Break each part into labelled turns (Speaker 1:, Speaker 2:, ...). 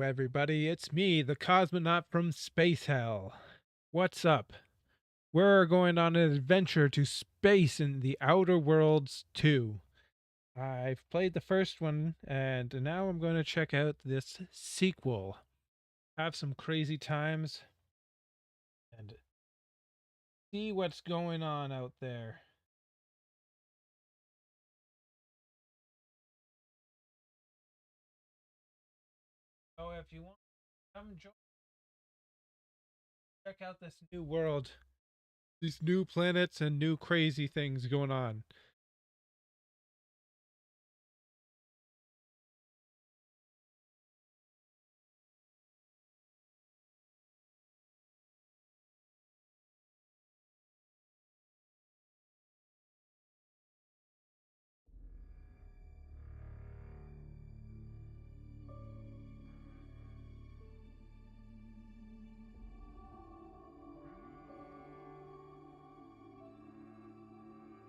Speaker 1: everybody. It's me, the cosmonaut from Space Hell. What's up? We're going on an adventure to space in the Outer Worlds 2. I've played the first one, and now I'm going to check out this sequel. Have some crazy times, and see what's going on out there. So if you want to come join, check out this new world. These new planets and new crazy things going on.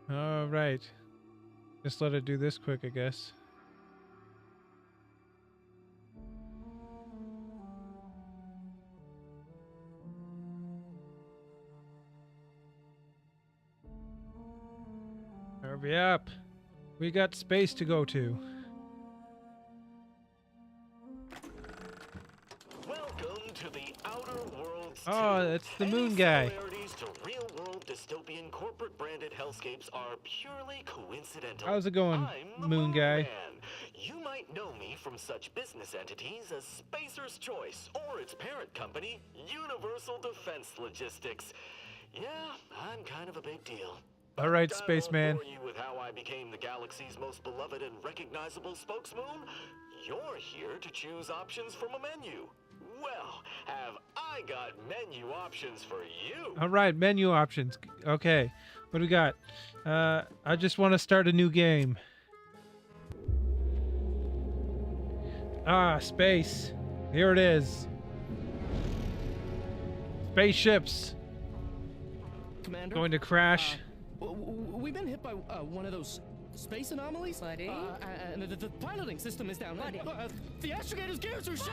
Speaker 1: All right. Just let it do this quick, I guess. Hurry up. We got space to go to.
Speaker 2: Welcome to the Outer Worlds 2.
Speaker 1: Oh, it's the moon guy.
Speaker 2: Similarities to real-world dystopian corporate-branded hellscapes are purely coincidental.
Speaker 1: How's it going,
Speaker 2: I'm the
Speaker 1: moon guy?
Speaker 2: Man. You might know me from such business entities as Spacer's Choice or its parent company, Universal Defense Logistics. Yeah, I'm kind of a big deal.
Speaker 1: All right,
Speaker 2: I won't
Speaker 1: spaceman.
Speaker 2: bore you with how I became the galaxy's most beloved and recognizable spokesmoon. You're here to choose options from a menu. Well, have I got menu options for you?
Speaker 1: All right, menu options. Okay, what do we got? I just want to start a new game. Ah, space. Here it is. Spaceships.
Speaker 3: Commander?
Speaker 1: Going to crash.
Speaker 3: We've been hit by one of those space anomalies.
Speaker 4: Buddy?
Speaker 3: And the piloting system is down.
Speaker 4: Buddy?
Speaker 3: The astrogator's gears are shot.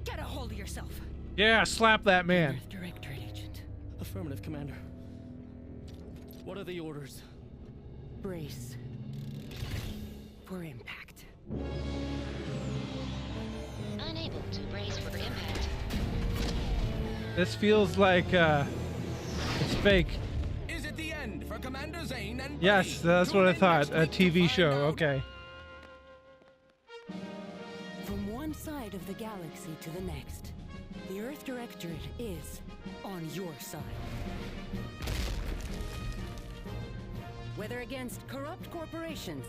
Speaker 4: Get a hold of yourself.
Speaker 1: Yeah, slap that man.
Speaker 4: Earth Directorate agent.
Speaker 3: Affirmative, Commander. What are the orders?
Speaker 4: Brace for impact.
Speaker 5: Unable to brace for impact.
Speaker 1: This feels like it's fake.
Speaker 6: Is it the end for Commander Zane and
Speaker 1: Yes,
Speaker 6: Bree?
Speaker 1: that's what I
Speaker 6: Tune in
Speaker 1: thought.
Speaker 6: next
Speaker 1: A
Speaker 6: week to
Speaker 1: TV
Speaker 6: find
Speaker 1: show.
Speaker 6: out.
Speaker 1: Okay.
Speaker 4: From one side of the galaxy to the next, the Earth Directorate is on your side. Whether against corrupt corporations,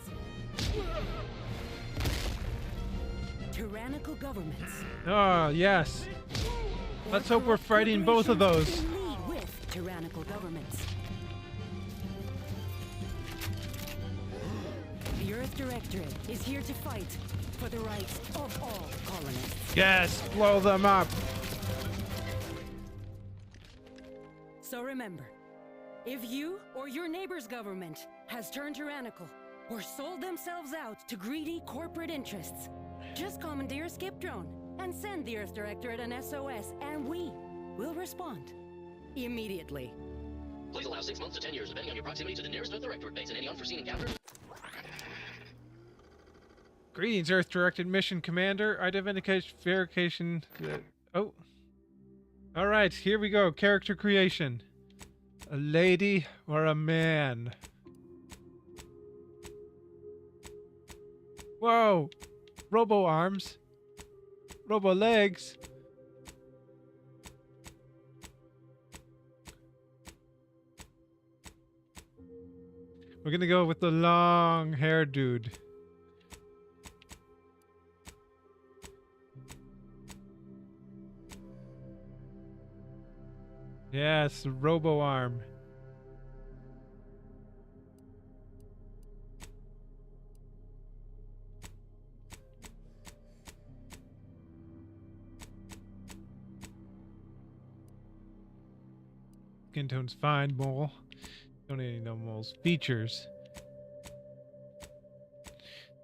Speaker 4: tyrannical governments.
Speaker 1: Oh, yes. Let's hope we're fighting both of those.
Speaker 4: In league with tyrannical governments. The Earth Directorate is here to fight for the rights of all colonists.
Speaker 1: Yes, blow them up.
Speaker 4: So remember, if you or your neighbor's government has turned tyrannical or sold themselves out to greedy corporate interests, just commandeer a skip drone and send the Earth Directorate an SOS, and we will respond immediately.
Speaker 7: Please allow 6 months to 10 years, depending on your proximity to the nearest Earth Directorate base and any unforeseen encounters.
Speaker 1: Greetings, Earth-directed mission commander. Identification verification. Oh. All right, here we go. Character creation. A lady or a man? Whoa. Robo arms. Robo legs. We're gonna go with the long hair dude. Yes, robo arm. Skin tone's fine, mole. Don't need any no moles. Features.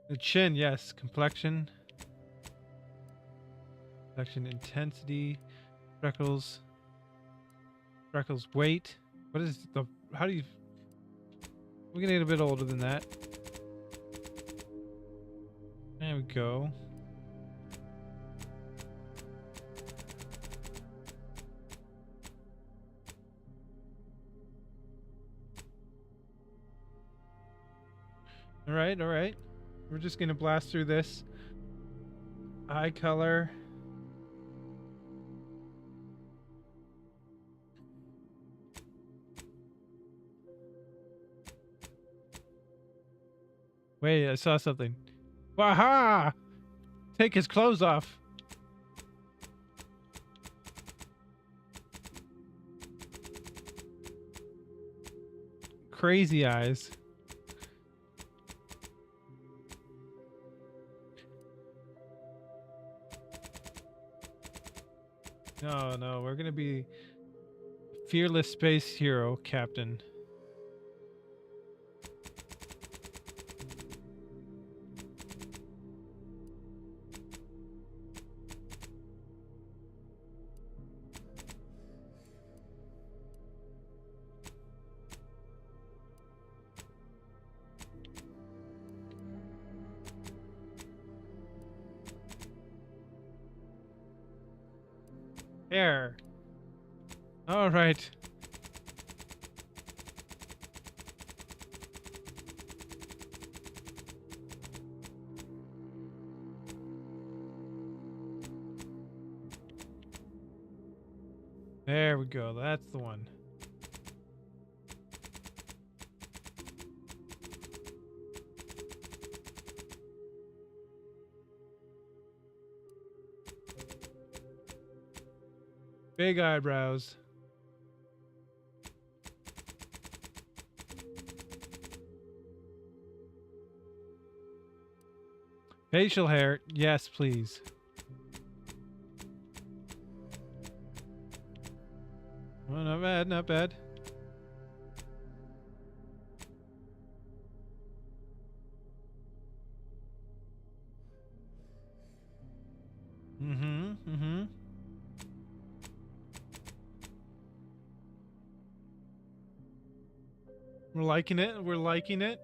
Speaker 1: The chin, yes. Complexion. Action intensity. Freckles. Freckles weight. What is the... How do you... We're gonna get a bit older than that. There we go. All right, all right. We're just gonna blast through this. Eye color. Wait, I saw something. Waha! Take his clothes off. Crazy eyes. No, no, we're gonna be fearless space hero, Captain. There. All right. There we go. That's the one. Big eyebrows. Facial hair. Yes, please. Oh, not bad, not bad. Mm-hmm. We're liking it. We're liking it.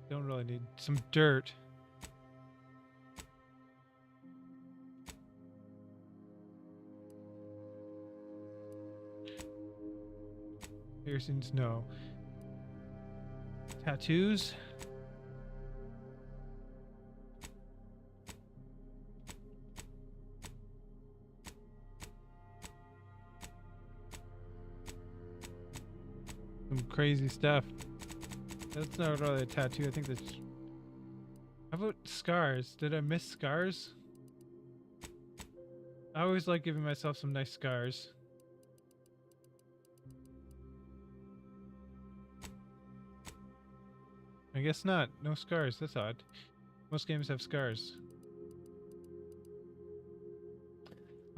Speaker 1: Don't really need some dirt. Piercings, no. Tattoos. Some crazy stuff. That's not really a tattoo. I think that's... How about scars? Did I miss scars? I always like giving myself some nice scars. I guess not. No scars. That's odd. Most games have scars.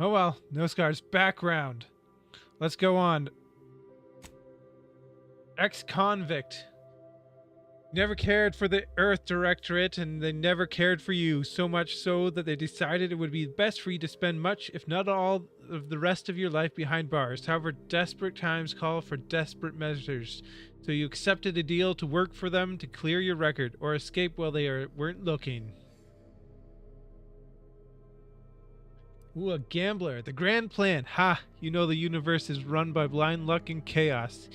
Speaker 1: Oh well. No scars. Background. Let's go on. Ex-convict. Never cared for the Earth Directorate, and they never cared for you, so much so that they decided it would be best for you to spend much, if not all, of the rest of your life behind bars. However, desperate times call for desperate measures, so you accepted a deal to work for them to clear your record, or escape while they weren't looking. Ooh, a gambler. The grand plan. Ha! You know the universe is run by blind luck and chaos.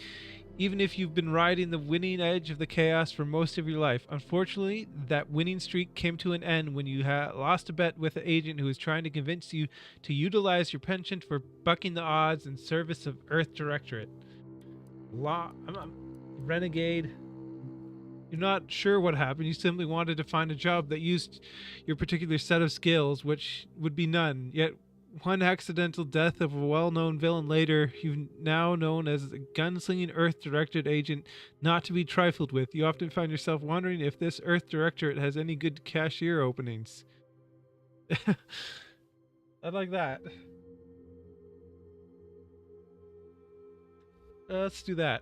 Speaker 1: Even if you've been riding the winning edge of the chaos for most of your life. Unfortunately, that winning streak came to an end when you lost a bet with an agent who was trying to convince you to utilize your penchant for bucking the odds in service of Earth Directorate. I'm a renegade. You're not sure what happened. You simply wanted to find a job that used your particular set of skills, which would be none. Yet one accidental death of a well-known villain later, you've now known as a gunslinging Earth Directorate agent not to be trifled with. You often find yourself wondering if this Earth Directorate has any good cashier openings. I like that. Let's do that.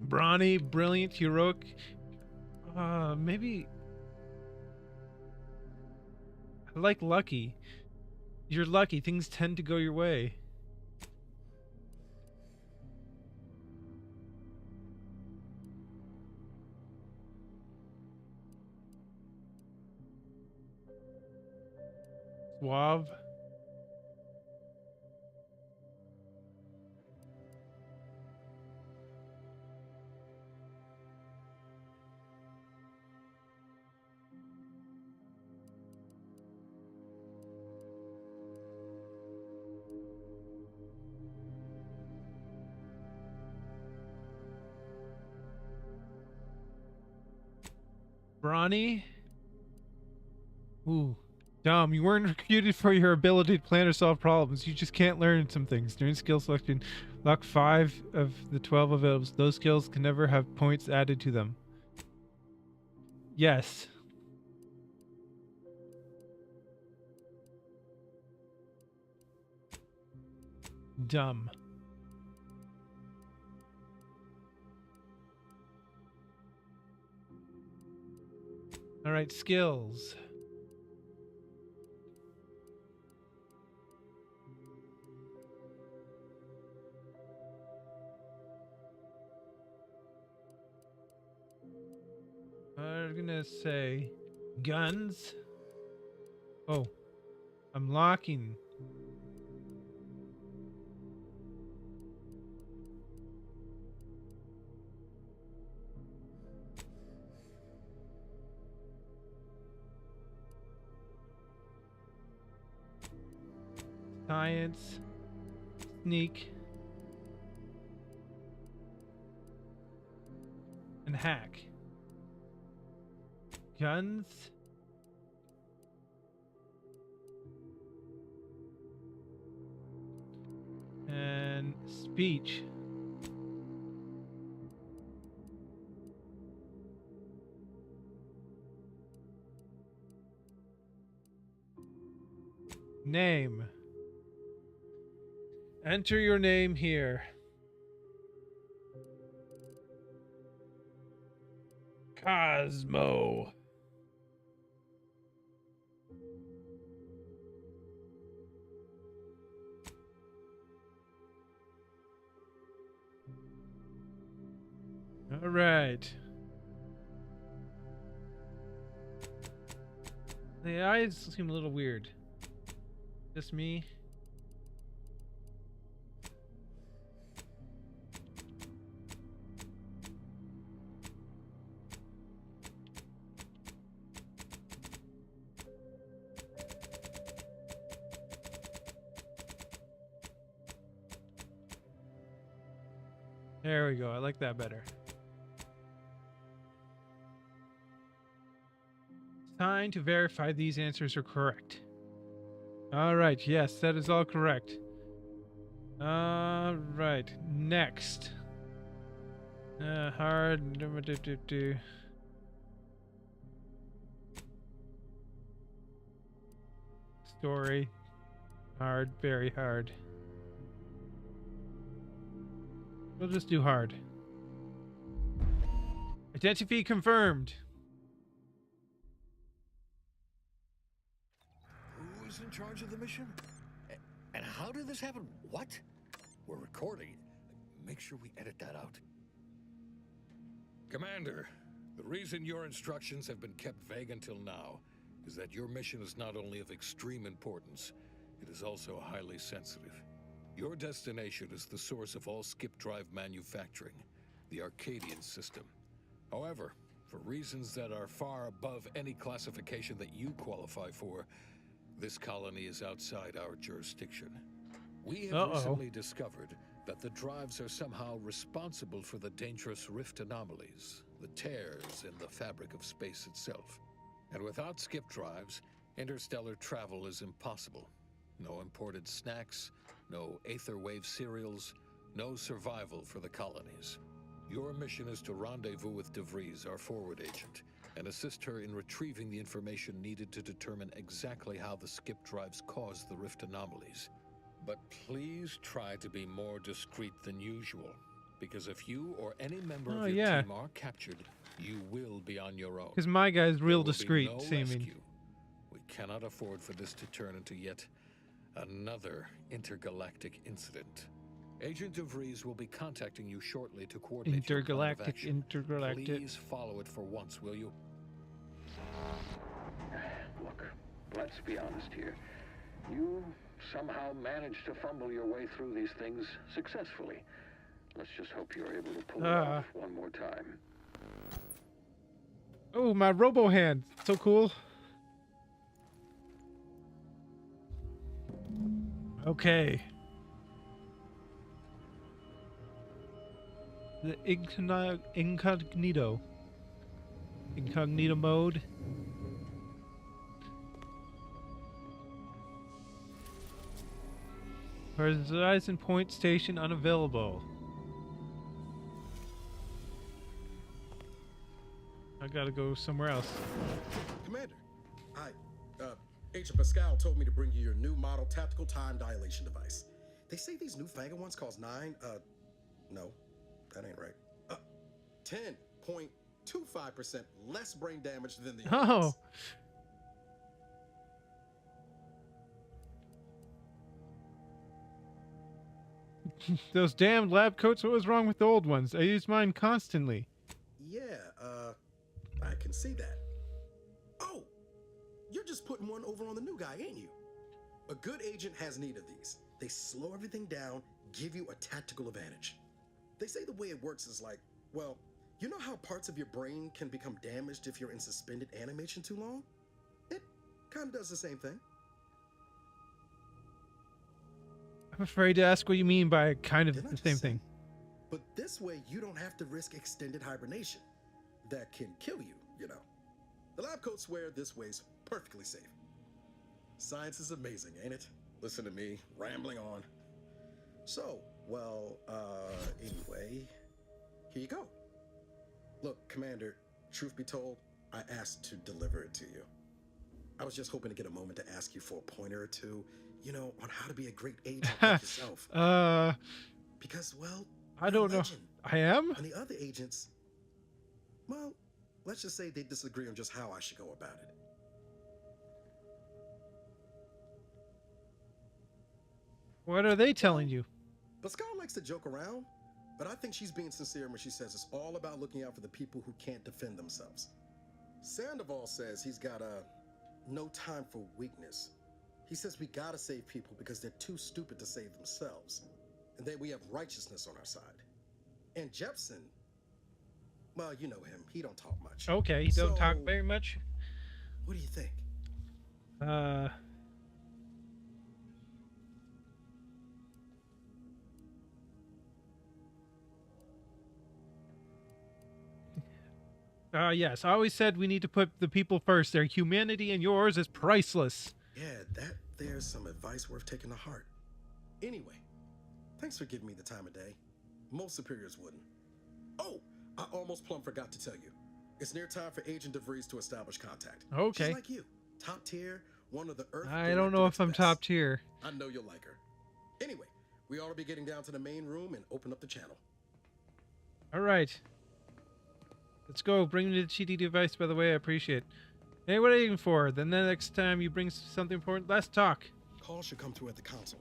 Speaker 1: Brawny, brilliant, heroic. Maybe. I like lucky. You're lucky. Things tend to go your way. Suave. Brawny. Ooh. Dumb. You weren't recruited for your ability to plan or solve problems. You just can't learn some things. During skill selection, luck 5 of the 12 available. Those skills can never have points added to them. Yes. Dumb. All right, skills. I'm gonna say guns. Oh, I'm locking. Science, sneak, and hack. Guns. And speech. Name. Enter your name here. Cosmo. All right. The eyes seem a little weird. Just me? There we go. I like that better. Time to verify these answers are correct. All right. Yes, that is all correct. All right. Next. Hard. Story. Hard. Very hard. We'll just do hard. Identity confirmed.
Speaker 8: Who's in charge of the mission? And how did this happen? What? We're recording. Make sure we edit that out. Commander, the reason your instructions have been kept vague until now is that your mission is not only of extreme importance, it is also highly sensitive. Your destination is the source of all skip drive manufacturing, the Arcadian system. However, for reasons that are far above any classification that you qualify for, this colony is outside our jurisdiction. We have recently discovered that the drives are somehow responsible for the dangerous rift anomalies, the tears in the fabric of space itself. And without skip drives, interstellar travel is impossible. No imported snacks, no Aether Wave cereals, no survival for the colonies. Your mission is to rendezvous with DeVries, our forward agent, and assist her in retrieving the information needed to determine exactly how the skip drives cause the rift anomalies. But please try to be more discreet than usual. Because if you or any member
Speaker 1: Oh,
Speaker 8: of your
Speaker 1: yeah.
Speaker 8: team are captured, you will be on your own.
Speaker 1: Because my guy's real
Speaker 8: There will be
Speaker 1: discreet,
Speaker 8: no
Speaker 1: seeming.
Speaker 8: rescue. We cannot afford for this to turn into yet another intergalactic incident. Agent DeVries will be contacting you shortly to coordinate your plan of action.
Speaker 1: Intergalactic.
Speaker 8: Please follow it for once, will you?
Speaker 9: Look, let's be honest here. You somehow managed to fumble your way through these things successfully. Let's just hope you're able to pull it off one more time.
Speaker 1: Oh, my robo hand. So cool. Okay. The incognito. Incognito mode. Horizon Point Station unavailable. I gotta go somewhere else.
Speaker 10: Commander, Agent Pascal told me to bring you your new model tactical time dilation device. They say these newfangled ones cost no, that ain't right. 10.25% less brain damage than the other
Speaker 1: Oh.
Speaker 10: ones.
Speaker 1: Those damn lab coats, what was wrong with the old ones? I use mine constantly.
Speaker 10: Yeah, I can see that. Oh, you're just putting one over on the new guy, ain't you? A good agent has need of these. They slow everything down, give you a tactical advantage. They say the way it works is like, well, you know how parts of your brain can become damaged if you're in suspended animation too long? It kind of does the same thing.
Speaker 1: I'm afraid to ask what you mean by kind of
Speaker 10: Didn't I
Speaker 1: the
Speaker 10: just
Speaker 1: same
Speaker 10: say?
Speaker 1: thing.
Speaker 10: But this way, you don't have to risk extended hibernation. That can kill you, you know. The lab coats swear this way's perfectly safe. Science is amazing, ain't it? Listen to me, rambling on. So, well, anyway, here you go. Look, Commander, truth be told, I asked to deliver it to you. I was just hoping to get a moment to ask you for a pointer or two, you know, on how to be a great agent like yourself. Because, well,
Speaker 1: I don't know. I am?
Speaker 10: And the other agents, well, let's just say they disagree on just how I should go about it.
Speaker 1: What are they telling you?
Speaker 10: Pascal likes to joke around, but I think she's being sincere when she says it's all about looking out for the people who can't defend themselves. Sandoval says he's got no time for weakness. He says we gotta save people because they're too stupid to save themselves, and that we have righteousness on our side. And Jepson, well, you know him. He don't talk much.
Speaker 1: Okay, you don't talk
Speaker 10: So,
Speaker 1: very much.
Speaker 10: What do you think?
Speaker 1: Yes, I always said we need to put the people first. Their humanity and yours is priceless.
Speaker 10: Yeah, there's some advice worth taking to heart. Anyway, thanks for giving me the time of day. Most superiors wouldn't. Oh, I almost plumb forgot to tell you. It's near time for Agent DeVries to establish contact.
Speaker 1: Okay.
Speaker 10: She's like you, top tier, one of the Earth.
Speaker 1: I don't know if I'm top tier.
Speaker 10: I know you'll like her. Anyway, we ought to be getting down to the main room and open up the channel.
Speaker 1: All right. Let's go. Bring me the cheaty device, by the way. I appreciate it. Hey, what are you looking for? Then the next time you bring something important, let's talk.
Speaker 10: Call should come through at the console.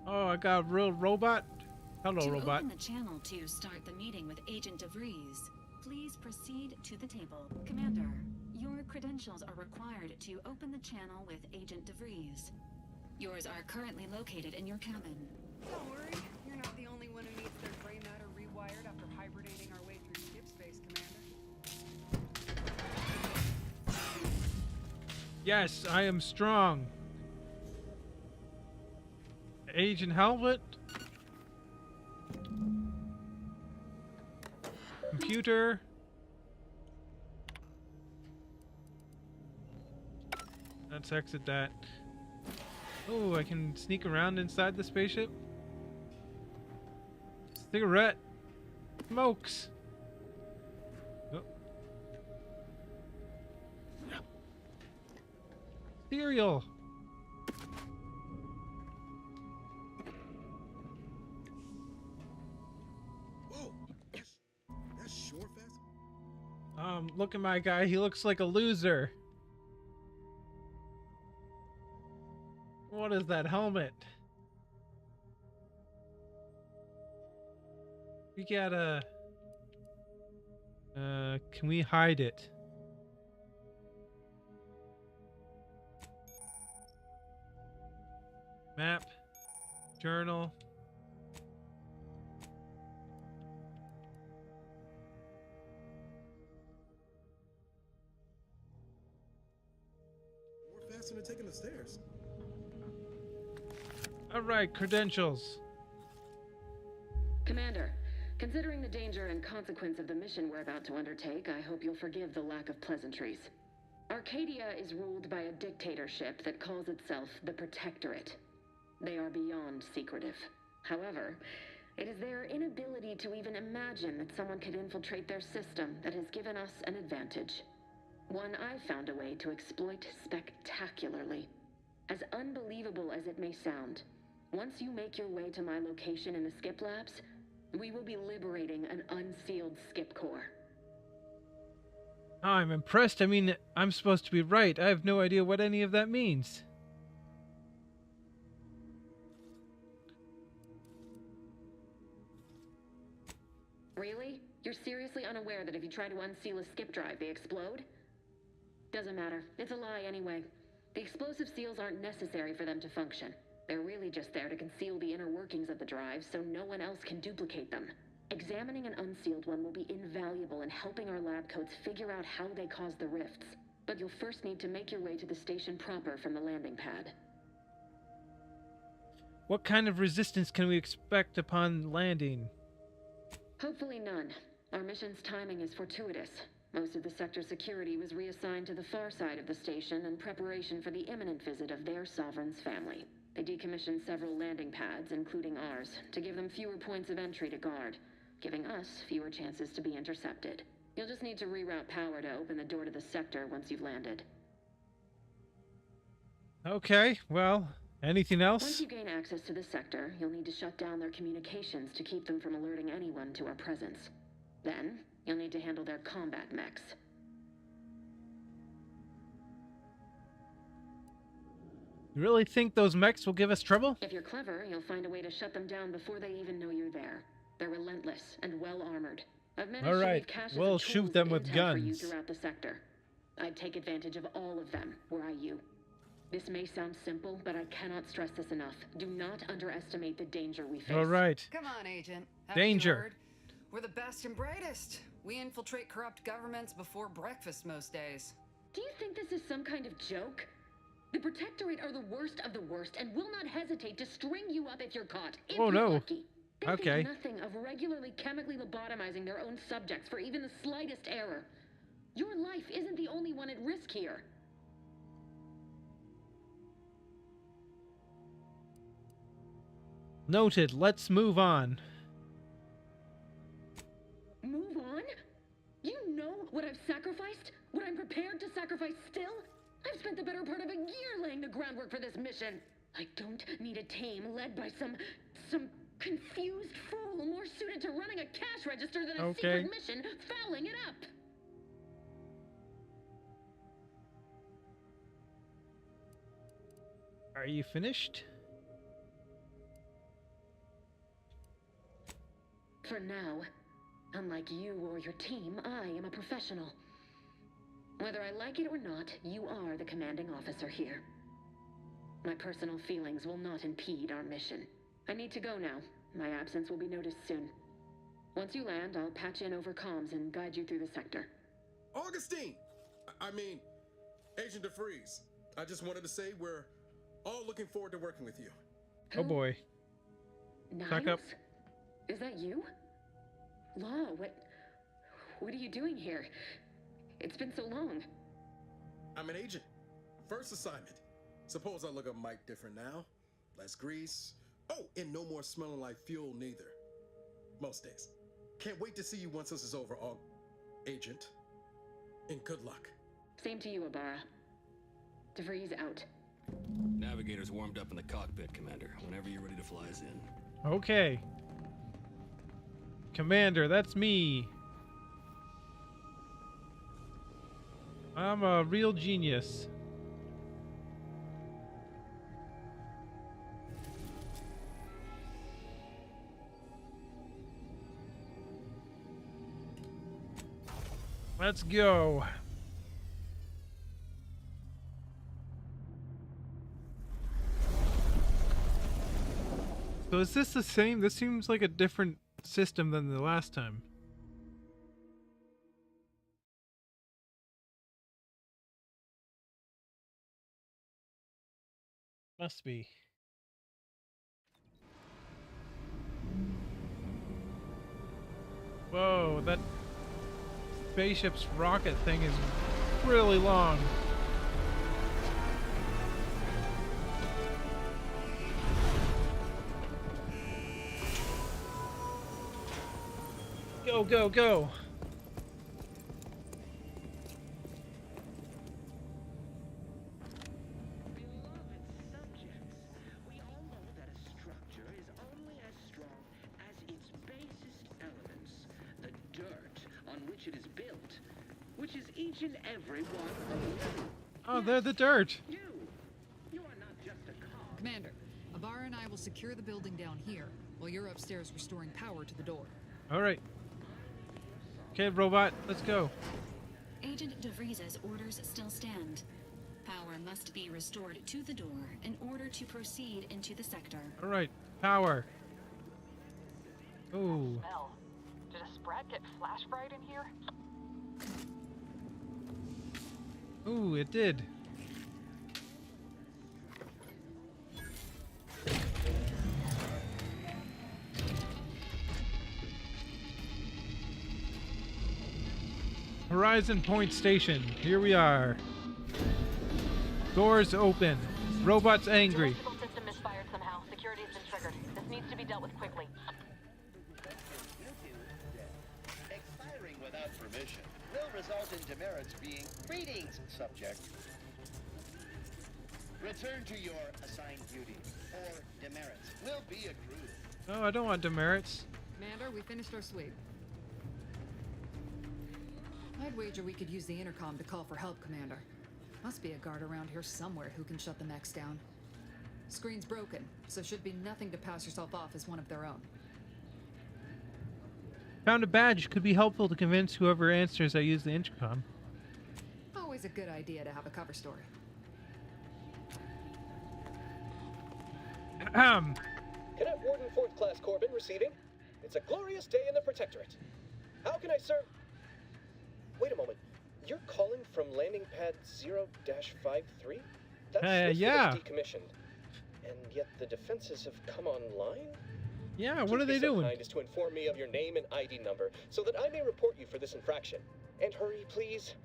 Speaker 1: Oh, I got a real robot. Hello, robot.
Speaker 11: To open the channel to start the meeting with Agent DeVries, please proceed to the table. Commander, your credentials are required to open the channel with Agent DeVries. Yours are currently located in your cabin.
Speaker 12: Don't worry, you're not the only one who needs their gray matter rewired after hibernating our way through skip space, Commander.
Speaker 1: Yes, I am strong. Agent Halbert. Computer. Let's exit that. Oh, I can sneak around inside the spaceship. Cigarette. Smokes. Oh. Cereal. Look at my guy. He looks like a loser. What is that helmet? We gotta... can we hide it? Map. Journal.
Speaker 10: We're faster than taking the stairs.
Speaker 1: Alright, credentials.
Speaker 13: Commander, considering the danger and consequence of the mission we're about to undertake, I hope you'll forgive the lack of pleasantries. Arcadia is ruled by a dictatorship that calls itself the Protectorate. They are beyond secretive. However, it is their inability to even imagine that someone could infiltrate their system that has given us an advantage. One I've found a way to exploit spectacularly. As unbelievable as it may sound, once you make your way to my location in the Skip Labs, we will be liberating an unsealed Skip Core.
Speaker 1: Oh, I'm impressed. I mean, I'm supposed to be right. I have no idea what any of that means.
Speaker 13: Really? You're seriously unaware that if you try to unseal a skip drive, they explode? Doesn't matter. It's a lie anyway. The explosive seals aren't necessary for them to function. They're really just there to conceal the inner workings of the drive so no one else can duplicate them. Examining an unsealed one will be invaluable in helping our lab coats figure out how they cause the rifts. But you'll first need to make your way to the station proper from the landing pad.
Speaker 1: What kind of resistance can we expect upon landing?
Speaker 13: Hopefully none. Our mission's timing is fortuitous. Most of the sector's security was reassigned to the far side of the station in preparation for the imminent visit of their sovereign's family. They decommissioned several landing pads, including ours, to give them fewer points of entry to guard, giving us fewer chances to be intercepted. You'll just need to reroute power to open the door to the sector once you've landed.
Speaker 1: Okay, well, anything else?
Speaker 13: Once you gain access to the sector, you'll need to shut down their communications to keep them from alerting anyone to our presence. Then, you'll need to handle their combat mechs.
Speaker 1: You really think those mechs will give us trouble?
Speaker 13: If you're clever, you'll find a way to shut them down before they even know you're there. They're relentless and well-armored. I've managed to leave caches
Speaker 1: we'll
Speaker 13: of
Speaker 1: shoot
Speaker 13: tools
Speaker 1: them
Speaker 13: and
Speaker 1: with
Speaker 13: intel for you
Speaker 1: guns.
Speaker 13: throughout the sector. I'd take advantage of all of them, were I you. This may sound simple, but I cannot stress this enough. Do not underestimate the danger we face.
Speaker 1: All right.
Speaker 12: Come on, Agent. Haven't
Speaker 1: Danger.
Speaker 12: you heard? We're the best and brightest. We infiltrate corrupt governments before breakfast most days.
Speaker 13: Do you think this is some kind of joke? The Protectorate are the worst of the worst and will not hesitate to string you up if you're caught. If
Speaker 1: Oh,
Speaker 13: you're
Speaker 1: no.
Speaker 13: lucky. They
Speaker 1: Okay.
Speaker 13: think nothing of regularly chemically lobotomizing their own subjects for even the slightest error. Your life isn't the only one at risk here.
Speaker 1: Noted. Let's move on.
Speaker 13: Move on? You know what I've sacrificed? What I'm prepared to sacrifice still? I've spent the better part of a year laying the groundwork for this mission. I don't need a team led by some confused fool more suited to running a cash register than a secret mission fouling it up.
Speaker 1: Are you finished?
Speaker 13: For now, unlike you or your team, I am a professional. Whether I like it or not, you are the commanding officer here. My personal feelings will not impede our mission. I need to go now. My absence will be noticed soon. Once you land, I'll patch in over comms and guide you through the sector.
Speaker 10: Augustine! I mean, Agent DeFreeze. I just wanted to say we're all looking forward to working with you.
Speaker 1: Oh boy. Back up.
Speaker 13: Niles? Is that you? Law, what are you doing here? It's been so long.
Speaker 10: I'm an agent. First assignment. Suppose I look a mite different now. Less grease. Oh, and no more smelling like fuel neither. Most days. Can't wait to see you once this is over, Agent. And good luck.
Speaker 13: Same to you, Ibarra. DeVries out.
Speaker 6: Navigator's warmed up in the cockpit, Commander. Whenever you're ready to fly us in.
Speaker 1: Okay. Commander, that's me. I'm a real genius. Let's go. So is this the same? This seems like a different system than the last time. Must be. Whoa, that spaceship's rocket thing is really long. Go, go, go!
Speaker 14: It is built, which is each and every one of you.
Speaker 1: Oh, they're the dirt.
Speaker 14: You are not just a cog.
Speaker 15: Commander, Abara and I will secure the building down here, while you're upstairs restoring power to the door.
Speaker 1: All right. Okay, robot, let's go.
Speaker 11: Agent DeVries's orders still stand. Power must be restored to the door in order to proceed into the sector.
Speaker 1: All right, power. Ooh.
Speaker 16: Smell. Did a sprat get flash fried in here?
Speaker 1: Ooh, it did. Horizon Point Station. Here we are. Doors open. Robots angry.
Speaker 16: The electrical system misfired somehow. Security has been triggered. This needs to be dealt with quickly.
Speaker 17: Expiring without permission will result in demerits being greetings, subject. Return to your assigned duty, or demerits will be accrued.
Speaker 1: No, I don't want demerits.
Speaker 15: Commander, we finished our sweep. I'd wager we could use the intercom to call for help, Commander. Must be a guard around here somewhere who can shut the mechs down. Screen's broken, so should be nothing to pass yourself off as one of their own.
Speaker 1: Found a badge. Could be helpful to convince whoever answers I use the intercom.
Speaker 15: Always a good idea to have a cover story.
Speaker 18: Cadet Warden 4th Class Corbin receiving. It's a glorious day in the Protectorate. How can I serve? Wait a moment. You're calling from landing pad 0-53? That's
Speaker 1: yeah.
Speaker 18: decommissioned. And yet the defenses have come online?
Speaker 1: Yeah, what are they
Speaker 18: so
Speaker 1: doing?
Speaker 18: Kind as to inform me of your name and ID number so that I may report you for this infraction. And hurry, please.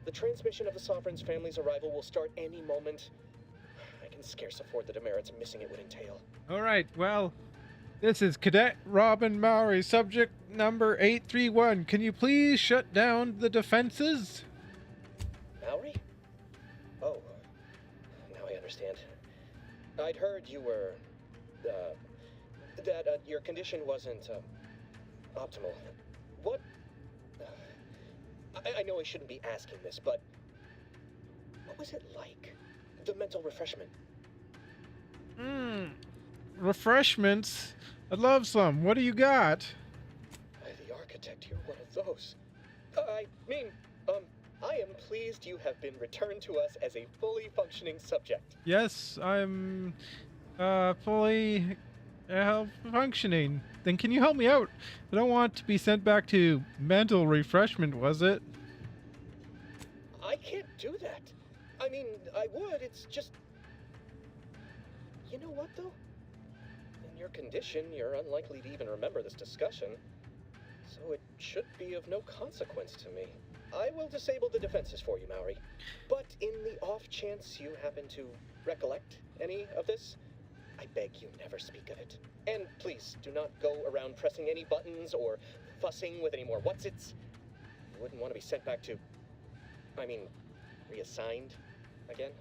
Speaker 18: The transmission of the Sovereign's family's arrival will start any moment. I can scarce afford the demerits missing it would entail.
Speaker 1: All right, well, this is Cadet Robin Mowry, subject number 831. Can you please shut down the defenses?
Speaker 18: Mowry? Oh, now I understand. I'd heard you were, that your condition wasn't, optimal. What? I know I shouldn't be asking this, but what was it like? The mental refreshment.
Speaker 1: Refreshments? I'd love some. What do you got?
Speaker 18: By the architect, you're one of those. I mean, I am pleased you have been returned to us as a fully functioning subject.
Speaker 1: Yes, I'm fully functioning. Then can you help me out? I don't want to be sent back to mental refreshment, was it?
Speaker 18: I can't do that. I mean, I would, it's just... You know what, though? In your condition, you're unlikely to even remember this discussion. So it should be of no consequence to me. I will disable the defenses for you, Mowry. But in the off chance you happen to recollect any of this, I beg you never speak of it. And please, do not go around pressing any buttons or fussing with any more whatsits. You wouldn't want to be sent back to... I mean, reassigned again.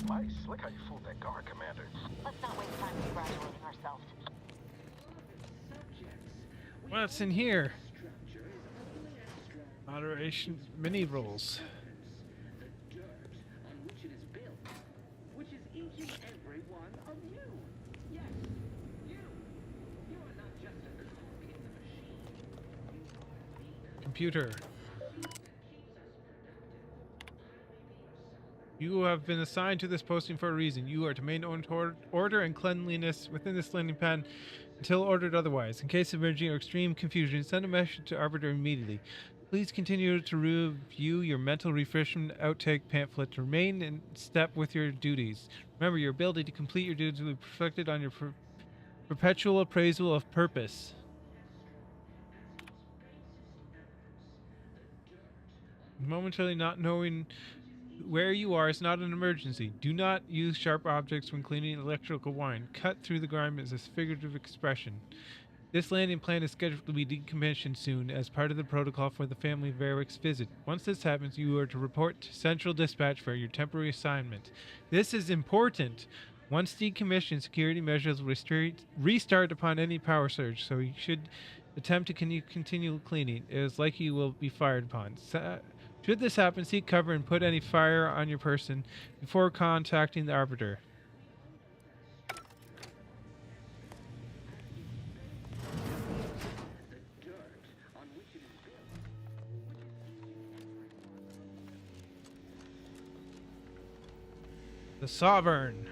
Speaker 19: Mighty slick how you fooled that guard, Commander.
Speaker 16: Let's not waste time congratulating ourselves.
Speaker 1: What's in here? Moderation mini rolls. computer. You have been assigned to this posting for a reason. You are to maintain order and cleanliness within this landing pad until ordered otherwise. In case of emergency or extreme confusion, send a message to Arbiter immediately. Please continue to review your mental refreshment outtake pamphlet to remain in step with your duties. Remember, your ability to complete your duties will be reflected on your perpetual appraisal of purpose. Momentarily not knowing where you are is not an emergency. Do not use sharp objects when cleaning electrical wire. Cut through the grime is a figurative expression. This landing plan is scheduled to be decommissioned soon as part of the protocol for the family Varick's visit. Once this happens, you are to report to Central Dispatch for your temporary assignment. This is important. Once decommissioned, security measures will restart upon any power surge, so you should attempt to continue cleaning. It is likely you will be fired upon. Should this happen, seek cover and put any fire on your person before contacting the Arbiter. The Sovereign,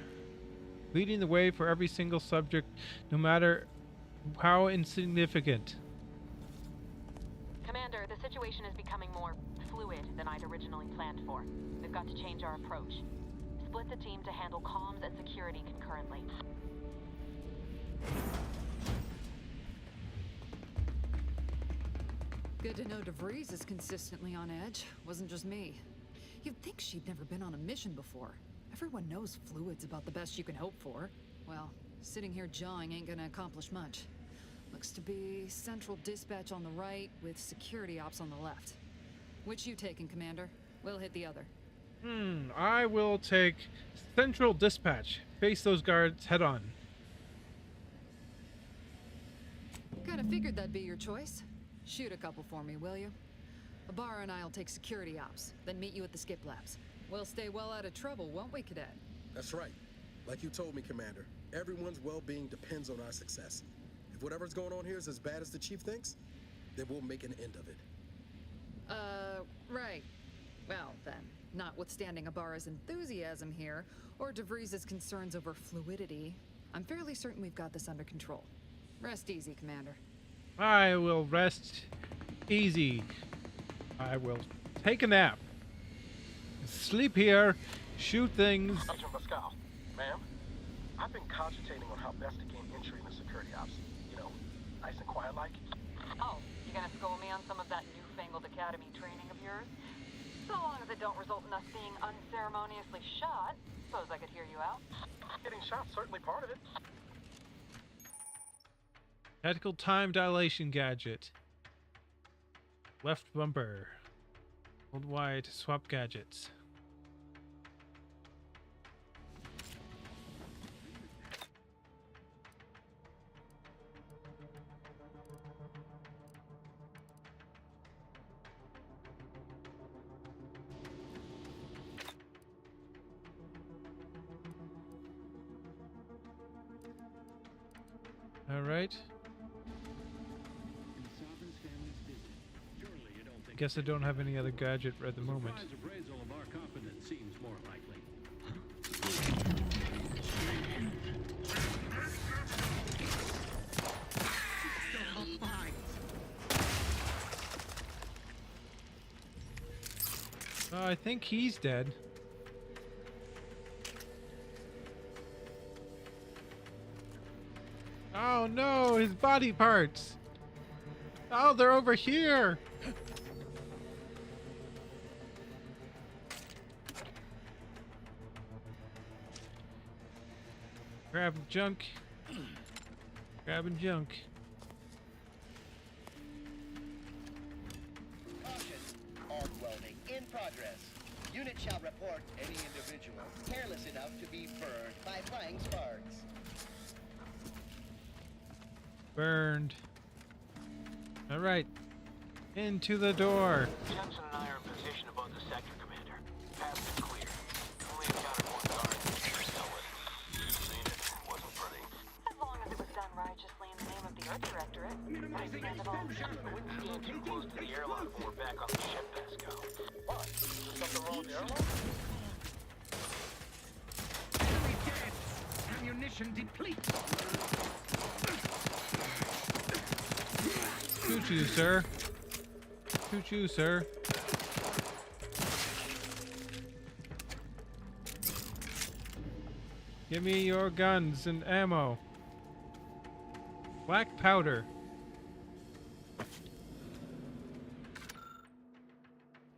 Speaker 1: leading the way for every single subject, no matter how insignificant.
Speaker 16: Commander, the situation is becoming more fluid than I'd originally planned for. We've got to change our approach. Split the team to handle comms and security concurrently.
Speaker 15: Good to know DeVries is consistently on edge. Wasn't just me. You'd think she'd never been on a mission before. Everyone knows fluid's about the best you can hope for. Well, sitting here jawing ain't gonna accomplish much. Looks to be Central Dispatch on the right with security ops on the left. Which you taking, Commander? We'll hit the other.
Speaker 1: I will take Central Dispatch. Face those guards head on.
Speaker 15: Kinda figured that'd be your choice. Shoot a couple for me, will you? Ibarra and I'll take security ops, then meet you at the skip labs. We'll stay well out of trouble, won't we, Cadet?
Speaker 10: That's right. Like you told me, Commander, everyone's well-being depends on our success. If whatever's going on here is as bad as the Chief thinks, then we'll make an end of it.
Speaker 15: Right. Well, then, notwithstanding Ibarra's enthusiasm here, or DeVries' concerns over fluidity, I'm fairly certain we've got this under control. Rest easy, Commander.
Speaker 1: I will rest easy. I will take a nap. Sleep here, shoot things.
Speaker 19: Sergeant Pascal, ma'am, I've been cogitating on how best to gain entry into security ops. You know, nice and quiet like.
Speaker 16: Oh, you gonna school me on some of that newfangled academy training of yours? So long as it don't result in us being unceremoniously shot, suppose I could hear you out.
Speaker 19: Getting shot's certainly part of it.
Speaker 1: Tactical time dilation gadget. Left bumper. Hold Y to swap gadgets. All right. Guess I don't have any other gadget at the moment.
Speaker 20: Appraisal of our competence seems more likely.
Speaker 1: I think he's dead. Oh no, his body parts. Oh, they're over here. Grabbing junk. Grabbing junk.
Speaker 17: Caution. Arc welding in progress. Unit shall report any individual careless enough to be burned by flying sparks.
Speaker 1: Burned. All right. Into the door.
Speaker 2: Jensen and I are in position above the sector, Commander. Path is clear. Only encountered one guard to deal with. You've seen it. Wasn't pretty.
Speaker 16: As long as it was done righteously in the name of the your directorate.
Speaker 19: Minimizing exposure! Wouldn't stand too close to the airlock when we're back on the ship, Pascal. What? Something wrong with the airlock? Enemy dead! Ammunition deplete!
Speaker 1: Choo-choo, sir. Choo-choo, sir. Give me your guns and ammo. Black powder.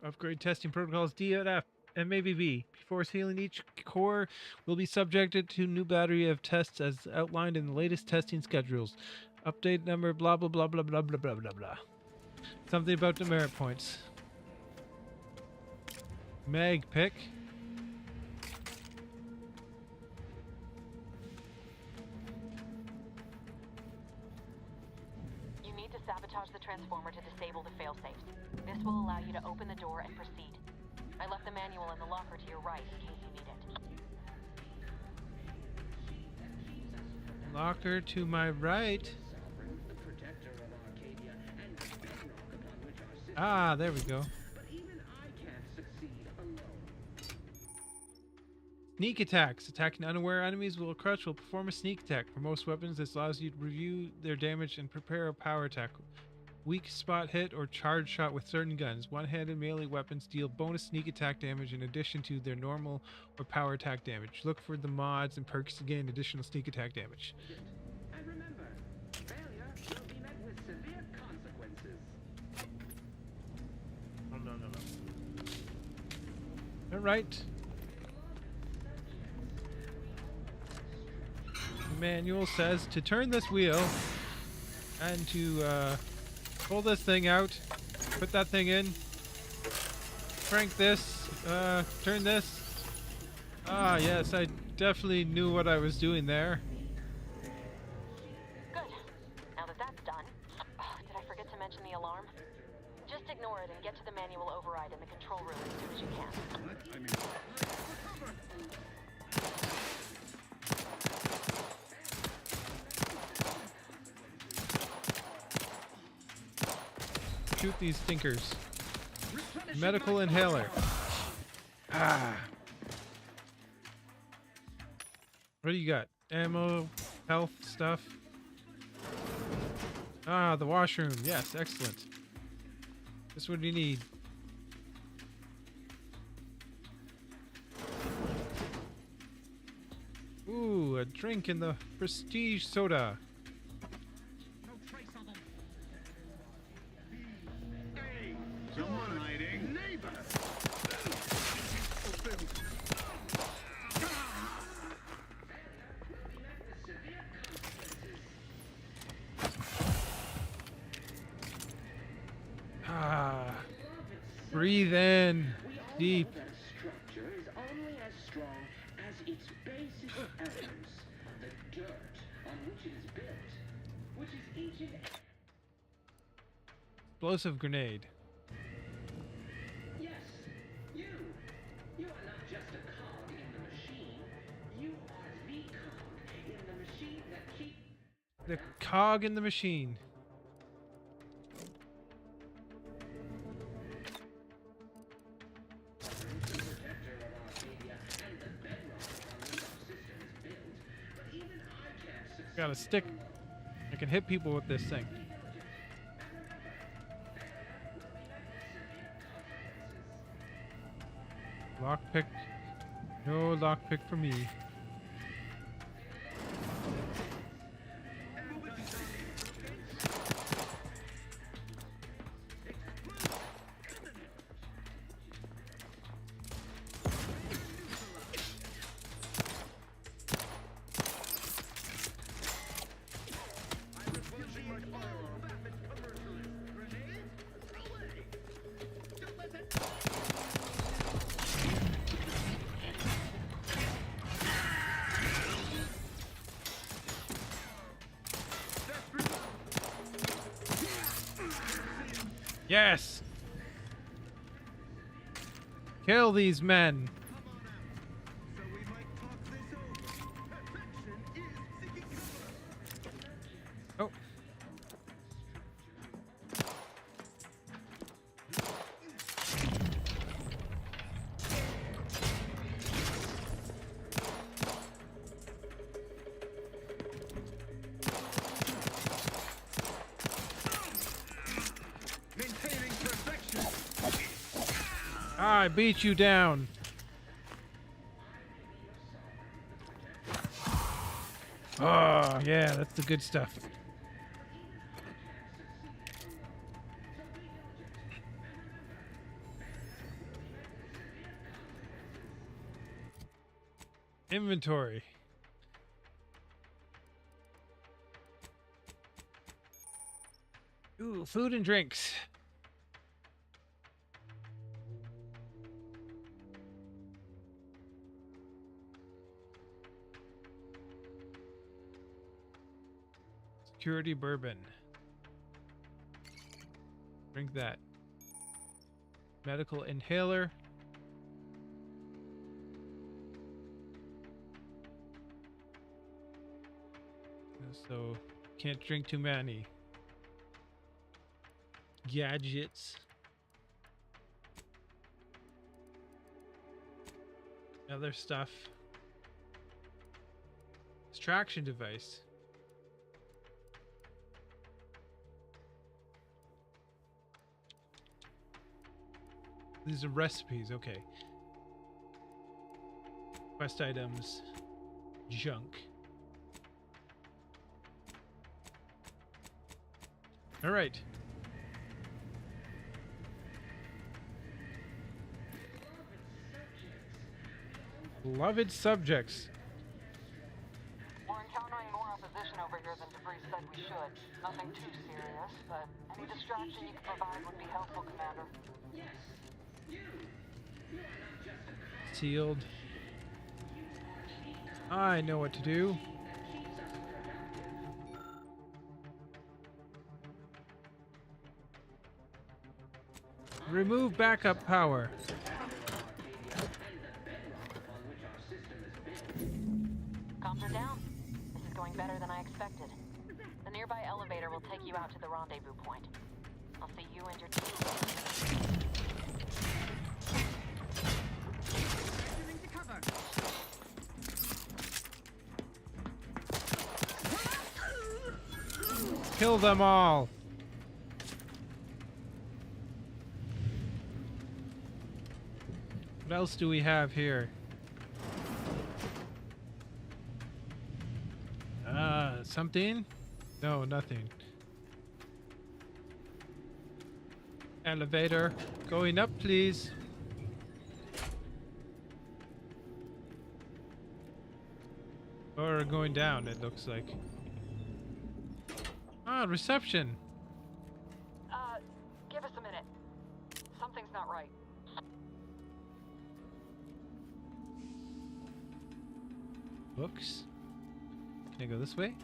Speaker 1: Upgrade testing protocols D and F and maybe B. Before sealing, each core will be subjected to new battery of tests as outlined in the latest testing schedules. Update number blah blah blah blah blah blah blah blah blah. Something about demerit points. Mag pick.
Speaker 16: You need to sabotage the transformer to disable the failsafes. This will allow you to open the door and proceed. I left the manual in the locker to your right in case you need it.
Speaker 1: Locker to my right. Ah, there we go. Sneak attacks. Attacking unaware enemies will crush will perform a sneak attack. For most weapons, this allows you to review their damage and prepare a power attack. Weak spot hit or charge shot with certain guns. One-handed melee weapons deal bonus sneak attack damage in addition to their normal or power attack damage. Look for the mods and perks to gain additional sneak attack damage.
Speaker 14: And remember, failure will be met with severe consequences.
Speaker 1: All right. The manual says to turn this wheel and to pull this thing out, put that thing in, crank this, turn this. Ah, yes, I definitely knew what I was doing there.
Speaker 16: Good. Now that that's done, did I forget to mention the alarm? Just ignore it and get to the manual override in the control room as soon as you can.
Speaker 1: Shoot these stinkers. Medical inhaler. Ah. What do you got? Ammo, health stuff. Ah, the washroom. Yes, excellent. This is what you need. Ooh, a drink in the Prestige soda.
Speaker 19: Someone hiding. Neighbor.
Speaker 1: Ah. Breathe in. Deep.
Speaker 14: That a structure is only as strong as its basic elements, the dirt on which it is built, which is each and
Speaker 1: Explosive grenade.
Speaker 14: Yes, you. You are not just a cog in the machine. You are the cog in the machine that keeps
Speaker 1: The cog in the machine. Got a stick. I can hit people with this thing. Lockpick. No lockpick for me. Yes! Kill these men! Oh, I beat you down. Oh, yeah, that's the good stuff. Inventory. Ooh, food and drinks. Security bourbon. Drink that. Medical inhaler. So, can't drink too many. Gadgets. Other stuff. Extraction device. These are recipes, okay. Quest items. Junk. All right. Beloved subjects.
Speaker 16: We're encountering more opposition over here than DeVries said we should. Nothing too serious, but any distraction you can provide would be helpful, Commander.
Speaker 1: Sealed. I know what to do. Remove backup power.
Speaker 16: Comms are down. This is going better than I expected. The nearby elevator will take you out to the rendezvous point. I'll see you and your team.
Speaker 1: Kill them all. What else do we have here? Something? No, nothing. Elevator. Going up, please. Or going down, it looks like. Ah, reception.
Speaker 16: Give us a minute. Something's not right.
Speaker 1: Books. Can I go this way?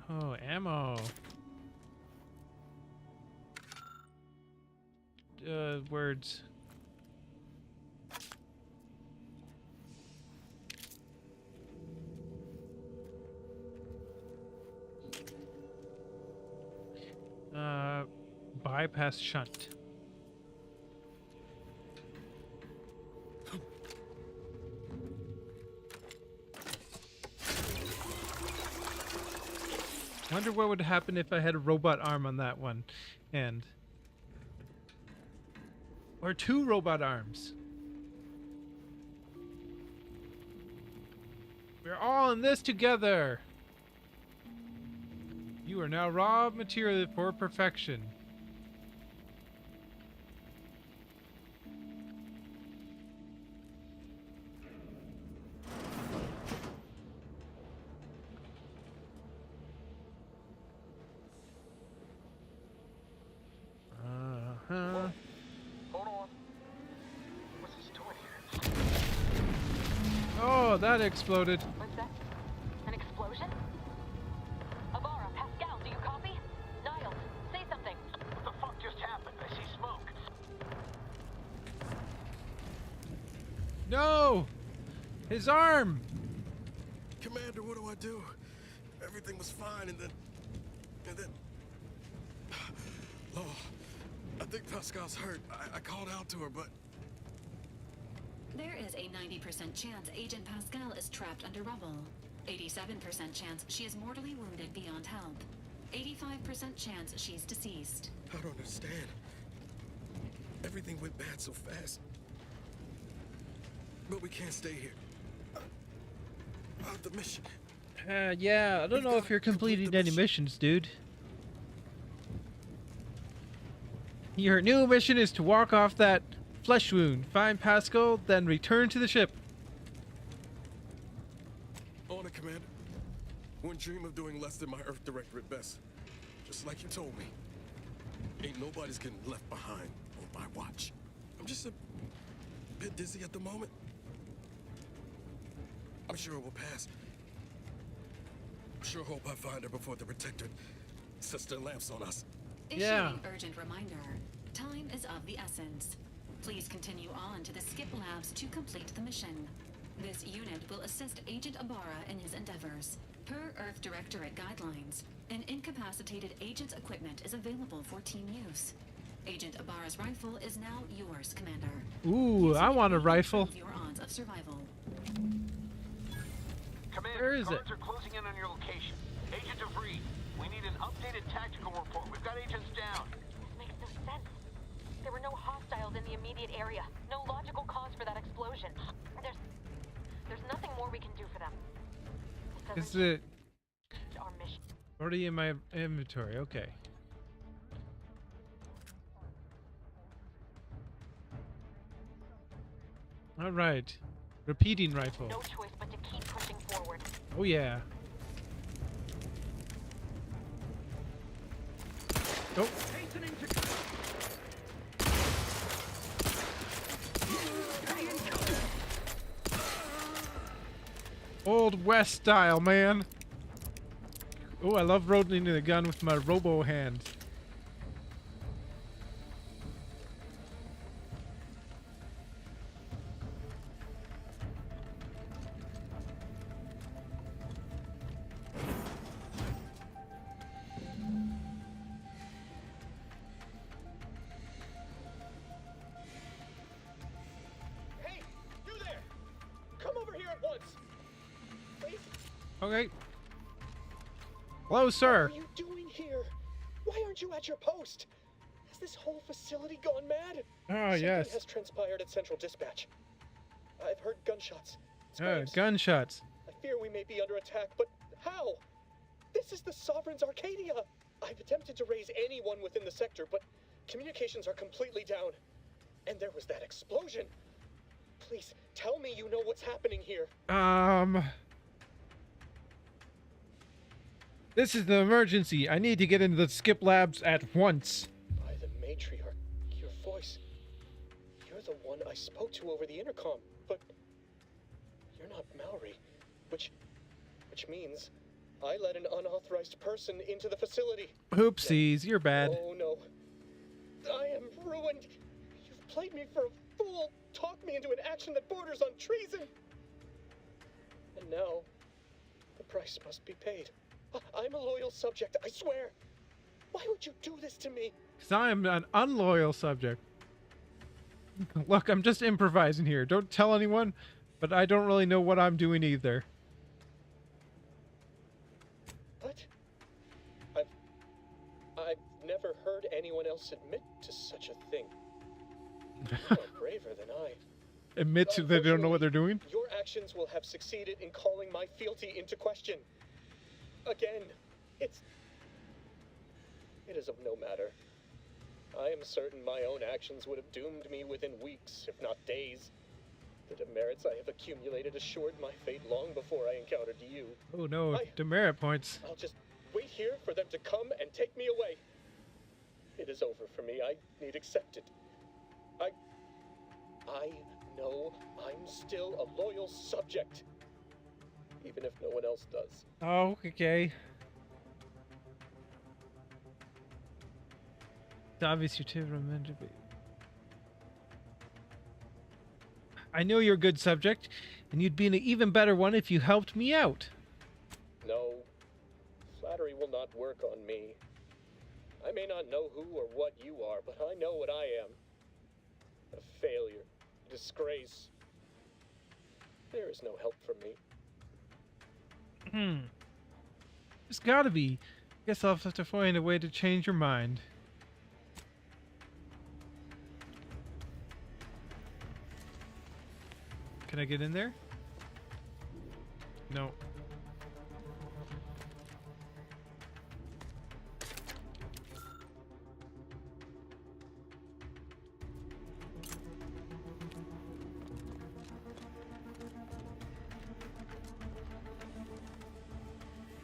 Speaker 1: Oh, ammo. Words. Bypass shunt. Wonder what would happen if I had a robot arm on that one hand. Or two robot arms. We're all in this together. You are now raw material for perfection.
Speaker 19: Hold on. What's this doing here?
Speaker 1: Oh, that exploded.
Speaker 16: What's that? An explosion? Avara, Pascal, do you copy? Niles, say something.
Speaker 19: What the fuck just happened? I see smoke.
Speaker 1: No! His arm!
Speaker 10: Commander, what do I do? Everything was fine, and then... Oh, I think Pascal's hurt. I called out to her, but...
Speaker 11: There is a 90% chance Agent Pascal is trapped under rubble. 87% chance she is mortally wounded beyond help. 85% chance she's deceased.
Speaker 10: I don't understand. Everything went bad so fast. But we can't stay here. The mission.
Speaker 1: Yeah, I don't know if you're completing any missions, dude. Your new mission is to walk off that flesh wound, find Pascal, then return to the ship.
Speaker 10: On it, Commander. Wouldn't dream of doing less than my Earth Director at best. Just like you told me. Ain't nobody's getting left behind on my watch. I'm just a bit dizzy at the moment. I'm sure it will pass. Sure hope I find her before the Protector sets their lamps on us.
Speaker 11: Issuing urgent reminder. Time is of the essence. Please continue on to the Skip Labs to complete the mission. This unit will assist Agent Ibarra in his endeavors. Per Earth Directorate guidelines, an incapacitated agent's equipment is available for team use. Agent Ibarra's rifle is now yours, Commander.
Speaker 1: Ooh, I want a rifle.
Speaker 11: Your odds of survival.
Speaker 19: Commander,
Speaker 1: where is it?
Speaker 19: guards are closing in on your location. Agent DeVries, we need an updated tactical report. We've got agents down.
Speaker 16: This makes no sense. There were no hostiles in the immediate area. No logical cause for that explosion. There's nothing more we can do for them.
Speaker 1: Is it
Speaker 16: Our mission.
Speaker 1: already in my inventory? Okay. All right. Repeating rifle.
Speaker 16: No choice but to keep pushing forward.
Speaker 1: Oh yeah. Oh. Old West style, man. Oh, I love rolling the gun with my robo hand.
Speaker 18: Hey, you there! Come over here at once. Please.
Speaker 1: Okay. Hello, sir.
Speaker 18: What are you doing here? Why aren't you at your post? Has this whole facility gone mad?
Speaker 1: Oh, yes.
Speaker 18: Something has transpired at Central Dispatch. I've heard gunshots. Screams.
Speaker 1: Gunshots.
Speaker 18: I fear we may be under attack, but how? This is the Sovereign's Arcadia. I've attempted to raise anyone within the sector, but communications are completely down. And there was that explosion. Please, tell me you know what's happening here.
Speaker 1: This is the emergency. I need to get into the Skip Labs at once.
Speaker 18: By the matriarch, your voice. You're the one I spoke to over the intercom, but you're not Mallory, which means I let an unauthorized person into the facility.
Speaker 1: Oopsies, you're bad.
Speaker 18: Oh no. I am ruined. You've played me for a fool, talked me into an action that borders on treason. And now, the price must be paid. I'm a loyal subject, I swear. Why would you do this to me?
Speaker 1: Because I am an unloyal subject. Look, I'm just improvising here. Don't tell anyone, but I don't really know what I'm doing either.
Speaker 18: What? I've never heard anyone else admit to such a thing. You are braver than I.
Speaker 1: Admit to they don't know what they're doing?
Speaker 18: Your actions will have succeeded in calling my fealty into question. Again, it is of no matter. I am certain my own actions would have doomed me within weeks, if not days. The demerits I have accumulated assured my fate long before I encountered you.
Speaker 1: Oh no, demerit points.
Speaker 18: I'll just wait here for them to come and take me away. It is over for me. I need accept it. I know I'm still a loyal subject. Even if no one else does.
Speaker 1: Oh, okay. It's obvious you're too meant to be. I know you're a good subject, and you'd be an even better one if you helped me out.
Speaker 18: No, flattery will not work on me. I may not know who or what you are, but I know what I am. A failure, disgrace. There is no help for me.
Speaker 1: There's gotta be. Guess I'll have to find a way to change your mind. Can I get in there? No.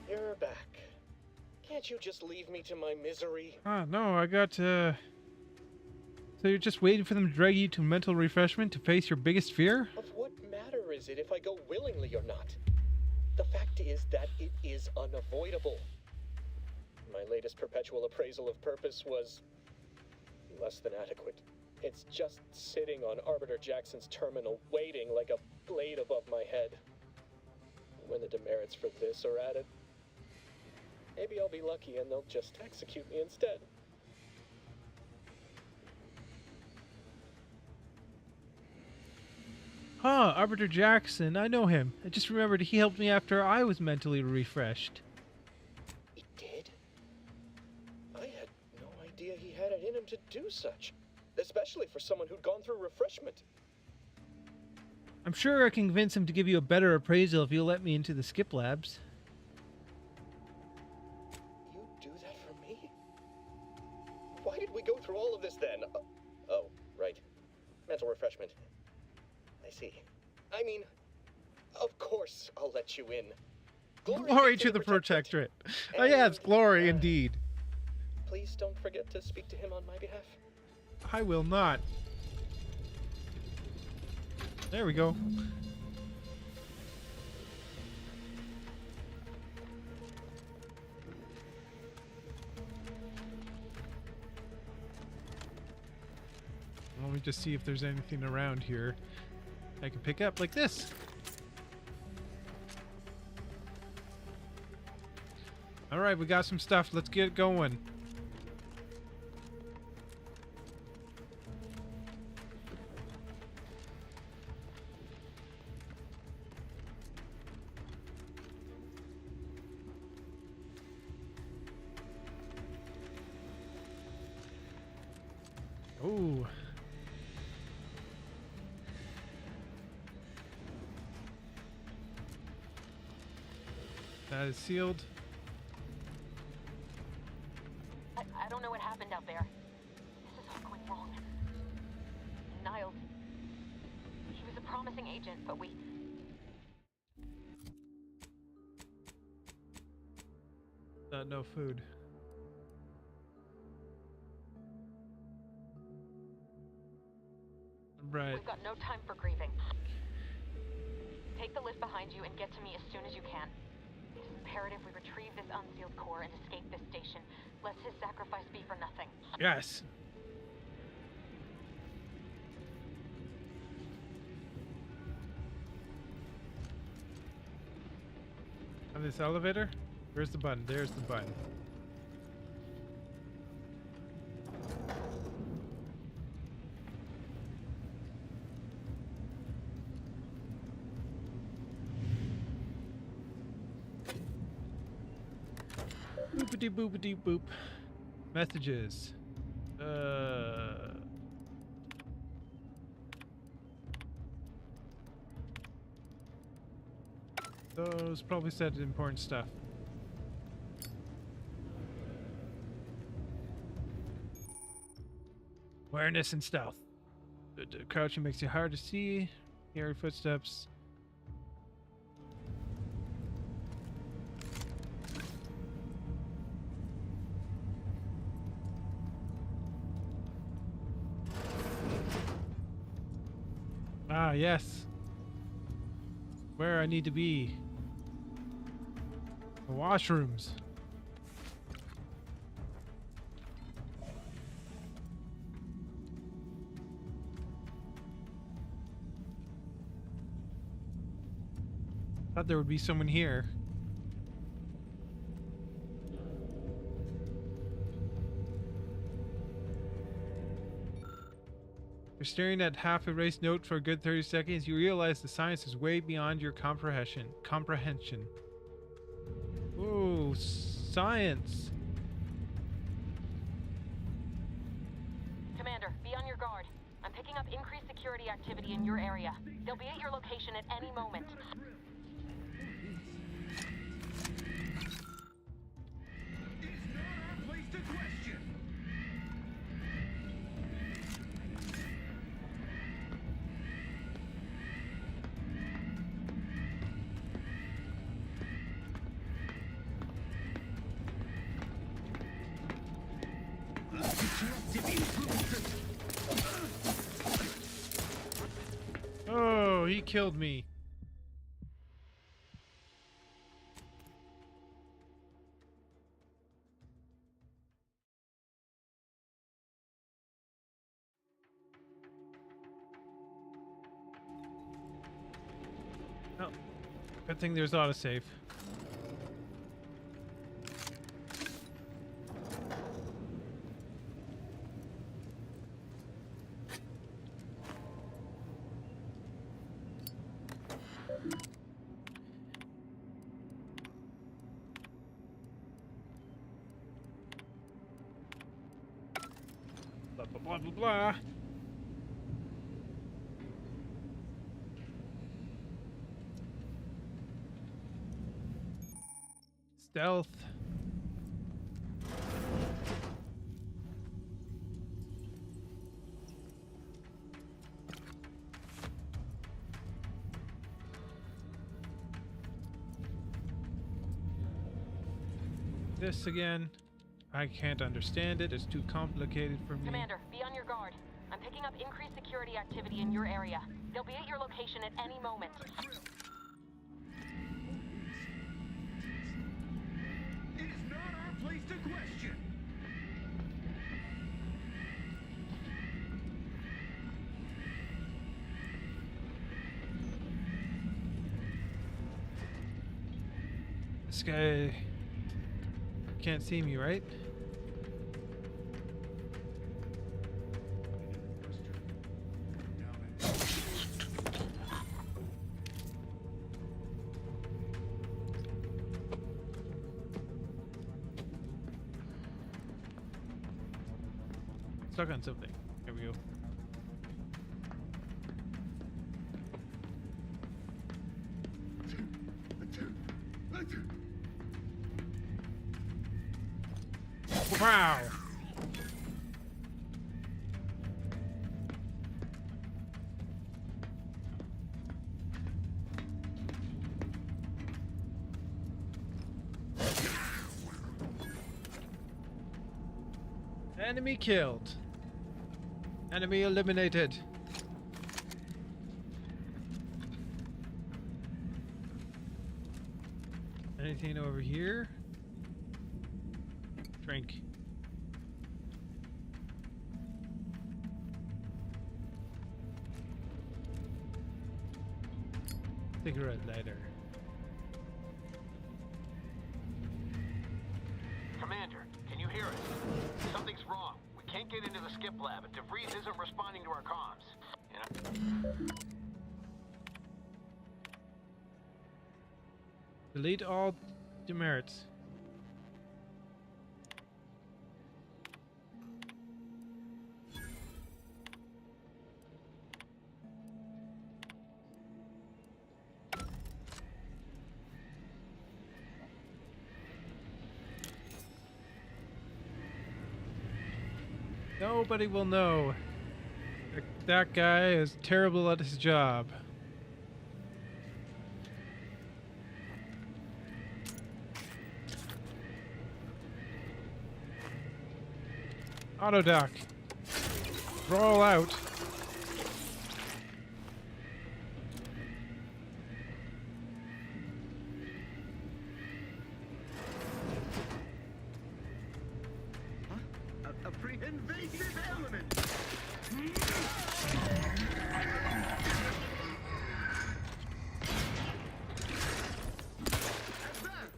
Speaker 18: You're back. Can't you just leave me to my misery?
Speaker 1: Ah, no, I got, So you're just waiting for them to drag you to mental refreshment to face your biggest fear?
Speaker 18: Of what matter is it if I go willingly or not? The fact is that it is unavoidable. My latest perpetual appraisal of purpose was less than adequate. It's just sitting on Arbiter Jackson's terminal, waiting like a blade above my head. When the demerits for this are added, maybe I'll be lucky and they'll just execute me instead.
Speaker 1: Huh, Arbiter Jackson, I know him. I just remembered he helped me after I was mentally refreshed.
Speaker 18: He did? I had no idea he had it in him to do such, especially for someone who'd gone through refreshment.
Speaker 1: I'm sure I can convince him to give you a better appraisal if you'll let me into the skip labs.
Speaker 18: You do that for me? Why did we go through all of this then? Oh, right. Mental refreshment. I see. I mean, of course I'll let you in.
Speaker 1: Glory to the Protectorate. Oh yeah, it's glory indeed.
Speaker 18: Please don't forget to speak to him on my behalf.
Speaker 1: I will not. There we go. Let me just see if there's anything around here I can pick up, like this. All right, we got some stuff. Let's get going. Ooh. That is sealed.
Speaker 16: I don't know what happened out there. This is all going wrong. Niles, he was a promising agent, but we...
Speaker 1: No food. Right.
Speaker 16: We've got no time for grieving. Take the lift behind you and get to me as soon as you can. It is imperative we retrieve this unsealed core and escape this station, lest his sacrifice be for nothing.
Speaker 1: Yes. On this elevator? Where's the button? There's the button. Boopity boopity boop. Messages. Those probably said important stuff. Awareness and stealth. Crouching makes you hard to see. Hear footsteps. Ah, yes. Where I need to be. The washrooms. Thought there would be someone here. You're staring at half-erased note for a good 30 seconds. You realize the science is way beyond your comprehension. Ooh, science.
Speaker 16: Commander, be on your guard. I'm picking up increased security activity activity in your area. They'll be at your location at any moment.
Speaker 1: Oh, he killed me. Oh, good thing there's autosave. Blah, blah, blah, blah, blah. Stealth. This again. I can't understand it. It's too complicated for me.
Speaker 16: Commander, be on your guard. I'm picking up increased security activity in your area. They'll be at your location at any moment.
Speaker 21: It is not our place to question.
Speaker 1: This guy can't see me, right? Stuck on something. Here we go. Wow. Enemy killed. Enemy eliminated. Anything over here? Drink. Cigarette lighter.
Speaker 19: Commander, can you hear us? Something's wrong. We can't get into the skip lab, and DeVries isn't responding to our comms.
Speaker 1: Delete all demerits. Nobody will know. That guy is terrible at his job. Auto dock. Roll out.
Speaker 21: A pre-invasive element.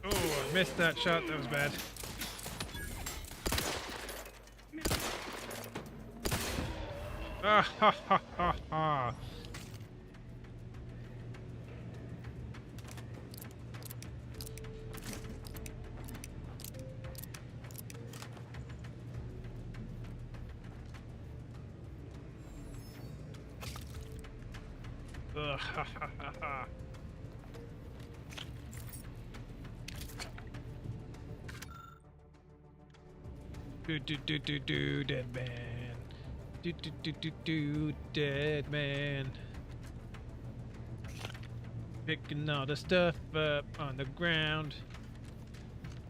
Speaker 1: Oh, I missed that shot. That was bad. Ah ha ha ha ha. Ugh, ha, ha, ha, ha. Do, dead man. Do, dead man. Picking all the stuff up on the ground.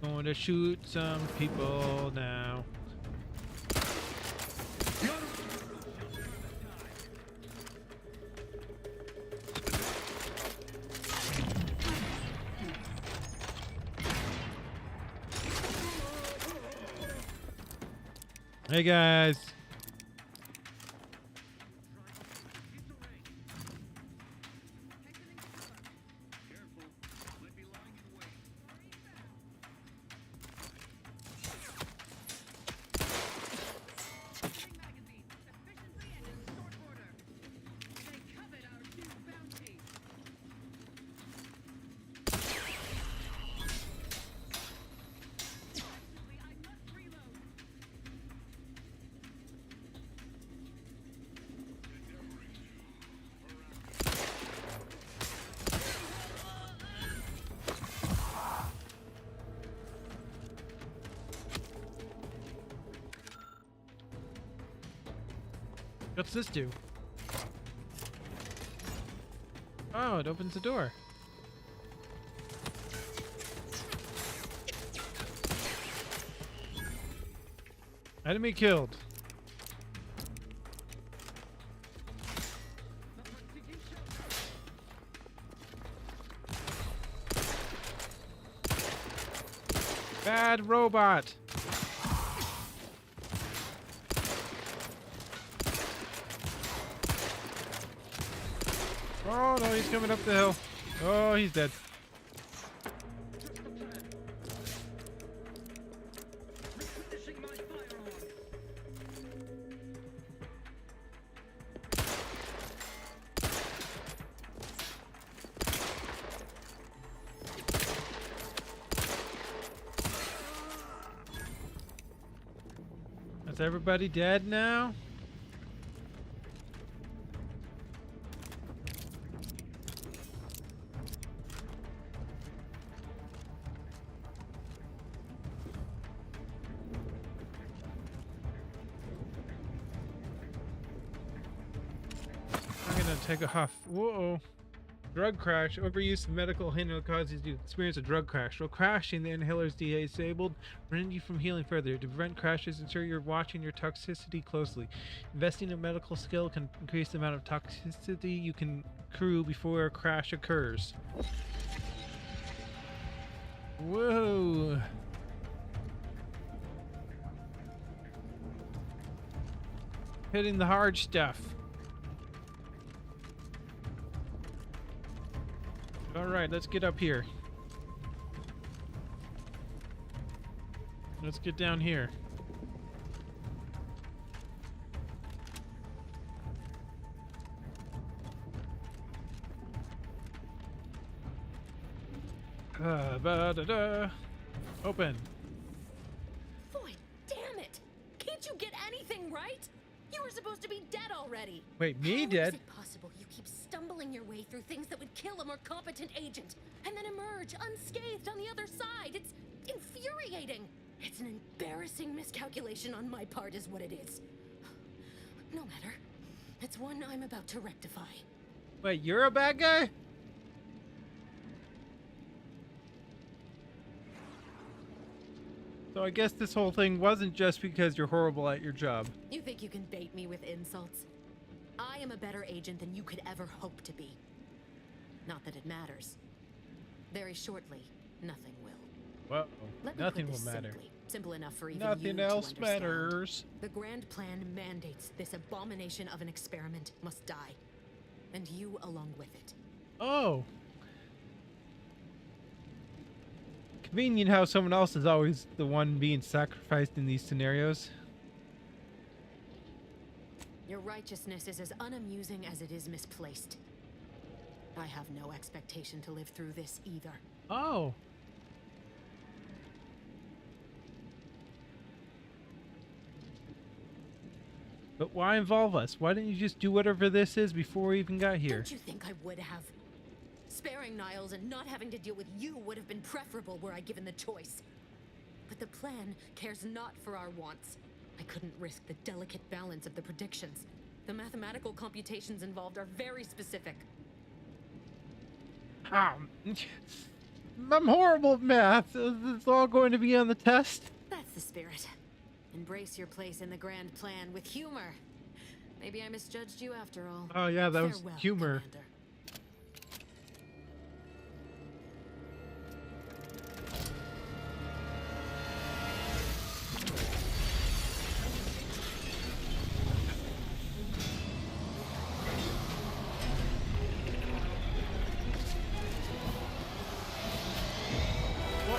Speaker 1: Going to shoot some people now. Hey guys. What's this do? Oh, it opens the door. Enemy killed. Bad robot. Oh no, he's coming up the hill. Oh, he's dead. Is everybody dead now? Take a huff. Whoa. Drug crash. Overuse of medical inhaler causes you to experience a drug crash. While crashing, the inhaler is disabled, preventing you from healing further. To prevent crashes, ensure you're watching your toxicity closely. Investing in medical skill can increase the amount of toxicity you can accrue before a crash occurs. Whoa. Hitting the hard stuff. All right, let's get up here. Let's get down here. Open.
Speaker 3: Boy, damn it! Can't you get anything right? You were supposed to be dead already.
Speaker 1: Wait, me dead?
Speaker 3: How is it possible you keep stumbling your way through things that would kill a more competent agent, and then emerge unscathed on the other side? It's infuriating. It's an embarrassing miscalculation on my part is what it is. No matter. It's one I'm about to rectify.
Speaker 1: Wait, you're a bad guy? So I guess this whole thing wasn't just because you're horrible at your job.
Speaker 3: You think you can bait me with insults? I am a better agent than you could ever hope to be. Not that it matters. Very shortly, nothing will.
Speaker 1: Well,
Speaker 3: Let me
Speaker 1: nothing
Speaker 3: put
Speaker 1: will
Speaker 3: this
Speaker 1: matter.
Speaker 3: simply. Simple enough for even
Speaker 1: Nothing
Speaker 3: you
Speaker 1: else
Speaker 3: to understand.
Speaker 1: matters.
Speaker 3: The grand plan mandates this abomination of an experiment must die. And you along with it.
Speaker 1: Oh. Convenient how someone else is always the one being sacrificed in these scenarios.
Speaker 3: Your righteousness is as unamusing as it is misplaced. I have no expectation to live through this either.
Speaker 1: Oh. But why involve us? Why didn't you just do whatever this is before we even got here?
Speaker 3: Don't you think I would have? Sparing Niles and not having to deal with you would have been preferable were I given the choice. But the plan cares not for our wants. I couldn't risk the delicate balance of the predictions. The mathematical computations involved are very specific.
Speaker 1: I'm horrible at math. It's all going to be on the test.
Speaker 3: That's the spirit. Embrace your place in the grand plan with humor. Maybe I misjudged you after all.
Speaker 1: Oh yeah, that was
Speaker 3: Farewell,
Speaker 1: humor.
Speaker 3: Commander.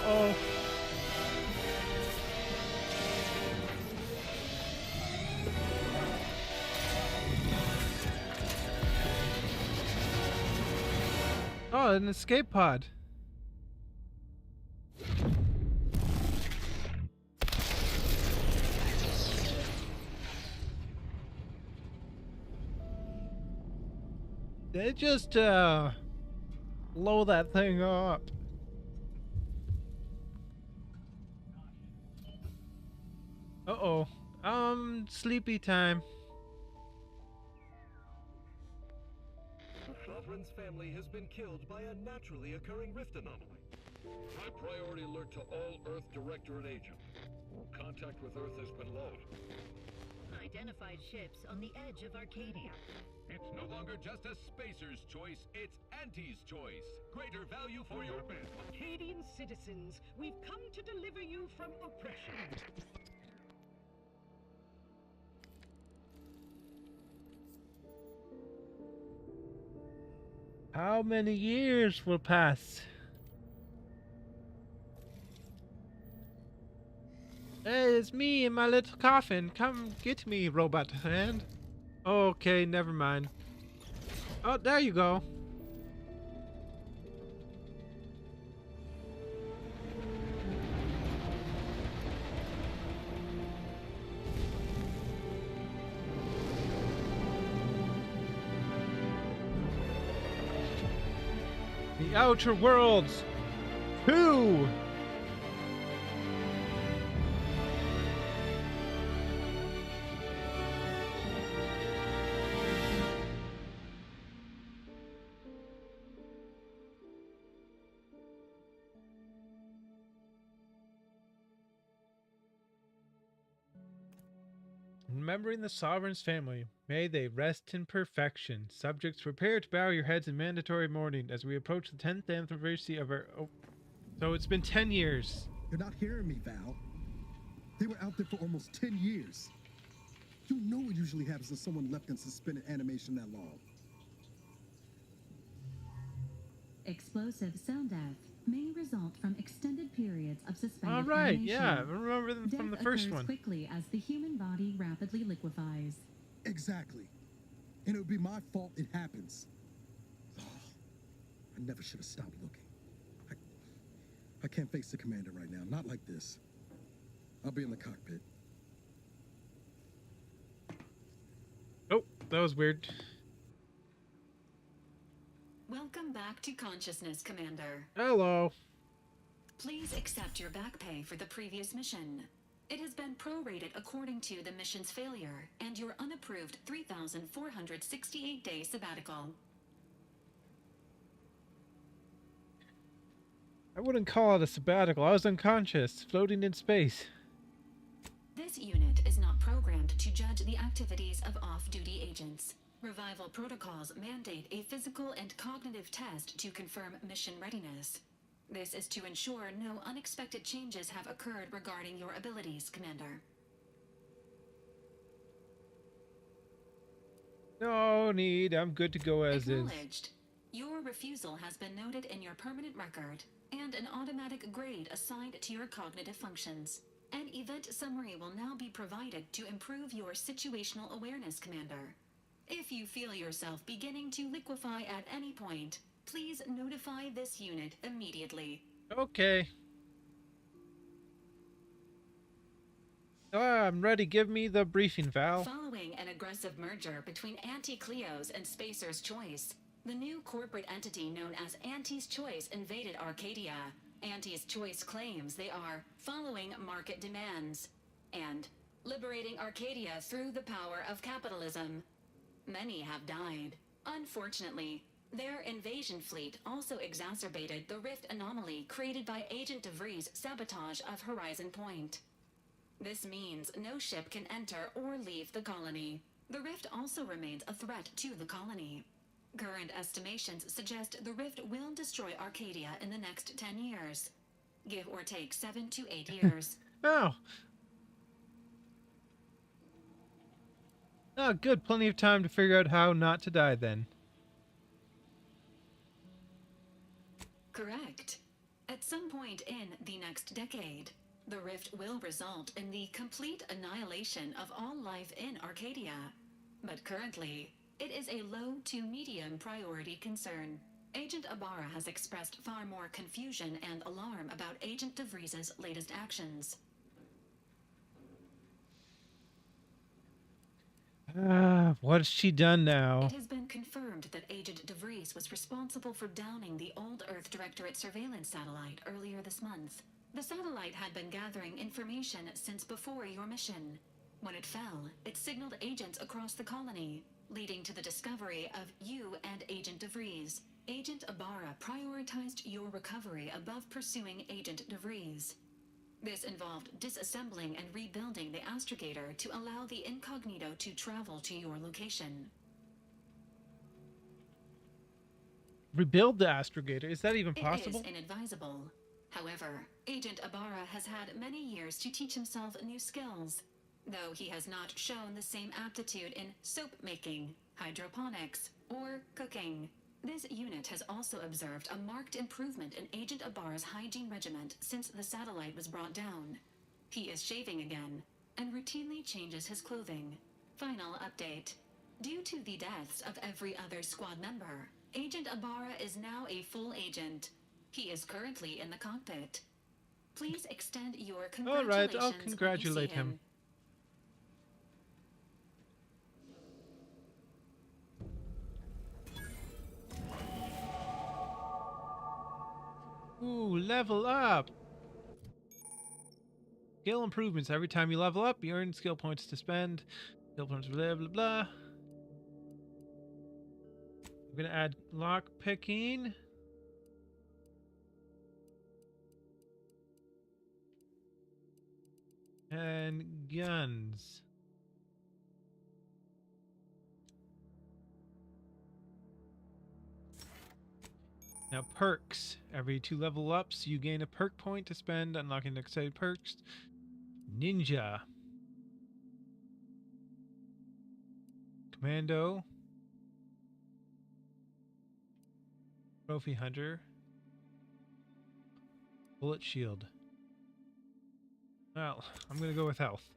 Speaker 1: Uh-oh. Oh, an escape pod. They just blow that thing up. Uh-oh. Sleepy time.
Speaker 5: The Sovereign's family has been killed by a naturally occurring rift anomaly. High priority alert to all Earth Directorate agents. Contact with Earth has been low.
Speaker 22: Identified ships on the edge of Arcadia.
Speaker 21: It's no longer just a spacer's choice, it's Auntie's choice. Greater value for your men.
Speaker 22: Arcadian citizens, we've come to deliver you from oppression.
Speaker 1: How many years will pass? Hey, it's me in my little coffin. Come get me, robot hand. Okay, never mind. Oh, there you go. The Outer Worlds 2! Remembering the Sovereign's family, may they rest in perfection. Subjects, prepare to bow your heads in mandatory mourning as we approach the 10th anniversary of our... Oh, so it's been 10 years.
Speaker 10: You're not hearing me, Val. They were out there for almost 10 years. You know what usually happens when someone left in suspended animation that long.
Speaker 11: Explosive cell death may result from extended periods of suspended
Speaker 1: All right,
Speaker 11: animation.
Speaker 1: yeah, I remember them from the first
Speaker 11: occurs
Speaker 1: one.
Speaker 11: Quickly as the human body rapidly liquefies.
Speaker 10: Exactly. And it would be my fault it happens. Oh, I never should have stopped looking. I can't face the commander right now, not like this. I'll be in the cockpit.
Speaker 1: Oh, that was weird.
Speaker 11: Welcome back to consciousness, Commander.
Speaker 1: Hello.
Speaker 11: Please accept your back pay for the previous mission. It has been prorated according to the mission's failure and your unapproved 3,468-day sabbatical.
Speaker 1: I wouldn't call it a sabbatical. I was unconscious, floating in space.
Speaker 11: This unit is not programmed to judge the activities of off-duty agents. Revival protocols mandate a physical and cognitive test to confirm mission readiness. This is to ensure no unexpected changes have occurred regarding your abilities, Commander.
Speaker 1: No need. I'm good to go as is.
Speaker 11: Acknowledged. Your refusal has been noted in your permanent record, and an automatic grade assigned to your cognitive functions. An event summary will now be provided to improve your situational awareness, Commander. If you feel yourself beginning to liquefy at any point, please notify this unit immediately.
Speaker 1: Okay. I'm ready. Give me the briefing, Val.
Speaker 11: Following an aggressive merger between Anti-Cleos and Spacer's Choice, the new corporate entity known as Anti's Choice invaded Arcadia. Anti's Choice claims they are following market demands and liberating Arcadia through the power of capitalism. Many have died. Unfortunately, their invasion fleet also exacerbated the rift anomaly created by Agent DeVries' sabotage of Horizon Point. This means no ship can enter or leave the colony. The rift also remains a threat to the colony. Current estimations suggest the rift will destroy Arcadia in the next 10 years. Give or take 7 to 8 years.
Speaker 1: Oh. Oh, good. Plenty of time to figure out how not to die then.
Speaker 11: Correct. At some point in the next decade, the rift will result in the complete annihilation of all life in Arcadia. But currently, it is a low to medium priority concern. Agent Ibarra has expressed far more confusion and alarm about Agent DeVries' latest actions.
Speaker 1: What has she done now?
Speaker 11: It has been confirmed that Agent DeVries was responsible for downing the Old Earth Directorate surveillance satellite earlier this month. The satellite had been gathering information since before your mission. When it fell, it signaled agents across the colony, leading to the discovery of you and Agent DeVries. Agent Ibarra prioritized your recovery above pursuing Agent DeVries. This involved disassembling and rebuilding the astrogator to allow the incognito to travel to your location.
Speaker 1: Rebuild the astrogator? Is that even possible?
Speaker 11: It is inadvisable. However, Agent Ibarra has had many years to teach himself new skills, though he has not shown the same aptitude in soap making, hydroponics, or cooking. This unit has also observed a marked improvement in Agent Ibarra's hygiene regimen since the satellite was brought down. He is shaving again, and routinely changes his clothing. Final update. Due to the deaths of every other squad member, Agent Ibarra is now a full agent. He is currently in the cockpit. Please extend your congratulations.
Speaker 1: All right, I'll congratulate him. Ooh, level up! Skill improvements. Every time you level up, you earn skill points to spend. Skill points, blah, blah, blah. I'm gonna add lock picking. And guns. Now perks. Every 2 level ups, you gain a perk point to spend, unlocking excited perks. Ninja. Commando. Trophy Hunter. Bullet Shield. Well, I'm gonna go with health.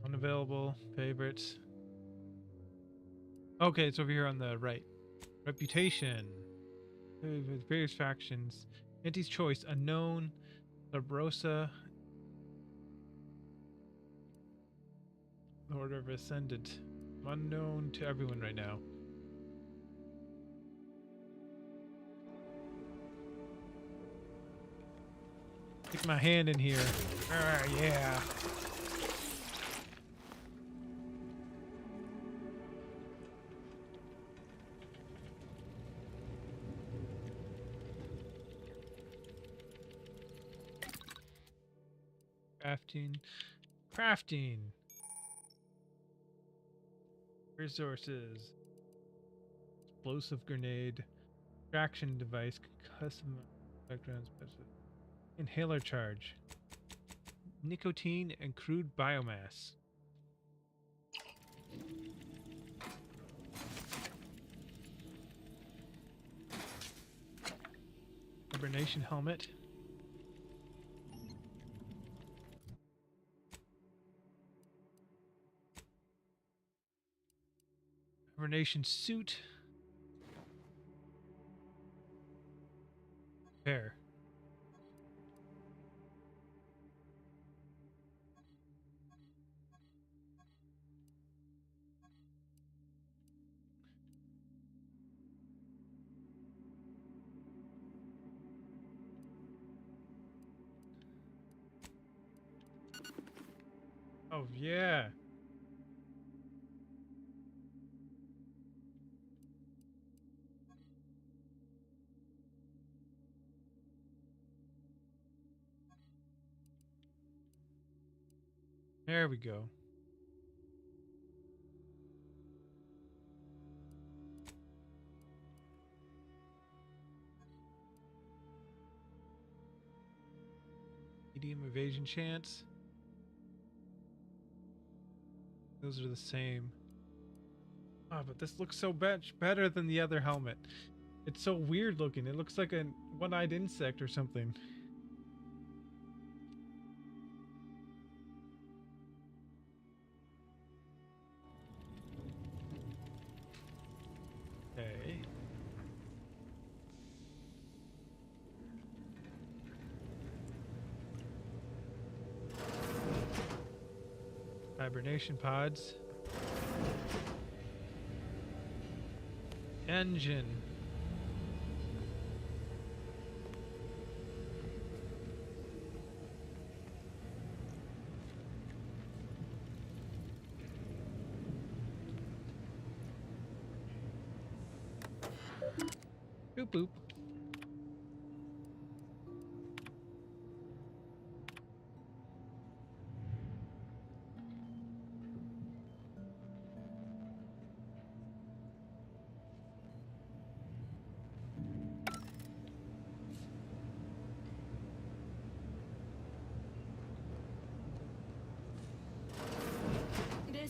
Speaker 1: Unavailable favorites. Okay, it's over here on the right. Reputation. With various factions. Anti's Choice. Unknown. Labrosa. Order of Ascendant. Unknown to everyone right now. Stick my hand in here. Yeah. Crafting. Resources. Explosive grenade. Traction device. Custom background special. Inhaler charge. Nicotine and crude biomass. Hibernation helmet. Hibernation suit. There. Oh, yeah. There we go. Medium evasion chance. Those are the same. Ah, but this looks so much better than the other helmet. It's so weird looking. It looks like a one-eyed insect or something. Okay. Hibernation pods. Engine. Boop boop.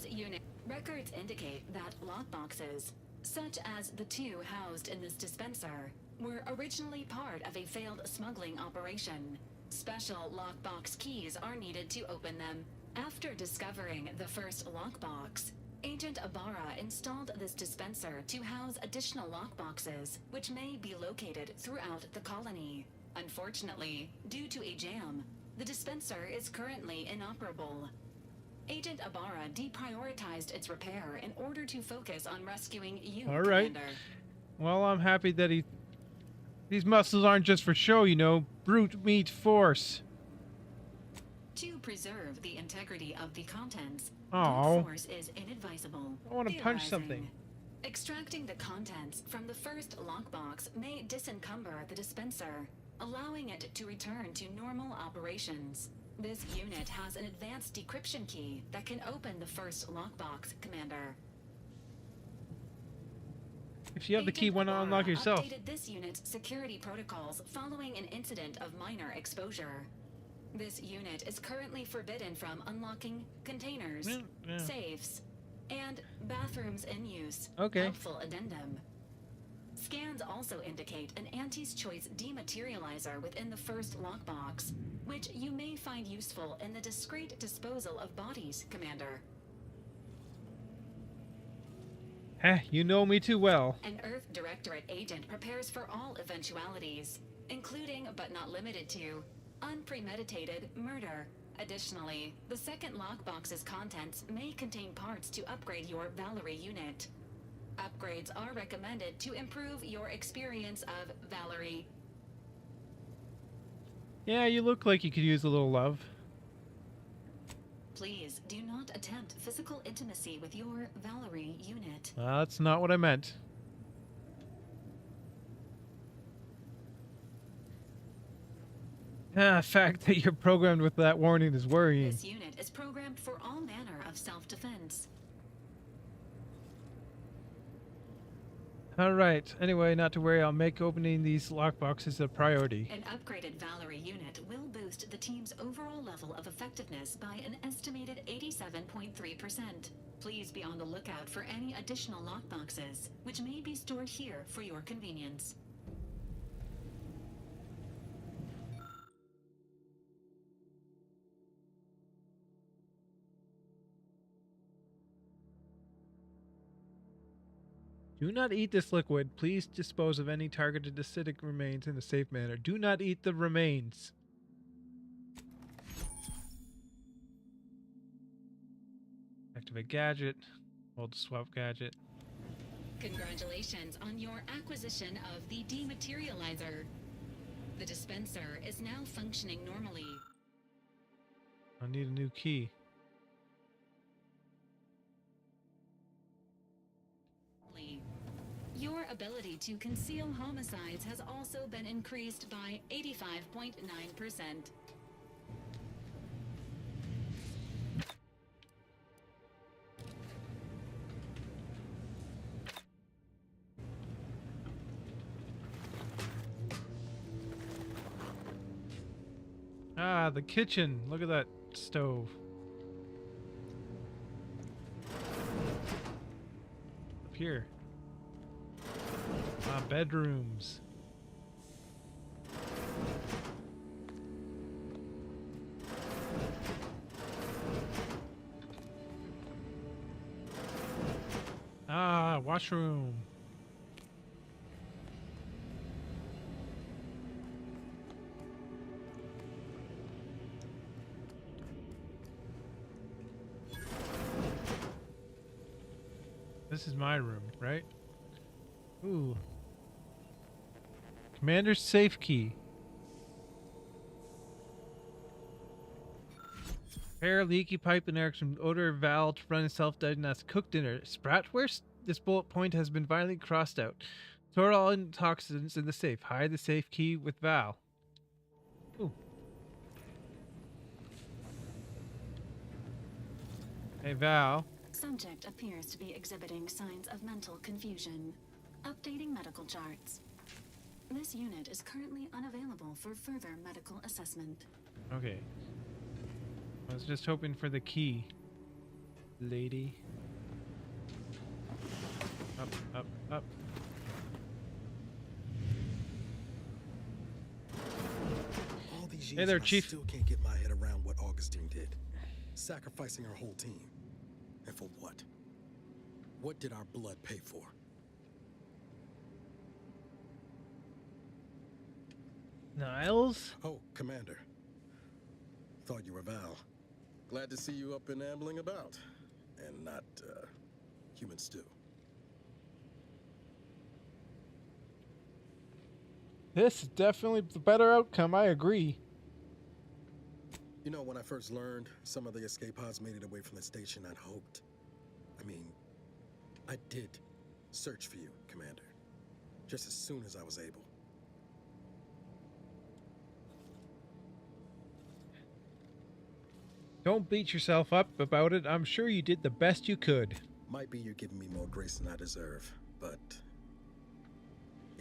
Speaker 11: Unit records indicate that lockboxes, such as the two housed in this dispenser, were originally part of a failed smuggling operation. Special lockbox keys are needed to open them. After discovering the first lockbox, Agent Ibarra installed this dispenser to house additional lockboxes, which may be located throughout the colony. Unfortunately, due to a jam, the dispenser is currently inoperable. Agent Ibarra deprioritized its repair in order to focus on rescuing you,
Speaker 1: All right.
Speaker 11: Commander.
Speaker 1: Well, I'm happy that these muscles aren't just for show, you know. Brute meat force.
Speaker 11: To preserve the integrity of the contents,
Speaker 1: Oh.
Speaker 11: brute force is inadvisable.
Speaker 1: I want to punch
Speaker 11: Theorizing.
Speaker 1: something.
Speaker 11: Extracting the contents from the first lockbox may disencumber the dispenser, allowing it to return to normal operations. This unit has an advanced decryption key that can open the first lockbox, Commander.
Speaker 1: If you have the key, why not unlock yourself?
Speaker 11: Updated this unit's security protocols following an incident of minor exposure. This unit is currently forbidden from unlocking containers,
Speaker 1: Yeah.
Speaker 11: safes, and bathrooms in use.
Speaker 1: Okay.
Speaker 11: Helpful addendum. Scans also indicate an Auntie's Choice dematerializer within the first lockbox, which you may find useful in the discreet disposal of bodies, Commander.
Speaker 1: Heh, you know me too well.
Speaker 11: An Earth Directorate agent prepares for all eventualities, including but not limited to unpremeditated murder. Additionally, the second lockbox's contents may contain parts to upgrade your Valerie unit. Upgrades are recommended to improve your experience of Valerie.
Speaker 1: Yeah, you look like you could use a little love.
Speaker 11: Please do not attempt physical intimacy with your Valerie unit.
Speaker 1: That's not what I meant. The fact that you're programmed with that warning is worrying.
Speaker 11: This unit is programmed for all manner of self-defense.
Speaker 1: Alright, anyway, not to worry, I'll make opening these lockboxes a priority.
Speaker 11: An upgraded Valerie unit will boost the team's overall level of effectiveness by an estimated 87.3%. Please be on the lookout for any additional lockboxes, which may be stored here for your convenience.
Speaker 1: Do not eat this liquid. Please dispose of any targeted acidic remains in a safe manner. Do not eat the remains. Activate gadget. Hold swap gadget.
Speaker 11: Congratulations on your acquisition of the dematerializer. The dispenser is now functioning normally.
Speaker 1: I need a new key.
Speaker 11: Your ability to conceal homicides has also been increased by 85.9%.
Speaker 1: Ah, the kitchen. Look at that stove. Up here. Ah, bedrooms. Ah, washroom. This is my room, right? Ooh. Commander's safe key. Repair leaky pipe and air from odor valve to run a self-diagnosed cook dinner. Sprat, where's this bullet point has been violently crossed out. Store all toxins in the safe. Hide the safe key with Val. Ooh. Hey, Val.
Speaker 11: Subject appears to be exhibiting signs of mental confusion. Updating medical charts. This unit is currently unavailable for further medical assessment.
Speaker 1: Okay. I was just hoping for the key, lady. Up, up, up.
Speaker 10: All these years,
Speaker 1: Hey there,
Speaker 10: I
Speaker 1: Chief.
Speaker 10: still can't get my head around what Augustine did. Sacrificing her whole team. And for what? What did our blood pay for?
Speaker 1: Niles?
Speaker 10: Oh, Commander. Thought you were Val. Glad to see you up and ambling about. And not, human stew.
Speaker 1: This is definitely the better outcome, I agree.
Speaker 10: You know, when I first learned some of the escape pods made it away from the station, I'd hoped. I did search for you, Commander. Just as soon as I was able.
Speaker 1: Don't beat yourself up about it. I'm sure you did the best you could.
Speaker 10: Might be you're giving me more grace than I deserve, but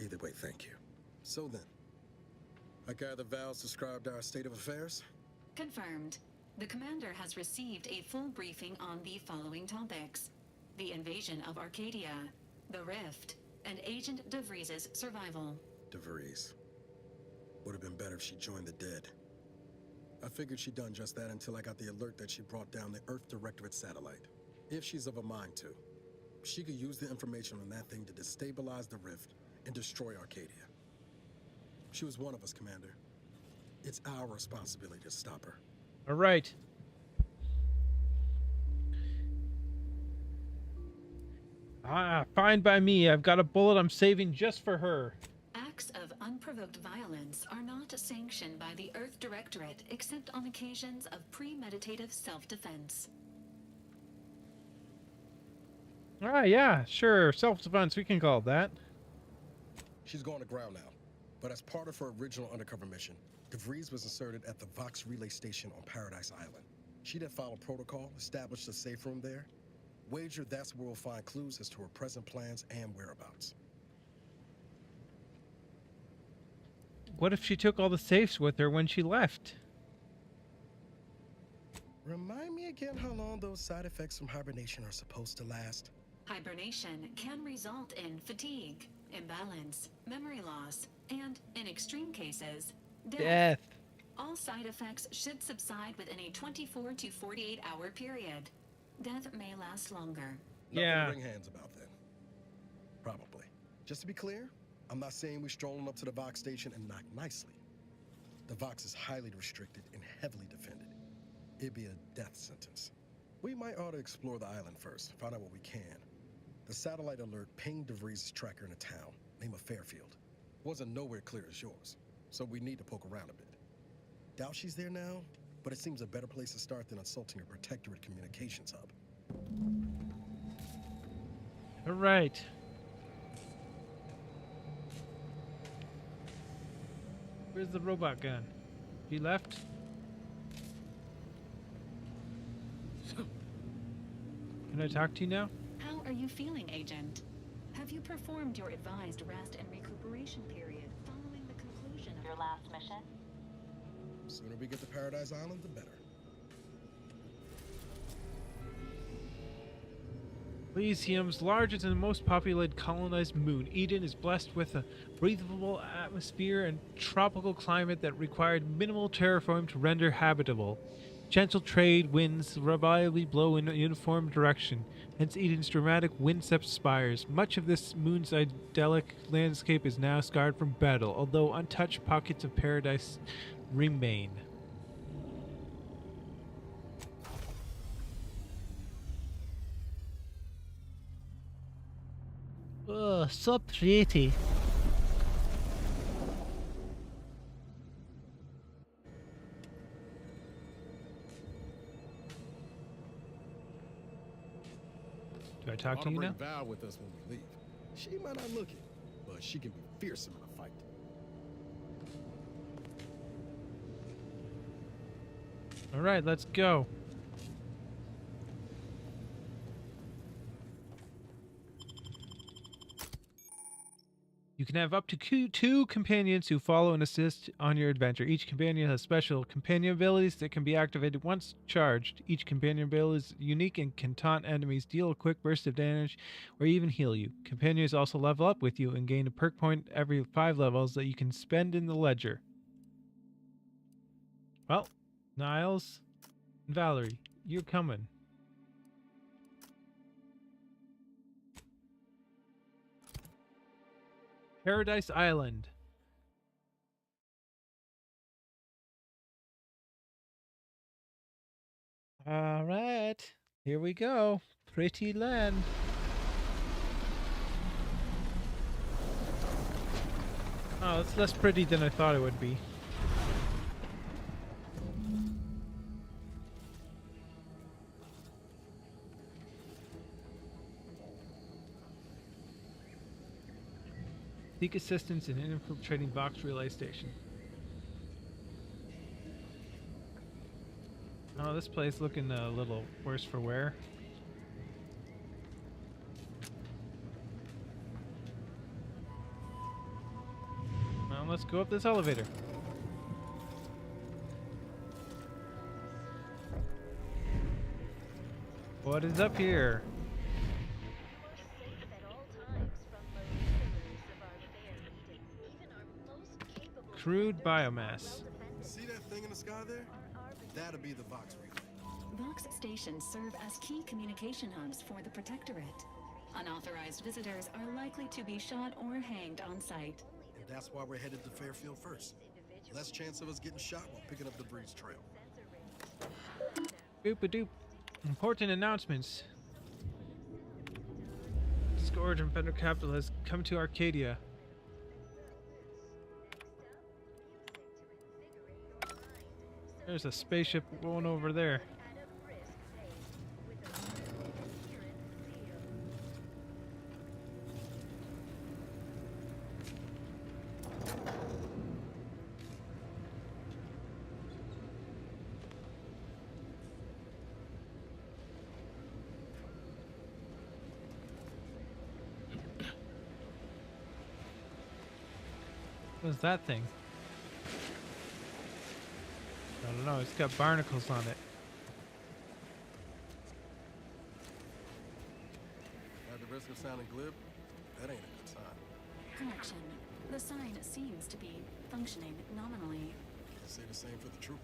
Speaker 10: either way, thank you. So then, I gather Val's described our state of affairs?
Speaker 11: Confirmed. The commander has received a full briefing on the following topics: the invasion of Arcadia, the Rift, and Agent DeVries' survival.
Speaker 10: DeVries. Would have been better if she joined the dead. I figured she'd done just that until I got the alert that she brought down the Earth Directorate satellite. If she's of a mind to, she could use the information on that thing to destabilize the Rift and destroy Arcadia. She was one of us, Commander. It's our responsibility to stop her.
Speaker 1: All right. Ah, fine by me. I've got a bullet I'm saving just for her.
Speaker 11: Acts of unprovoked violence are not sanctioned by the Earth Directorate except on occasions of premeditative self-defense.
Speaker 1: Ah, yeah, sure. Self-defense, we can call it that.
Speaker 10: She's going to ground now, but as part of her original undercover mission, DeVries was inserted at the Vox Relay Station on Paradise Island. She then followed protocol, established a safe room there. Wager that's where we'll find clues as to her present plans and whereabouts.
Speaker 1: What if she took all the safes with her when she left?
Speaker 10: Remind me again how long those side effects from hibernation are supposed to last?
Speaker 11: Hibernation can result in fatigue, imbalance, memory loss, and, in extreme cases, death. All side effects should subside within a 24 to 48 hour period. Death may last longer.
Speaker 10: Nothing to wring hands about then. probably. Just to be clear, I'm not saying we strolling up to the Vox station and knock nicely. The Vox is highly restricted and heavily defended. It'd be a death sentence. We might ought to explore the island first, find out what we can. The satellite alert pinged DeVries' tracker in a town, name of Fairfield. Wasn't nowhere clear as yours, so we need to poke around a bit. Doubt she's there now, but it seems a better place to start than assaulting a Protectorate communications hub.
Speaker 1: All right. Where's the robot gun? He left? Can I talk to you now?
Speaker 11: How are you feeling, Agent? Have you performed your advised rest and recuperation period following the conclusion of your last mission?
Speaker 10: The sooner we get to Paradise Island, the better.
Speaker 1: Elysium's largest and most populated colonized moon, Eden is blessed with a breathable atmosphere and tropical climate that required minimal terraforming to render habitable. Gentle trade winds reliably blow in a uniform direction, hence Eden's dramatic windswept spires. Much of this moon's idyllic landscape is now scarred from battle, although untouched pockets of paradise remain.
Speaker 4: Oh, so pretty.
Speaker 1: Do I talk to you now?
Speaker 10: Val with us when we leave. She might not look it, but she can be fearsome in a fight.
Speaker 1: All right, let's go. You can have up to two companions who follow and assist on your adventure. Each companion has special companion abilities that can be activated once charged. Each companion ability is unique and can taunt enemies, deal a quick burst of damage, or even heal you. Companions also level up with you and gain a perk point every 5 levels that you can spend in the ledger. Well, Niles and Valerie, you're coming. Paradise Island. All right, here we go. Pretty land. Oh, it's less pretty than I thought it would be. Seek assistance in infiltrating Vox relay station. Oh, this place looking a little worse for wear. Well, let's go up this elevator. What is up here? Crude biomass.
Speaker 10: See that thing in the sky there? That'll be the Vox relay.
Speaker 11: Vox stations serve as key communication hubs for the Protectorate. Unauthorized visitors are likely to be shot or hanged on sight.
Speaker 10: And that's why we're headed to Fairfield first. Less chance of us getting shot while picking up the DeVries trail.
Speaker 1: Boop-a-doop. Important announcements. Scourge and Federal Capital has come to Arcadia. There's a spaceship going over there. What is that thing? I don't know, it's got barnacles on it.
Speaker 10: At the risk of sounding glib, that ain't a good sign.
Speaker 11: Correction. The sign seems to be functioning nominally.
Speaker 10: Can't say the same for the trooper.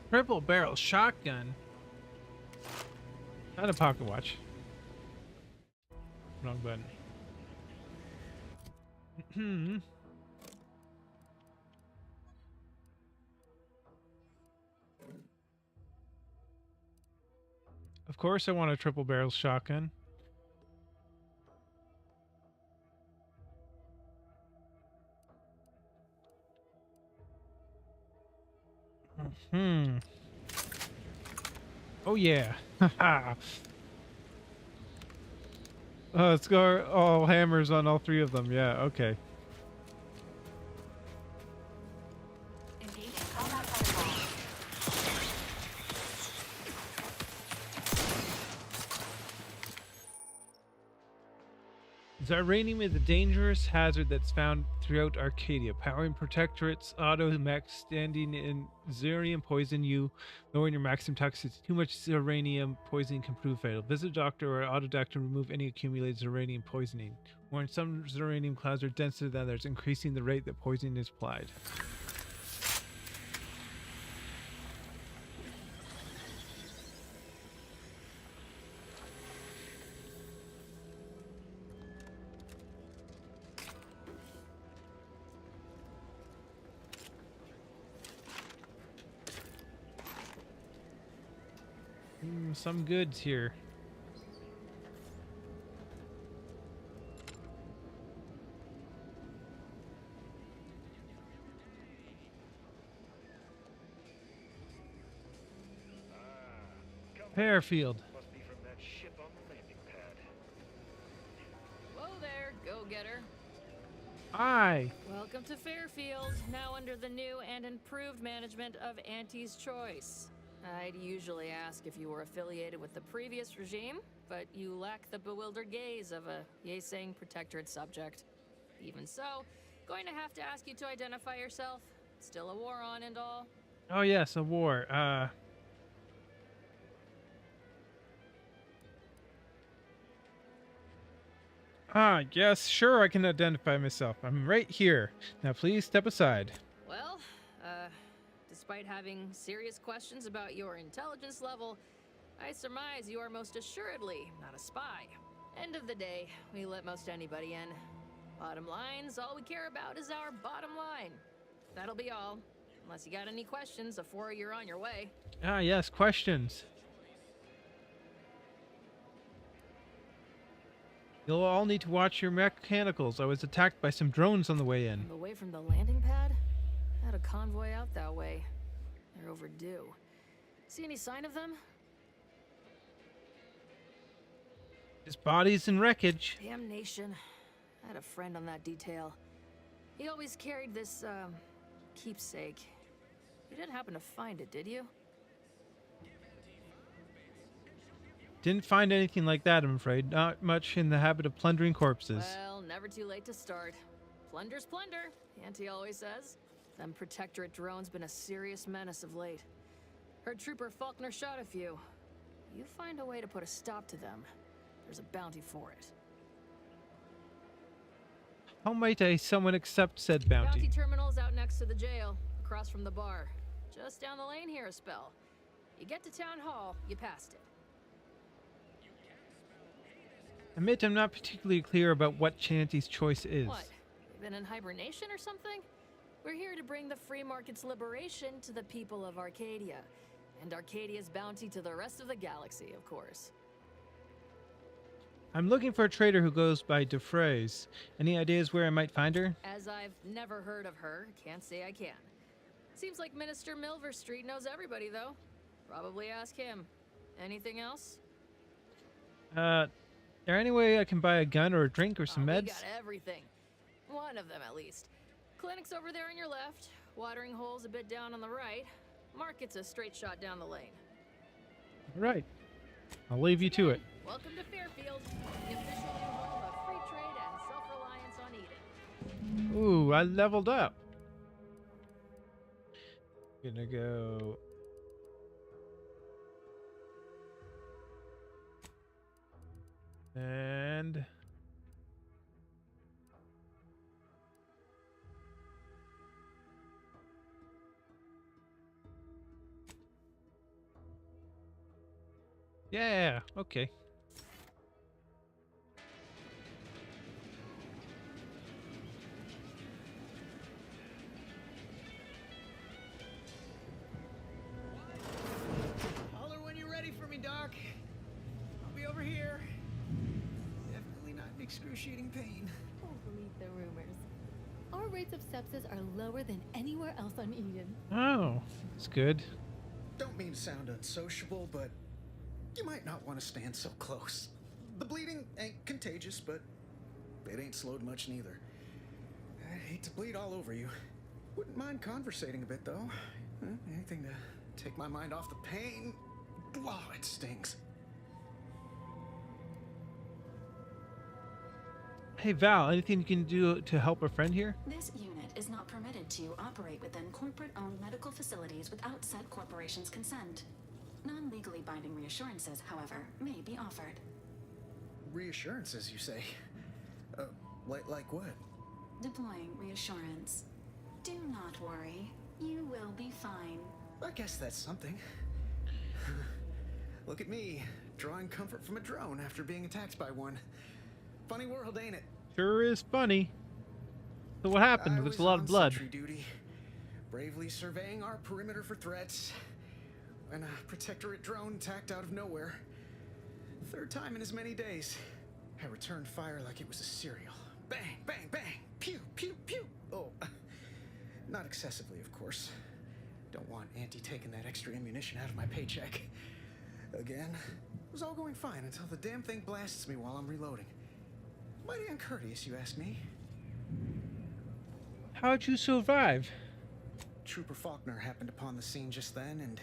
Speaker 1: Triple barrel shotgun. Not a pocket watch. Wrong button. Hmm. Of course I want a triple barrel shotgun. Hmm. Oh yeah. Haha. Let's go all hammers on all three of them. Yeah, okay. Ziranium is a dangerous hazard that's found throughout Arcadia, powering protectorates, auto max standing in Ziranium poison you, lowering your maximum toxicity. Too much Ziranium poisoning can prove fatal. Visit a doctor or autodoc to remove any accumulated Ziranium poisoning. Warn, some Ziranium clouds are denser than others, increasing the rate that poisoning is applied. Some goods here. Fairfield.
Speaker 19: Must be from that ship on the landing pad.
Speaker 15: Whoa there, go-getter.
Speaker 1: Hi.
Speaker 7: Welcome to Fairfield, now under the new and improved management of Auntie's Choice. I'd usually ask if you were affiliated with the previous regime, but you lack the bewildered gaze of a yay-saying protectorate subject. Even so, going to have to ask you to identify yourself. Still a war on and all.
Speaker 1: Oh yes, a war. Yes, sure, I can identify myself. I'm right here. Now please step aside.
Speaker 7: Well, despite having serious questions about your intelligence level, I surmise you are most assuredly not a spy. End of the day, we let most anybody in. Bottom line's all we care about is our bottom line. That'll be all. Unless you got any questions before you're on your way.
Speaker 1: Yes, questions. You'll all need to watch your mechanicals. I was attacked by some drones on the way in.
Speaker 7: Away from the landing pad? Had a convoy out that way. They're overdue. See any sign of them?
Speaker 1: Just bodies and wreckage.
Speaker 7: Damnation. I had a friend on that detail. He always carried this, keepsake. You didn't happen to find it, did you?
Speaker 1: Didn't find anything like that, I'm afraid. Not much in the habit of plundering corpses.
Speaker 7: Well, never too late to start. Plunder's plunder, Auntie always says. Them protectorate drones been a serious menace of late. Heard Trooper Faulkner shot a few. You find a way to put a stop to them, there's a bounty for it.
Speaker 1: How might someone accept said bounty?
Speaker 7: Bounty terminal's out next to the jail, across from the bar. Just down the lane here a spell. You get to Town Hall, you passed it.
Speaker 1: Admit I'm not particularly clear about what Auntie's Choice is.
Speaker 7: What? You've been in hibernation or something? We're here to bring the free market's liberation to the people of Arcadia. And Arcadia's bounty to the rest of the galaxy, of course.
Speaker 1: I'm looking for a trader who goes by Defrays. Any ideas where I might find her?
Speaker 7: As I've never heard of her, can't say I can. Seems like Minister Milver Street knows everybody, though. Probably ask him. Anything else?
Speaker 1: There any way I can buy a gun or a drink or some meds?
Speaker 7: We got everything. One of them, at least. Clinic's over there on your left. Watering hole's a bit down on the right. Market's a straight shot down the lane.
Speaker 1: Right. I'll leave you to it.
Speaker 7: Welcome to Fairfield, the official new home of free trade and self-reliance on Eden.
Speaker 1: Ooh, I leveled up. Gonna go... And... Yeah, okay.
Speaker 8: excruciating pain.
Speaker 3: Don't believe the rumors. Our rates of sepsis are lower than anywhere else on Eden.
Speaker 1: Oh, that's good.
Speaker 8: Don't mean to sound unsociable, but you might not want to stand so close. The bleeding ain't contagious, but it ain't slowed much neither. I hate to bleed all over you. Wouldn't mind conversating a bit, though. Anything to take my mind off the pain. Oh, it stings.
Speaker 1: Hey Val, anything you can do to help a friend here?
Speaker 11: This unit is not permitted to operate within corporate-owned medical facilities without said corporation's consent. Non-legally binding reassurances, however, may be offered.
Speaker 8: Reassurances, you say? Like what?
Speaker 11: Deploying reassurance. Do not worry. You will be fine.
Speaker 8: I guess that's something. Look at me, drawing comfort from a drone after being attacked by one. Funny world, ain't it?
Speaker 1: Sure is funny. So what happened? There's a lot of blood.
Speaker 8: Sentry duty, bravely surveying our perimeter for threats, when a protectorate drone attacked out of nowhere. Third time in as many days. I returned fire like it was a cereal. Bang, bang, bang, pew, pew, pew. Oh, not excessively, of course. Don't want Auntie taking that extra ammunition out of my paycheck. Again, it was all going fine until the damn thing blasts me while I'm reloading. Mighty uncourteous, you ask me.
Speaker 1: How'd you survive?
Speaker 8: Trooper Faulkner happened upon the scene just then and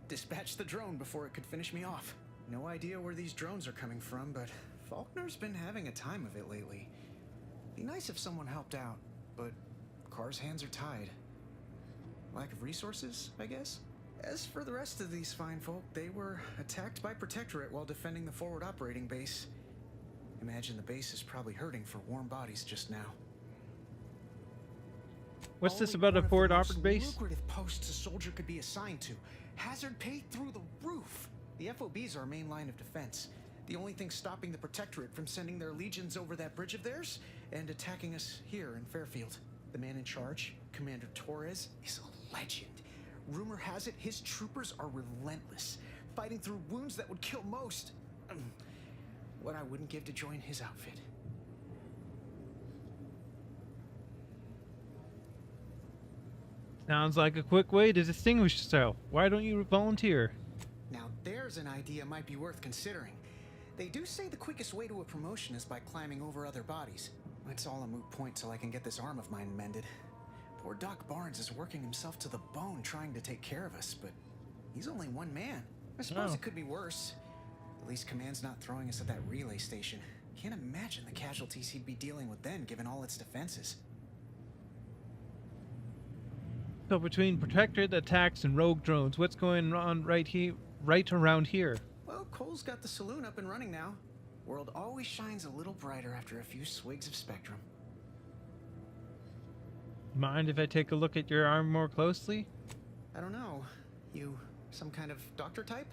Speaker 8: dispatched the drone before it could finish me off. No idea where these drones are coming from, but Faulkner's been having a time of it lately. Be nice if someone helped out, but Carr's hands are tied. Lack of resources, I guess? As for the rest of these fine folk, they were attacked by Protectorate while defending the forward operating base. Imagine the base is probably hurting for warm bodies just now.
Speaker 1: What's this about a forward operating base?
Speaker 8: Lucrative posts a soldier could be assigned to. Hazard pay through the roof. The FOB's our main line of defense. The only thing stopping the Protectorate from sending their legions over that bridge of theirs and attacking us here in Fairfield. The man in charge, Commander Torres, is a legend. Rumor has it his troopers are relentless, fighting through wounds that would kill most. What I wouldn't give to join his outfit.
Speaker 1: Sounds like a quick way to distinguish yourself. Why don't you volunteer?
Speaker 8: Now there's an idea might be worth considering. They do say the quickest way to a promotion is by climbing over other bodies. It's all a moot point till I can get this arm of mine mended. Poor Doc Barnes is working himself to the bone trying to take care of us, but he's only one man. I suppose it could be worse. At least Command's not throwing us at that relay station. Can't imagine the casualties he'd be dealing with then, given all its defenses.
Speaker 1: So between Protectorate attacks and rogue drones, what's going on right around here?
Speaker 8: Well, Cole's got the saloon up and running now. World always shines a little brighter after a few swigs of Spectrum.
Speaker 1: Mind if I take a look at your arm more closely?
Speaker 8: I don't know. You some kind of doctor type?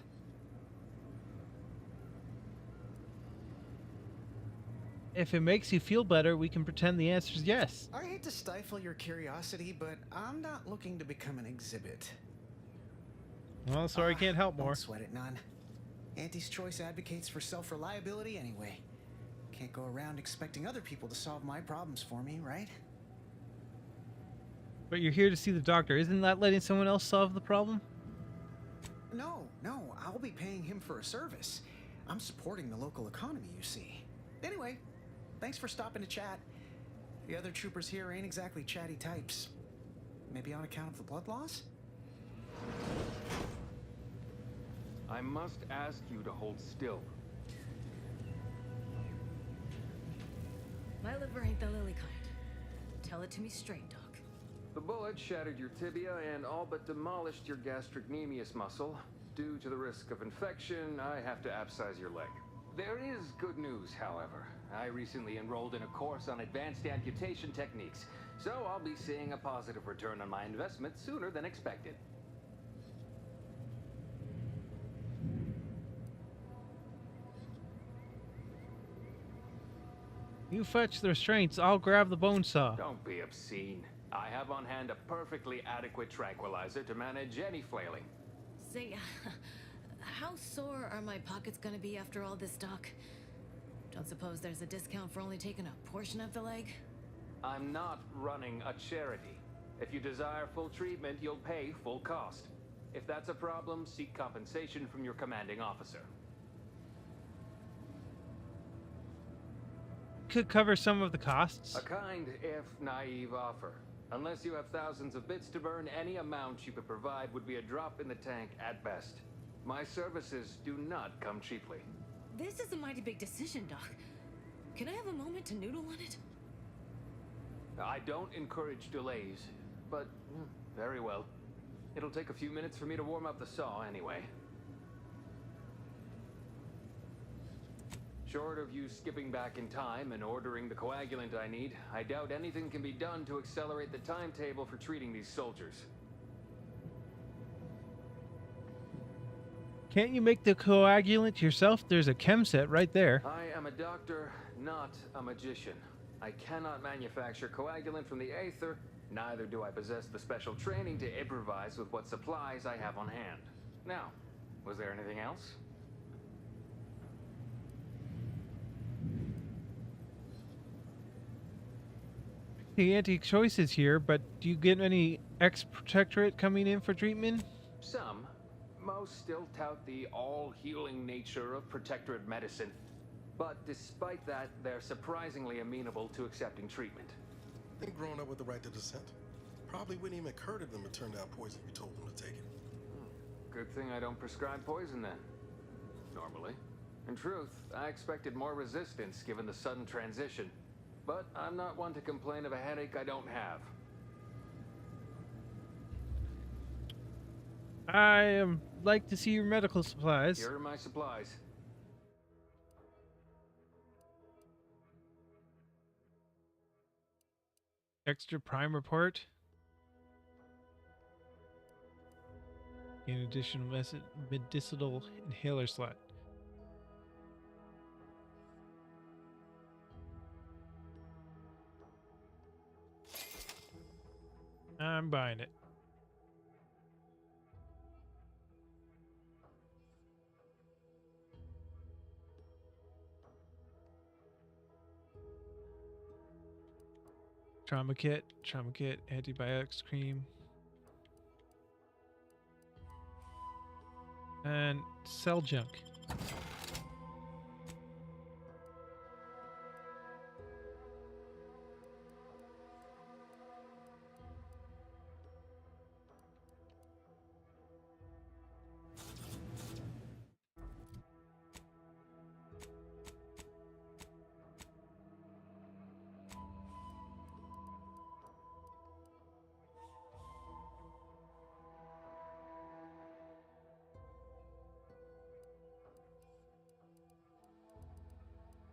Speaker 1: If it makes you feel better, we can pretend the answer is yes.
Speaker 8: I hate to stifle your curiosity, but I'm not looking to become an exhibit.
Speaker 1: Well, sorry, can't help more.
Speaker 8: Don't sweat it none. Auntie's Choice advocates for self-reliability anyway. Can't go around expecting other people to solve my problems for me, right?
Speaker 1: But you're here to see the doctor. Isn't that letting someone else solve the problem?
Speaker 8: No, I'll be paying him for a service. I'm supporting the local economy, you see. Anyway, thanks for stopping to chat. The other troopers here ain't exactly chatty types. Maybe on account of the blood loss?
Speaker 9: I must ask you to hold still.
Speaker 23: My liver ain't the lily kind. Tell it to me straight, Doc.
Speaker 9: The bullet shattered your tibia and all but demolished your gastrocnemius muscle. Due to the risk of infection, I have to abscise your leg. There is good news, however. I recently enrolled in a course on advanced amputation techniques, so I'll be seeing a positive return on my investment sooner than expected.
Speaker 1: You fetch the restraints, I'll grab the bone saw.
Speaker 9: Don't be obscene. I have on hand a perfectly adequate tranquilizer to manage any flailing.
Speaker 23: Say, how sore are my pockets gonna be after all this, Doc? Don't Don't suppose there's a discount for only taking a portion of the leg?
Speaker 9: I'm not running a charity. If you desire full treatment, you'll pay full cost. If that's a problem, seek compensation from your commanding officer.
Speaker 1: Could cover some of the costs.
Speaker 9: A kind, if naive offer. Unless you have thousands of bits to burn, any amount you could provide would be a drop in the tank at best. My services do not come cheaply.
Speaker 23: This is a mighty big decision, Doc. Can I have a moment to noodle on it?
Speaker 9: I don't encourage delays, but very well. It'll take a few minutes for me to warm up the saw anyway. Short of you skipping back in time and ordering the coagulant I need, I doubt anything can be done to accelerate the timetable for treating these soldiers.
Speaker 1: Can't you make the coagulant yourself? There's a chem set right there.
Speaker 9: I am a doctor, not a magician. I cannot manufacture coagulant from the aether, neither do I possess the special training to improvise with what supplies I have on hand. Now, was there anything else?
Speaker 1: The anti-choice is here, but do you get any ex-protectorate coming in for treatment?
Speaker 9: Some. Most still tout the all-healing nature of protectorate medicine. But despite that, they're surprisingly amenable to accepting treatment.
Speaker 10: They've grown up with the right to dissent. Probably wouldn't even occur to them to turn down poison if you told them to take it.
Speaker 9: Good thing I don't prescribe poison then. Normally. In truth, I expected more resistance given the sudden transition. But I'm not one to complain of a headache I don't have.
Speaker 1: I like to see your medical supplies.
Speaker 9: Here are my supplies.
Speaker 1: Extra prime report. An additional medicinal inhaler slot. I'm buying it. Trauma kit, antibiotics cream. And cell junk.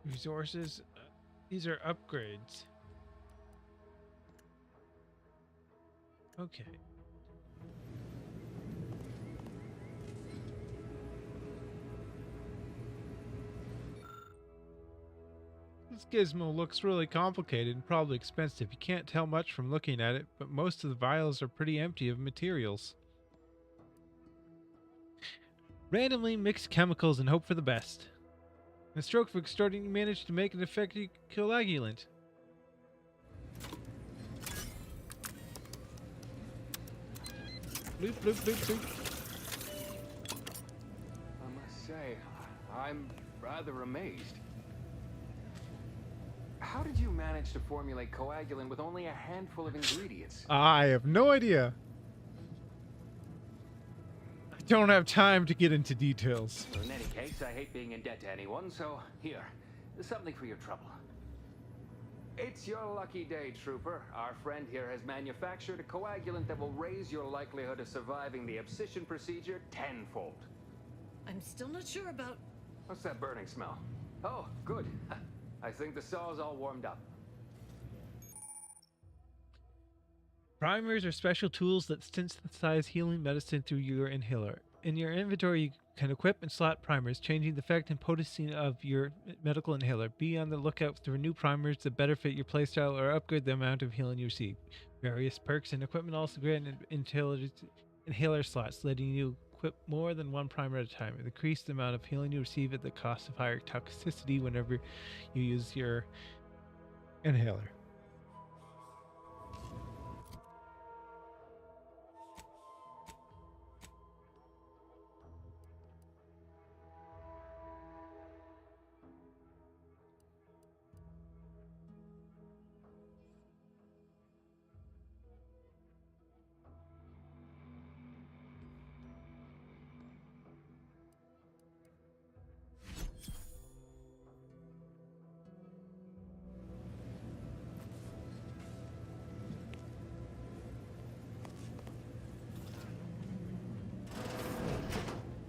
Speaker 1: Resources. These are upgrades. Okay. This gizmo looks really complicated and probably expensive. You can't tell much from looking at it, but most of the vials are pretty empty of materials. Randomly mix chemicals and hope for the best. In a stroke of extorting, you managed to make an effective coagulant. Bloop, bloop, bloop, bloop.
Speaker 9: I must say, I'm rather amazed. How did you manage to formulate coagulant with only a handful of ingredients?
Speaker 1: I have no idea. I don't have time to get into details.
Speaker 9: In any case, I hate being in debt to anyone, so here, something for your trouble. It's your lucky day, Trooper. Our friend here has manufactured a coagulant that will raise your likelihood of surviving the abscission procedure tenfold.
Speaker 23: I'm still not sure about...
Speaker 9: What's that burning smell? Oh, good. I think the saw's all warmed up.
Speaker 1: Primers are special tools that synthesize healing medicine through your inhaler. In your inventory, you can equip and slot primers, changing the effect and potency of your medical inhaler. Be on the lookout for new primers that better fit your playstyle or upgrade the amount of healing you receive. Various perks and equipment also grant inhaler slots, letting you equip more than one primer at a time. It increases the amount of healing you receive at the cost of higher toxicity whenever you use your inhaler.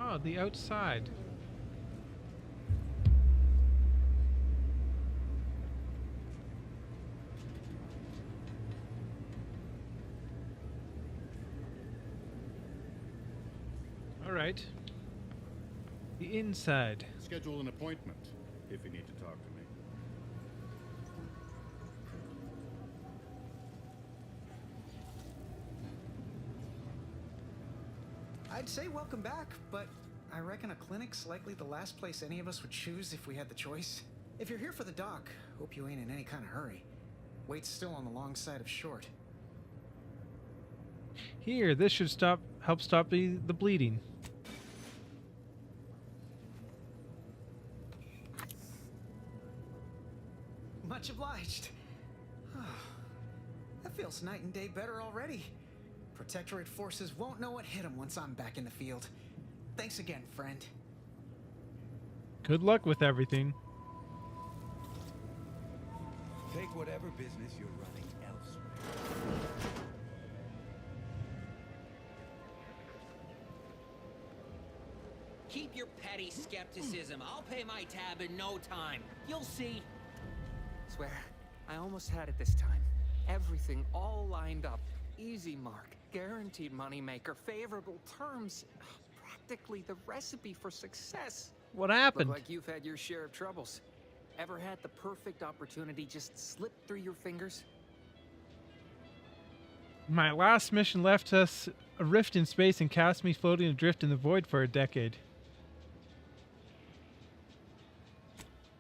Speaker 1: Oh, the outside. All right. The inside.
Speaker 6: Schedule an appointment if you need to talk to me.
Speaker 8: I'd say welcome back, but I reckon a clinic's likely the last place any of us would choose if we had the choice. If you're here for the doc, hope you ain't in any kind of hurry. Wait's still on the long side of short.
Speaker 1: Here, this should help stop the bleeding.
Speaker 8: Much obliged. That feels night and day better already. Protectorate forces won't know what hit them once I'm back in the field. Thanks again, friend.
Speaker 1: Good luck with everything.
Speaker 12: Take whatever business you're running elsewhere.
Speaker 13: Keep your petty skepticism. I'll pay my tab in no time. You'll see.
Speaker 9: Swear, I almost had it this time. Everything all lined up. Easy mark, guaranteed moneymaker, favorable terms. Practically the recipe for success.
Speaker 1: What happened?
Speaker 9: Look like you've had your share of troubles. Ever had the perfect opportunity just slip through your fingers?
Speaker 1: My last mission left us a rift in space and cast me floating adrift in the void for a decade.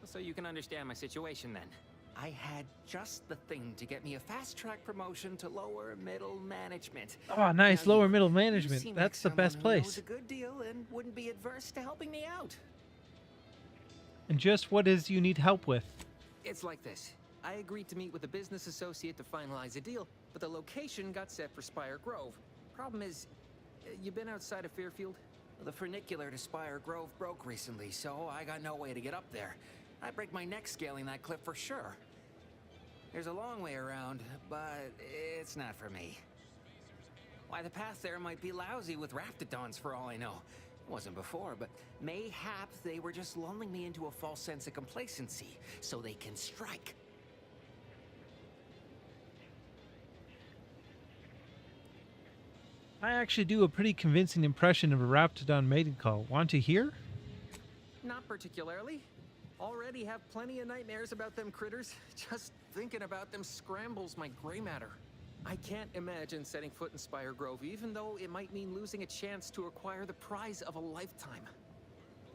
Speaker 9: So you can understand my situation then. I had just the thing to get me a fast-track promotion to lower middle management.
Speaker 1: Oh, nice.
Speaker 9: Now,
Speaker 1: lower middle
Speaker 9: you
Speaker 1: management.
Speaker 9: seem
Speaker 1: That's
Speaker 9: like
Speaker 1: the best
Speaker 9: someone who knows
Speaker 1: place.
Speaker 9: a good deal and wouldn't be adverse to helping me out.
Speaker 1: And just what is you need help with?
Speaker 9: It's like this. I agreed to meet with a business associate to finalize a deal, but the location got set for Spire Grove. Problem is, you been outside of Fairfield? The funicular to Spire Grove broke recently, so I got no way to get up there. I'd break my neck scaling that cliff for sure. There's a long way around, but it's not for me. Why, the path there might be lousy with raptidons for all I know. It wasn't before, but mayhaps they were just lulling me into a false sense of complacency so they can strike.
Speaker 1: I actually do a pretty convincing impression of a raptidon mating call. Want to hear?
Speaker 9: Not particularly. Already have plenty of nightmares about them critters. Just thinking about them scrambles my gray matter. I can't imagine setting foot in Spire Grove, even though it might mean losing a chance to acquire the prize of a lifetime.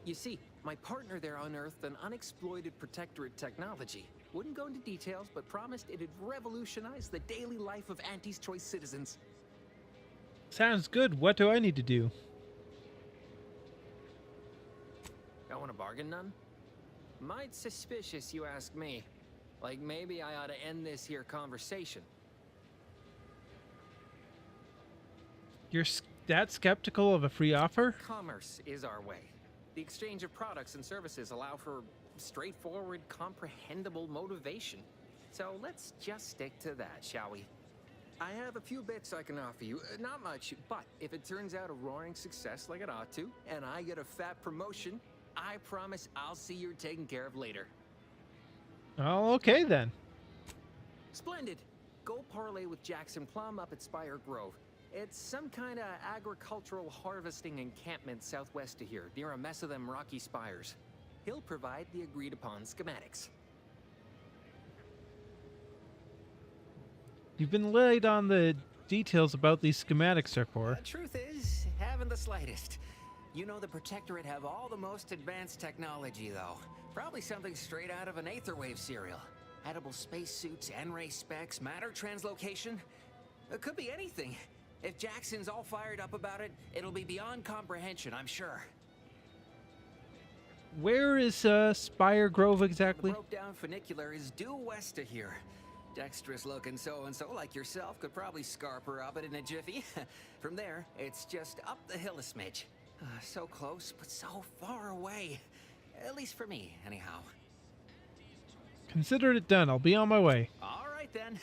Speaker 9: You see, my partner there unearthed an unexploited Protectorate technology. Wouldn't go into details, but promised it'd revolutionize the daily life of Auntie's Choice citizens.
Speaker 1: Sounds good. What do I need to do?
Speaker 9: I want a bargain, none? Might suspicious, you ask me. Like maybe I ought to end this here conversation.
Speaker 1: You're that skeptical of a free offer?
Speaker 9: Commerce is our way. The exchange of products and services allow for straightforward, comprehensible motivation. So let's just stick to that, shall we? I have a few bits I can offer you. Not much, but if it turns out a roaring success like it ought to, and I get a fat promotion, I promise I'll see you're taken care of later.
Speaker 1: Oh, okay then.
Speaker 9: Splendid. Go parlay with Jackson Plum up at Spire Grove. It's some kind of agricultural harvesting encampment southwest of here, near a mess of them rocky spires. He'll provide the agreed-upon schematics.
Speaker 1: You've been laid on the details about these schematics, Serpor.
Speaker 9: Truth is, having
Speaker 13: even the slightest. You know the Protectorate have all the most advanced technology, though. Probably something straight out of an Aetherwave serial. Edible spacesuits, N-ray specs, matter translocation. It could be anything. If Jackson's all fired up about it, it'll be beyond comprehension, I'm sure.
Speaker 1: Where is Spire Grove exactly?
Speaker 13: The broke-down funicular is due west of here. Dexterous-looking so-and-so like yourself could probably scarper up it in a jiffy. From there, it's just up the hill a smidge. So close, but so far away. At least for me, anyhow.
Speaker 1: Consider it done. I'll be on my way.
Speaker 13: All right, then.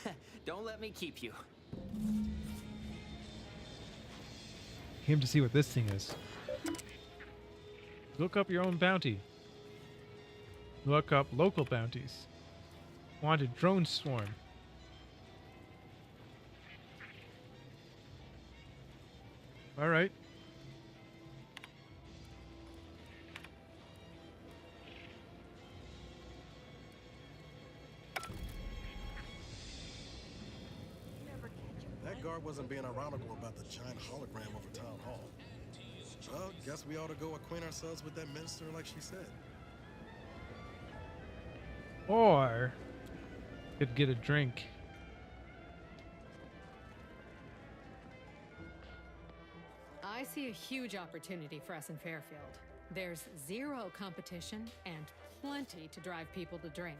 Speaker 13: Don't let me keep you.
Speaker 1: Came to see what this thing is. Look up your own bounty. Look up local bounties. Wanted drone swarm. All right.
Speaker 10: That guard wasn't being ironical about the giant hologram over town hall. Well, guess we ought to go acquaint ourselves with that minister like she said.
Speaker 1: Or could get a drink.
Speaker 23: I see a huge opportunity for us in Fairfield. There's zero competition and plenty to drive people to drink.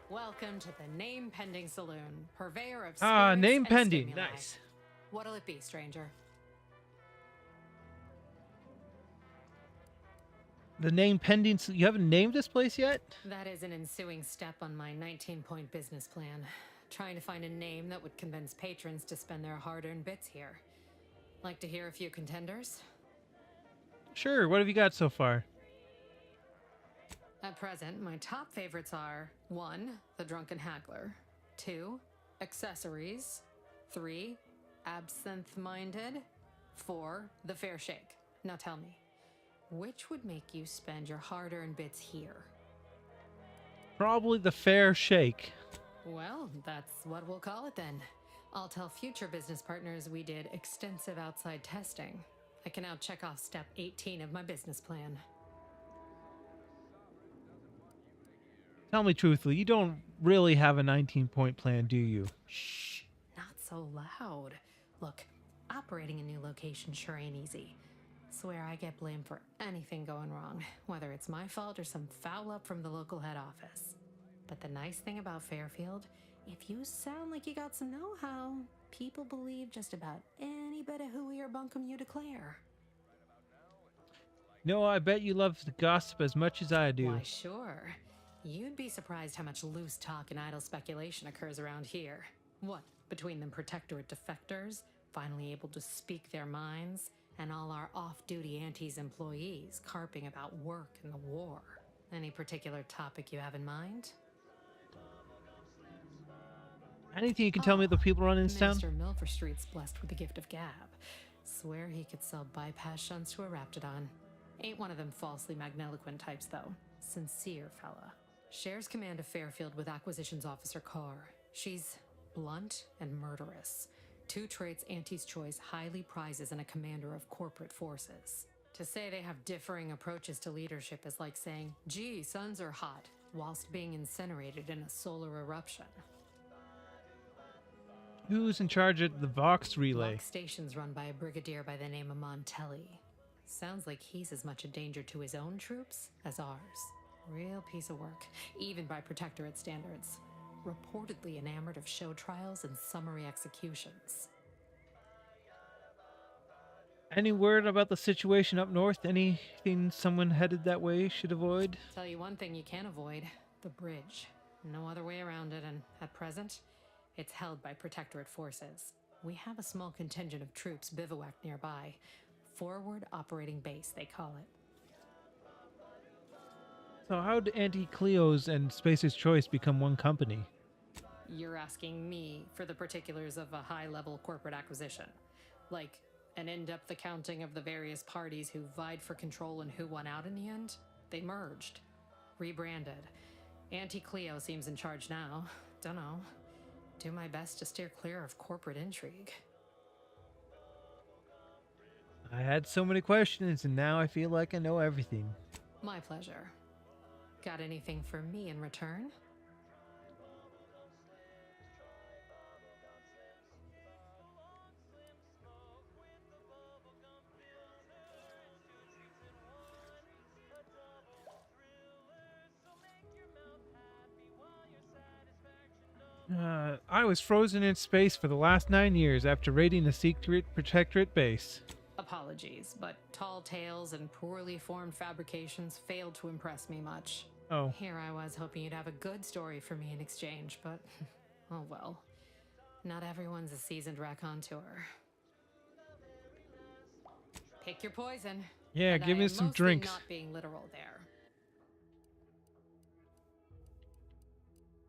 Speaker 23: Welcome to the Name Pending Saloon, purveyor of spirits
Speaker 1: name
Speaker 23: and
Speaker 1: pending.
Speaker 23: stimuli.
Speaker 1: Nice.
Speaker 23: What'll it be, stranger?
Speaker 1: The name pending. You haven't named this place yet?
Speaker 23: That is an ensuing step on my 19-point business plan. Trying to find a name that would convince patrons to spend their hard-earned bits here. Like to hear a few contenders?
Speaker 1: Sure. What have you got so far?
Speaker 23: At present, my top favorites are 1. The Drunken Haggler, 2. Accessories, 3. Absinthe-Minded, 4. The Fair Shake. Now tell me, which would make you spend your hard-earned bits here?
Speaker 1: Probably the Fair Shake.
Speaker 23: Well, that's what we'll call it then. I'll tell future business partners we did extensive outside testing. I can now check off step 18 of my business plan.
Speaker 1: Tell me truthfully, you don't really have a 19-point plan, do you?
Speaker 23: Shh, not so loud. Look, operating a new location sure ain't easy. Swear I get blamed for anything going wrong, whether it's my fault or some foul up from the local head office. But the nice thing about Fairfield, if you sound like you got some know-how, people believe just about any bit of hooey or bunkum you declare.
Speaker 1: No, I bet you love the gossip as much as I do.
Speaker 23: Why, sure. You'd be surprised how much loose talk and idle speculation occurs around here. What, between them Protectorate defectors, finally able to speak their minds, and all our off-duty Antes employees carping about work and the war. Any particular topic you have in mind?
Speaker 1: Anything you can tell me the people running this town?
Speaker 23: Minister Milford Street's blessed with the gift of gab. Swear he could sell bypass shunts to a Raptidon. Ain't one of them falsely magniloquent types, though. Sincere fella. Shares command of Fairfield with Acquisitions Officer Carr. She's blunt and murderous. 2 traits Auntie's Choice highly prizes in a commander of corporate forces. To say they have differing approaches to leadership is like saying, gee, suns are hot, whilst being incinerated in a solar eruption.
Speaker 1: Who's in charge of the Vox relay?
Speaker 23: Vox Station's run by a brigadier by the name of Montelli. Sounds like he's as much a danger to his own troops as ours. Real piece of work, even by Protectorate standards. Reportedly enamored of show trials and summary executions.
Speaker 1: Any word about the situation up north? Anything someone headed that way should avoid?
Speaker 23: Tell you one thing you can't avoid. The bridge. No other way around it, and at present, it's held by Protectorate forces. We have a small contingent of troops bivouacked nearby. Forward Operating Base, they call it.
Speaker 1: So how did Anti-Cleo's and Spacer's Choice become one company?
Speaker 23: You're asking me for the particulars of a high-level corporate acquisition. Like an in-depth accounting of the various parties who vied for control and who won out in the end? They merged. Rebranded. Anti-Cleo seems in charge now. Dunno. Do my best to steer clear of corporate intrigue.
Speaker 1: I had so many questions, and now I feel like I know everything.
Speaker 23: My pleasure. Got anything for me in return?
Speaker 1: I was frozen in space for the last 9 years after raiding a secret protectorate base.
Speaker 23: Apologies, but tall tales and poorly formed fabrications failed to impress me much.
Speaker 1: Oh.
Speaker 23: Here I was hoping you'd have a good story for me in exchange, but oh well. Not everyone's a seasoned raconteur. Pick your poison.
Speaker 1: Yeah,
Speaker 23: and
Speaker 1: give
Speaker 23: I
Speaker 1: me
Speaker 23: am
Speaker 1: some
Speaker 23: mostly
Speaker 1: drinks.
Speaker 23: Not being literal there.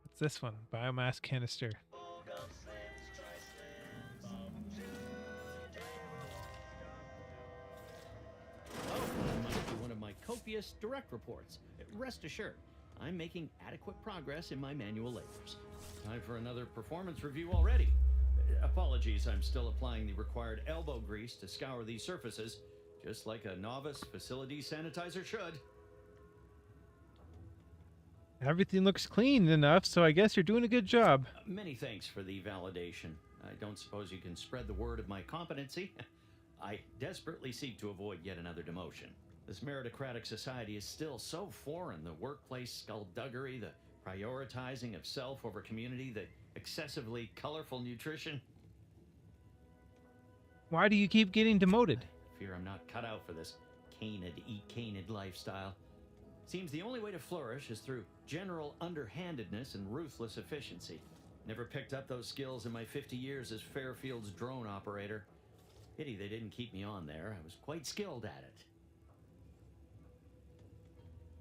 Speaker 1: What's this one? Biomass canister.
Speaker 2: Must be one of my copious direct reports. Rest assured, I'm making adequate progress in my manual labors. Time for another performance review already. Apologies, I'm still applying the required elbow grease to scour these surfaces, just like a novice facility sanitizer should.
Speaker 1: Everything looks clean enough, so I guess you're doing a good job.
Speaker 2: Many thanks for the validation. I don't suppose you can spread the word of my competency. I desperately seek to avoid yet another demotion. This meritocratic society is still so foreign. The workplace skullduggery, the prioritizing of self over community, the excessively colorful nutrition.
Speaker 1: Why do you keep getting demoted?
Speaker 2: Fear I'm not cut out for this canid, eat canid lifestyle. Seems the only way to flourish is through general underhandedness and ruthless efficiency. Never picked up those skills in my 50 years as Fairfield's drone operator. Pity they didn't keep me on there. I was quite skilled at it.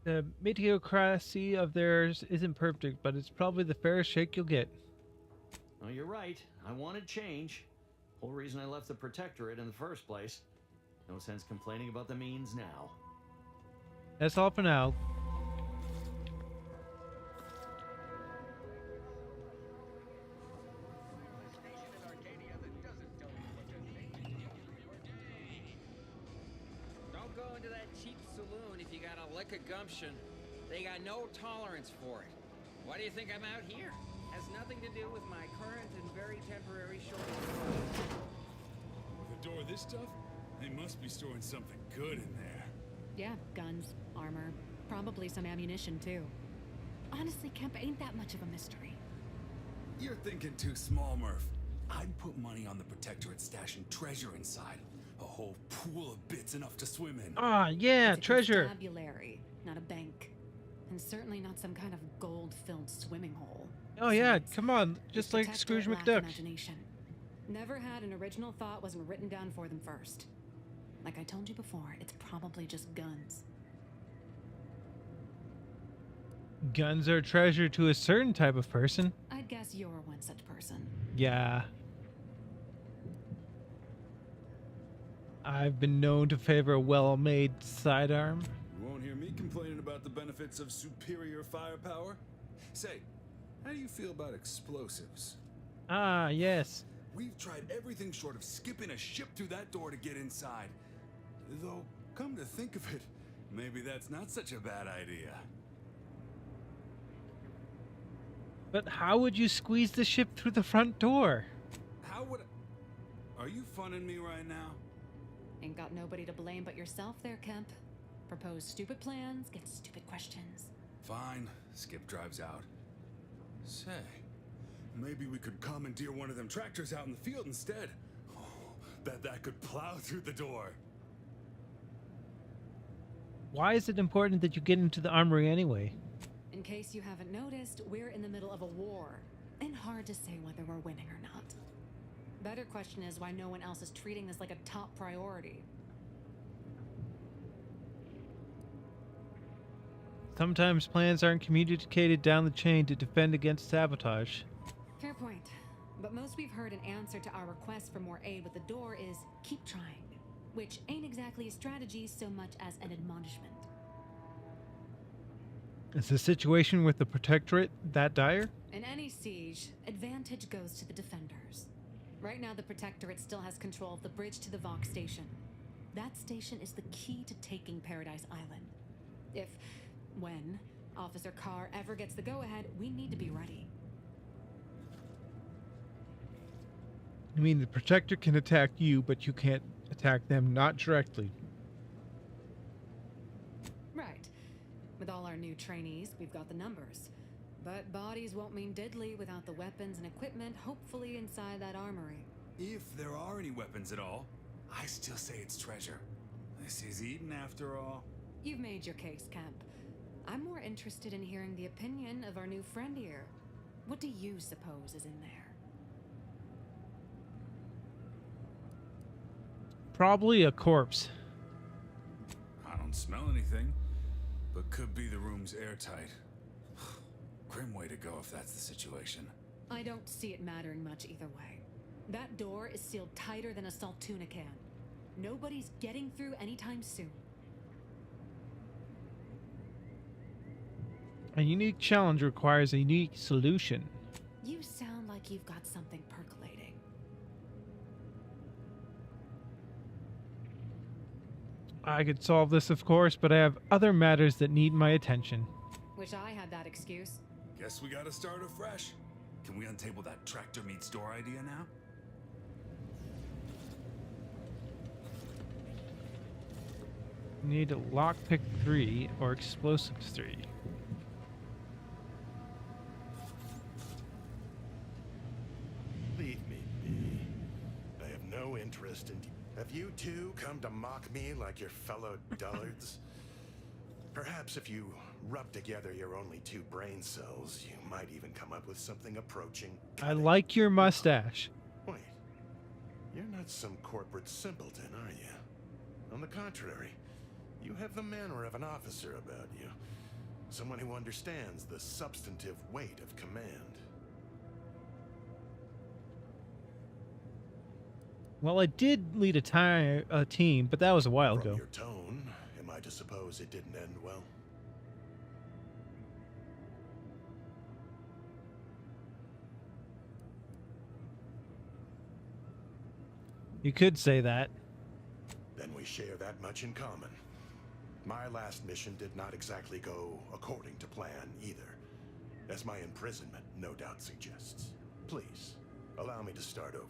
Speaker 1: The mediocrity of theirs isn't perfect, but it's probably the fairest shake you'll get.
Speaker 2: Oh, you're right. I wanted change. Whole reason I left the Protectorate in the first place. No sense complaining about the means now.
Speaker 1: That's all for now.
Speaker 17: Don't go into that cheap saloon if you got a lick of gumption. They got no tolerance for it. Why do you think I'm out here? Has nothing to do with my current and very temporary shortage of funds.
Speaker 6: The door this stuff? They must be storing something good in there.
Speaker 20: Yeah, guns, armor, probably some ammunition too. Honestly, Kemp ain't that much of a mystery.
Speaker 12: You're thinking too small, Murph. I'd put money on the Protectorate stashing treasure inside. A whole pool of bits enough to swim in.
Speaker 1: Ah, yeah,
Speaker 20: It's a
Speaker 1: treasure.
Speaker 20: constabulary, not a bank. And certainly not some kind of gold-filled swimming hole.
Speaker 1: Oh yeah, come on, just like
Speaker 20: Protectorate
Speaker 1: Scrooge
Speaker 20: lacked
Speaker 1: McDuck.
Speaker 20: Imagination. Never had an original thought wasn't written down for them first. Like I told you before, it's probably just guns.
Speaker 1: Guns are a treasure to a certain type of person.
Speaker 20: I'd guess you're one such person.
Speaker 1: Yeah. I've been known to favor a well-made sidearm.
Speaker 12: You won't hear me complaining about the benefits of superior firepower. Say, how do you feel about explosives?
Speaker 1: Ah, yes.
Speaker 12: We've tried everything short of skipping a ship through that door to get inside. Though, come to think of it, maybe that's not such a bad idea.
Speaker 1: But how would you squeeze the ship through the front door?
Speaker 12: How would I... Are you funning me right now?
Speaker 20: Ain't got nobody to blame but yourself there, Kemp. Propose stupid plans, get stupid questions.
Speaker 12: Fine, Skip drives out. Say, maybe we could commandeer one of them tractors out in the field instead. Oh, that could plow through the door.
Speaker 1: Why is it important that you get into the armory anyway?
Speaker 20: In case you haven't noticed, we're in the middle of a war. And hard to say whether we're winning or not. Better question is why no one else is treating this like a top priority.
Speaker 1: Sometimes plans aren't communicated down the chain to defend against sabotage.
Speaker 20: Fair point. But most we've heard in answer to our request for more aid with the door is keep trying. Which ain't exactly a strategy so much as an admonishment.
Speaker 1: Is the situation with the Protectorate that dire?
Speaker 20: In any siege, advantage goes to the defenders. Right now, the Protectorate still has control of the bridge to the Vox station. That station is the key to taking Paradise Island. When Officer Carr ever gets the go-ahead, we need to be ready.
Speaker 1: I mean, the Protector can attack you, but you can't attack them, not directly.
Speaker 20: Right. With all our new trainees, we've got the numbers. But bodies won't mean diddly without the weapons and equipment, hopefully inside that armory.
Speaker 12: If there are any weapons at all, I still say it's treasure. This is Eden after all.
Speaker 20: You've made your case, Kemp. I'm more interested in hearing the opinion of our new friend here. What do you suppose is in there?
Speaker 1: Probably a corpse.
Speaker 12: I don't smell anything, but could be the room's airtight. Grim way to go if that's the situation.
Speaker 20: I don't see it mattering much either way. That door is sealed tighter than a salt tuna can. Nobody's getting through anytime soon.
Speaker 1: A unique challenge requires a unique solution.
Speaker 20: You sound like you've got something percolating.
Speaker 1: I could solve this, of course, but I have other matters that need my attention.
Speaker 20: Wish I had that excuse.
Speaker 12: Guess we gotta start afresh. Can we untable that tractor meets door idea now?
Speaker 1: Need lockpick 3 or explosives 3.
Speaker 14: Leave me be. I have no interest in... Have you two come to mock me like your fellow dullards? Perhaps if you rub together your only 2 brain cells, you might even come up with something approaching...
Speaker 1: I like your mustache.
Speaker 14: Wait. You're not some corporate simpleton, are you? On the contrary, you have the manner of an officer about you. Someone who understands the substantive weight of command.
Speaker 1: Well, I did lead a team, but that was a while ago.
Speaker 14: From your tone, am I to suppose it didn't end well?
Speaker 1: You could say that.
Speaker 14: Then we share that much in common. My last mission did not exactly go according to plan either, as my imprisonment no doubt suggests. Please, allow me to start over.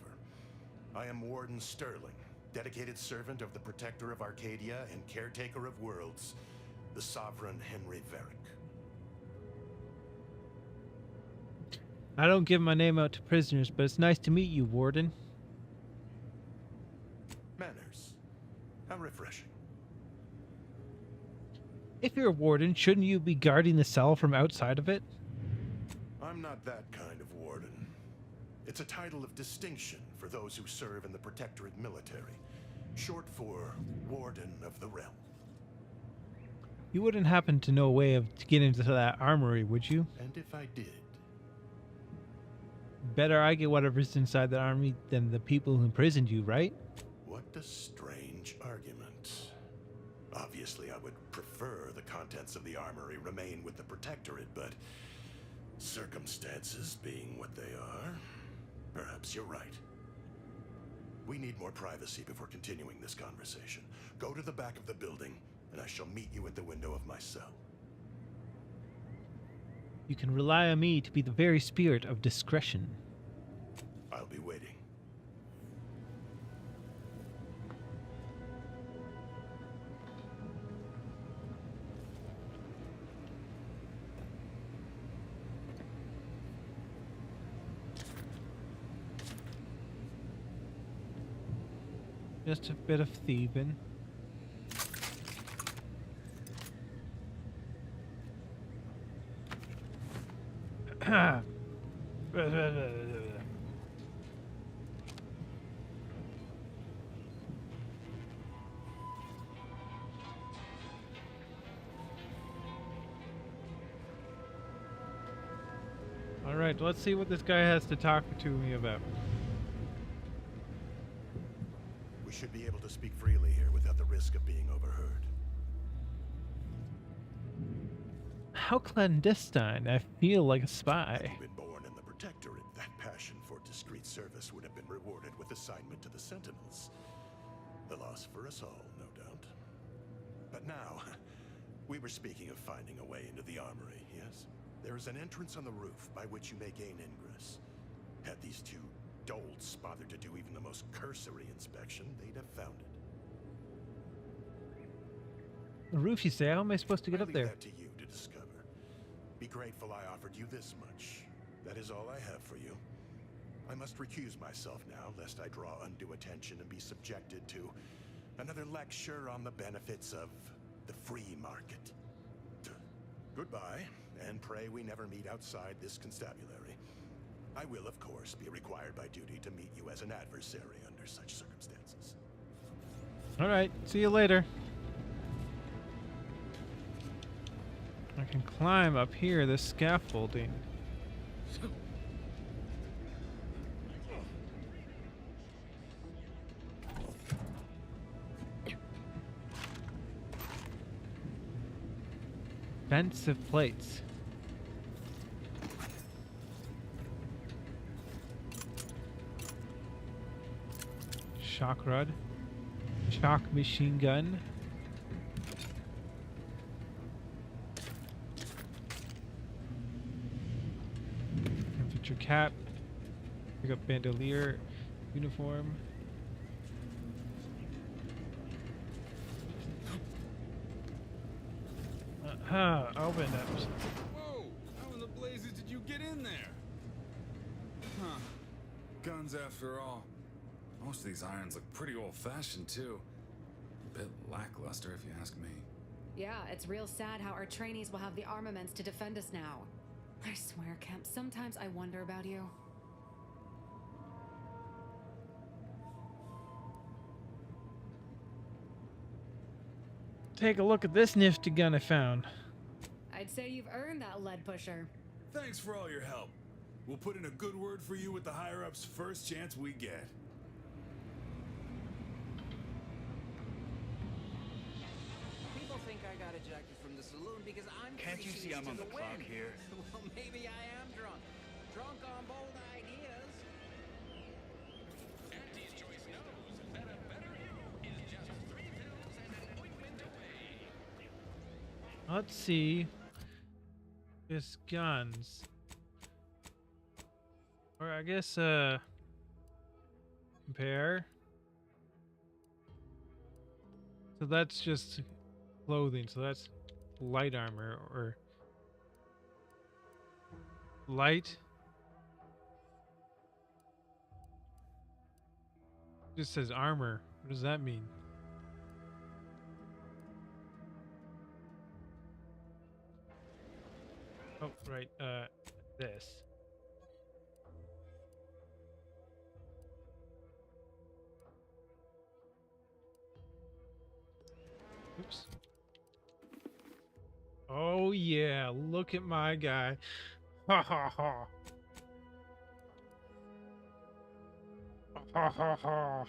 Speaker 14: I am Warden Sterling, dedicated servant of the Protector of Arcadia and caretaker of worlds, the Sovereign Henry Varick.
Speaker 1: I don't give my name out to prisoners, but it's nice to meet you, Warden.
Speaker 14: Manners. How refreshing.
Speaker 1: If you're a warden, shouldn't you be guarding the cell from outside of it?
Speaker 14: I'm not that kind of warden. It's a title of distinction for those who serve in the Protectorate military, short for Warden of the Realm.
Speaker 1: You wouldn't happen to know a way to get into that armory, would you?
Speaker 14: And if I did?
Speaker 1: Better I get whatever's inside the army than the people who imprisoned you, right?
Speaker 14: What a strange argument. Obviously, I would prefer the contents of the armory remain with the Protectorate, but circumstances being what they are, perhaps you're right. We need more privacy before continuing this conversation. Go to the back of the building, and I shall meet you at the window of my cell.
Speaker 1: You can rely on me to be the very spirit of discretion.
Speaker 14: I'll be waiting.
Speaker 1: Just a bit of thieving. All right, let's see what this guy has to talk to me about.
Speaker 14: We should be able to speak freely here without the risk of being overheard.
Speaker 1: How clandestine. I feel like a spy.
Speaker 14: Had you been born in the Protectorate, that passion for discreet service would have been rewarded with assignment to the Sentinels. A loss for us all, no doubt. But now, we were speaking of finding a way into the armory, yes? There is an entrance on the roof by which you may gain ingress. Had these two dolts bothered to do even the most cursory inspection, they'd have found it.
Speaker 1: The roof, you say? How am I supposed to get up there?
Speaker 14: That to you to discover. Be grateful I offered you this much. That is all I have for you. I must recuse myself now, lest I draw undue attention and be subjected to another lecture on the benefits of the free market. Goodbye, and pray we never meet outside this constabulary. I will, of course, be required by duty to meet you as an adversary under such circumstances.
Speaker 1: All right, see you later. I can climb up here, this scaffolding. Defensive plates. Shock rod. Shock machine gun. Infantry cap. Pick up bandolier uniform. Open up.
Speaker 12: Whoa! How in the blazes did you get in there? Huh. Guns after all. Most of these irons look pretty old-fashioned, too. A bit lackluster, if you ask me.
Speaker 20: Yeah, it's real sad how our trainees will have the armaments to defend us now. I swear, Kemp, sometimes I wonder about you.
Speaker 1: Take a look at this nifty gun I found.
Speaker 20: I'd say you've earned that lead pusher.
Speaker 12: Thanks for all your help. We'll put in a good word for you with the higher-ups first chance we get.
Speaker 17: People think I got ejected from the saloon because I'm
Speaker 5: Can't you see I'm on the clock here?
Speaker 17: Well, maybe I am drunk. Drunk on bold ideas.
Speaker 21: Auntie's Choice knows that a better you is just 3 pills and an ointment away.
Speaker 1: Let's see. Just guns. Or I guess, compare. So that's just clothing. So that's light armor or light. It just says armor. What does that mean? Oh, right, this. Oops. Oh yeah, look at my guy. Ha ha ha. Ha ha ha.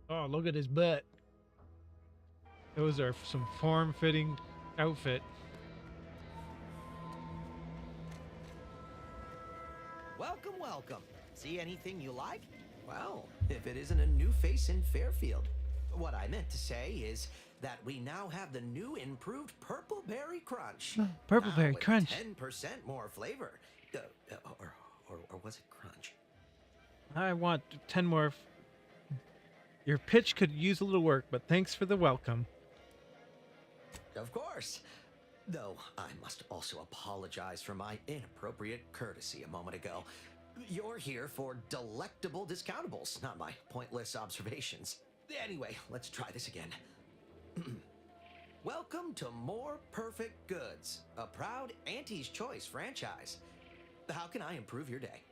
Speaker 1: Oh, look at his butt. Those are some form-fitting outfit.
Speaker 16: Welcome, welcome. See anything you like? Well, if it isn't a new face in Fairfield. What I meant to say is that we now have the new improved Purple Berry Crunch.
Speaker 1: Purple Berry
Speaker 16: with
Speaker 1: Crunch.
Speaker 16: 10% more flavor. Or was it crunch?
Speaker 1: I want 10 more. Your pitch could use a little work, but thanks for the welcome.
Speaker 16: Of course. Though I must also apologize for my inappropriate courtesy a moment ago. You're here for delectable discountables, not my pointless observations. Anyway, let's try this again. Welcome to More Perfect Goods, a proud Auntie's Choice franchise. How can I improve your day?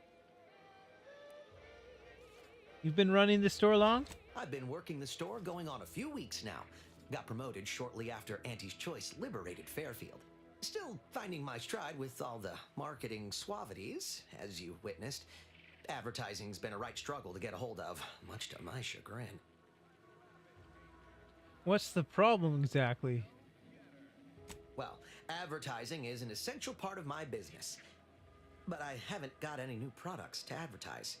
Speaker 1: You've been running the store long?
Speaker 16: I've been working the store going on a few weeks now. Got promoted shortly after Auntie's Choice liberated Fairfield. Still finding my stride with all the marketing suavities, as you witnessed. Advertising's been a right struggle to get a hold of, much to my chagrin.
Speaker 1: What's the problem exactly?
Speaker 16: Well, advertising is an essential part of my business. But I haven't got any new products to advertise.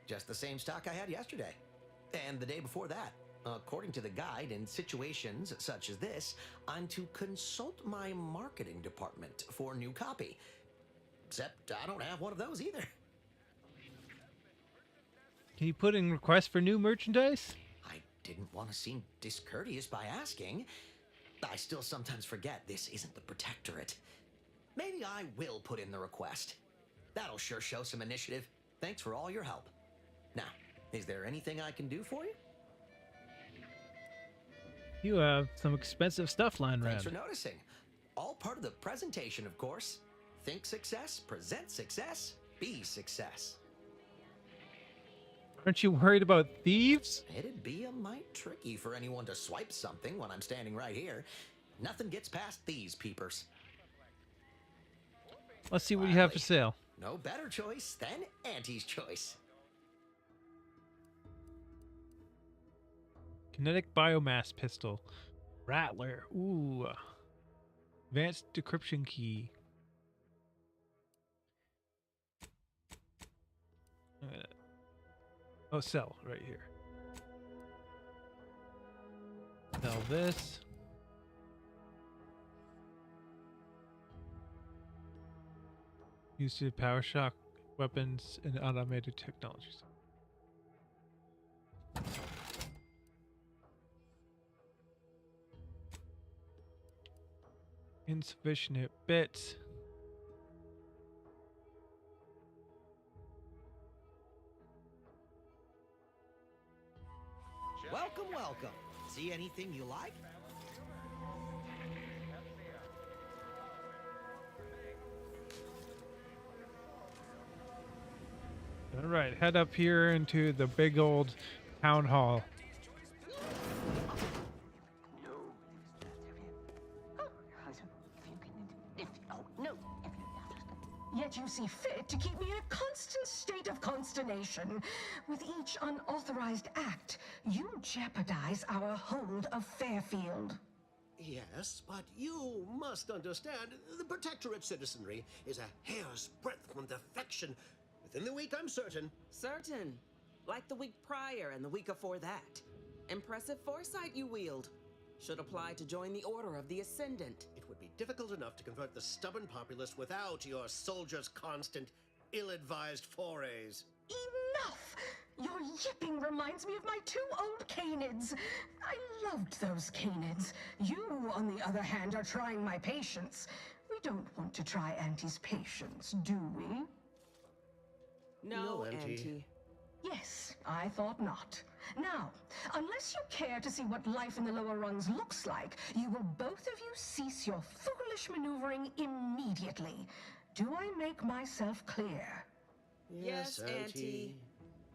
Speaker 16: Just the same stock I had yesterday. And the day before that, according to the guide, in situations such as this, I'm to consult my marketing department for new copy. Except I don't have one of those either.
Speaker 1: Can you put in requests for new merchandise?
Speaker 16: I didn't want to seem discourteous by asking. I still sometimes forget this isn't the Protectorate. Maybe I will put in the request. That'll sure show some initiative. Thanks for all your help. Now, is there anything I can do for you?
Speaker 1: You have some expensive stuff lying around.
Speaker 16: Thanks for noticing. All part of the presentation, of course. Think success, present success, be success.
Speaker 1: Aren't you worried about thieves?
Speaker 16: It'd be a mite tricky for anyone to swipe something when I'm standing right here. Nothing gets past these peepers.
Speaker 1: Let's see what you have for sale.
Speaker 16: No better choice than Auntie's choice.
Speaker 1: Kinetic biomass pistol. Rattler. Ooh. Advanced decryption key. Oh, sell right here. Sell this. Used to power shock weapons and automated technologies. Insufficient bits.
Speaker 16: Welcome, welcome. See anything you like?
Speaker 1: All right, head up here into the big old town hall.
Speaker 4: Yet you see fit to keep me in a constant state of consternation. With each unauthorized act, you jeopardize our hold of Fairfield.
Speaker 18: Yes, but you must understand, the Protectorate citizenry is a hair's breadth from defection. Within the week, I'm certain.
Speaker 22: Certain. Like the week prior and the week before that. Impressive foresight you wield. Should apply to join the Order of the Ascendant.
Speaker 18: It would be difficult enough to convert the stubborn populace without your soldiers' constant, ill-advised forays.
Speaker 4: Enough! Your yipping reminds me of my 2 old canids. I loved those canids. You, on the other hand, are trying my patience. We don't want to try Auntie's patience, do we?
Speaker 22: No, Auntie.
Speaker 4: Yes, I thought not. Now, unless you care to see what life in the lower rungs looks like, you will both of you cease your foolish maneuvering immediately. Do I make myself clear?
Speaker 22: Yes, Auntie.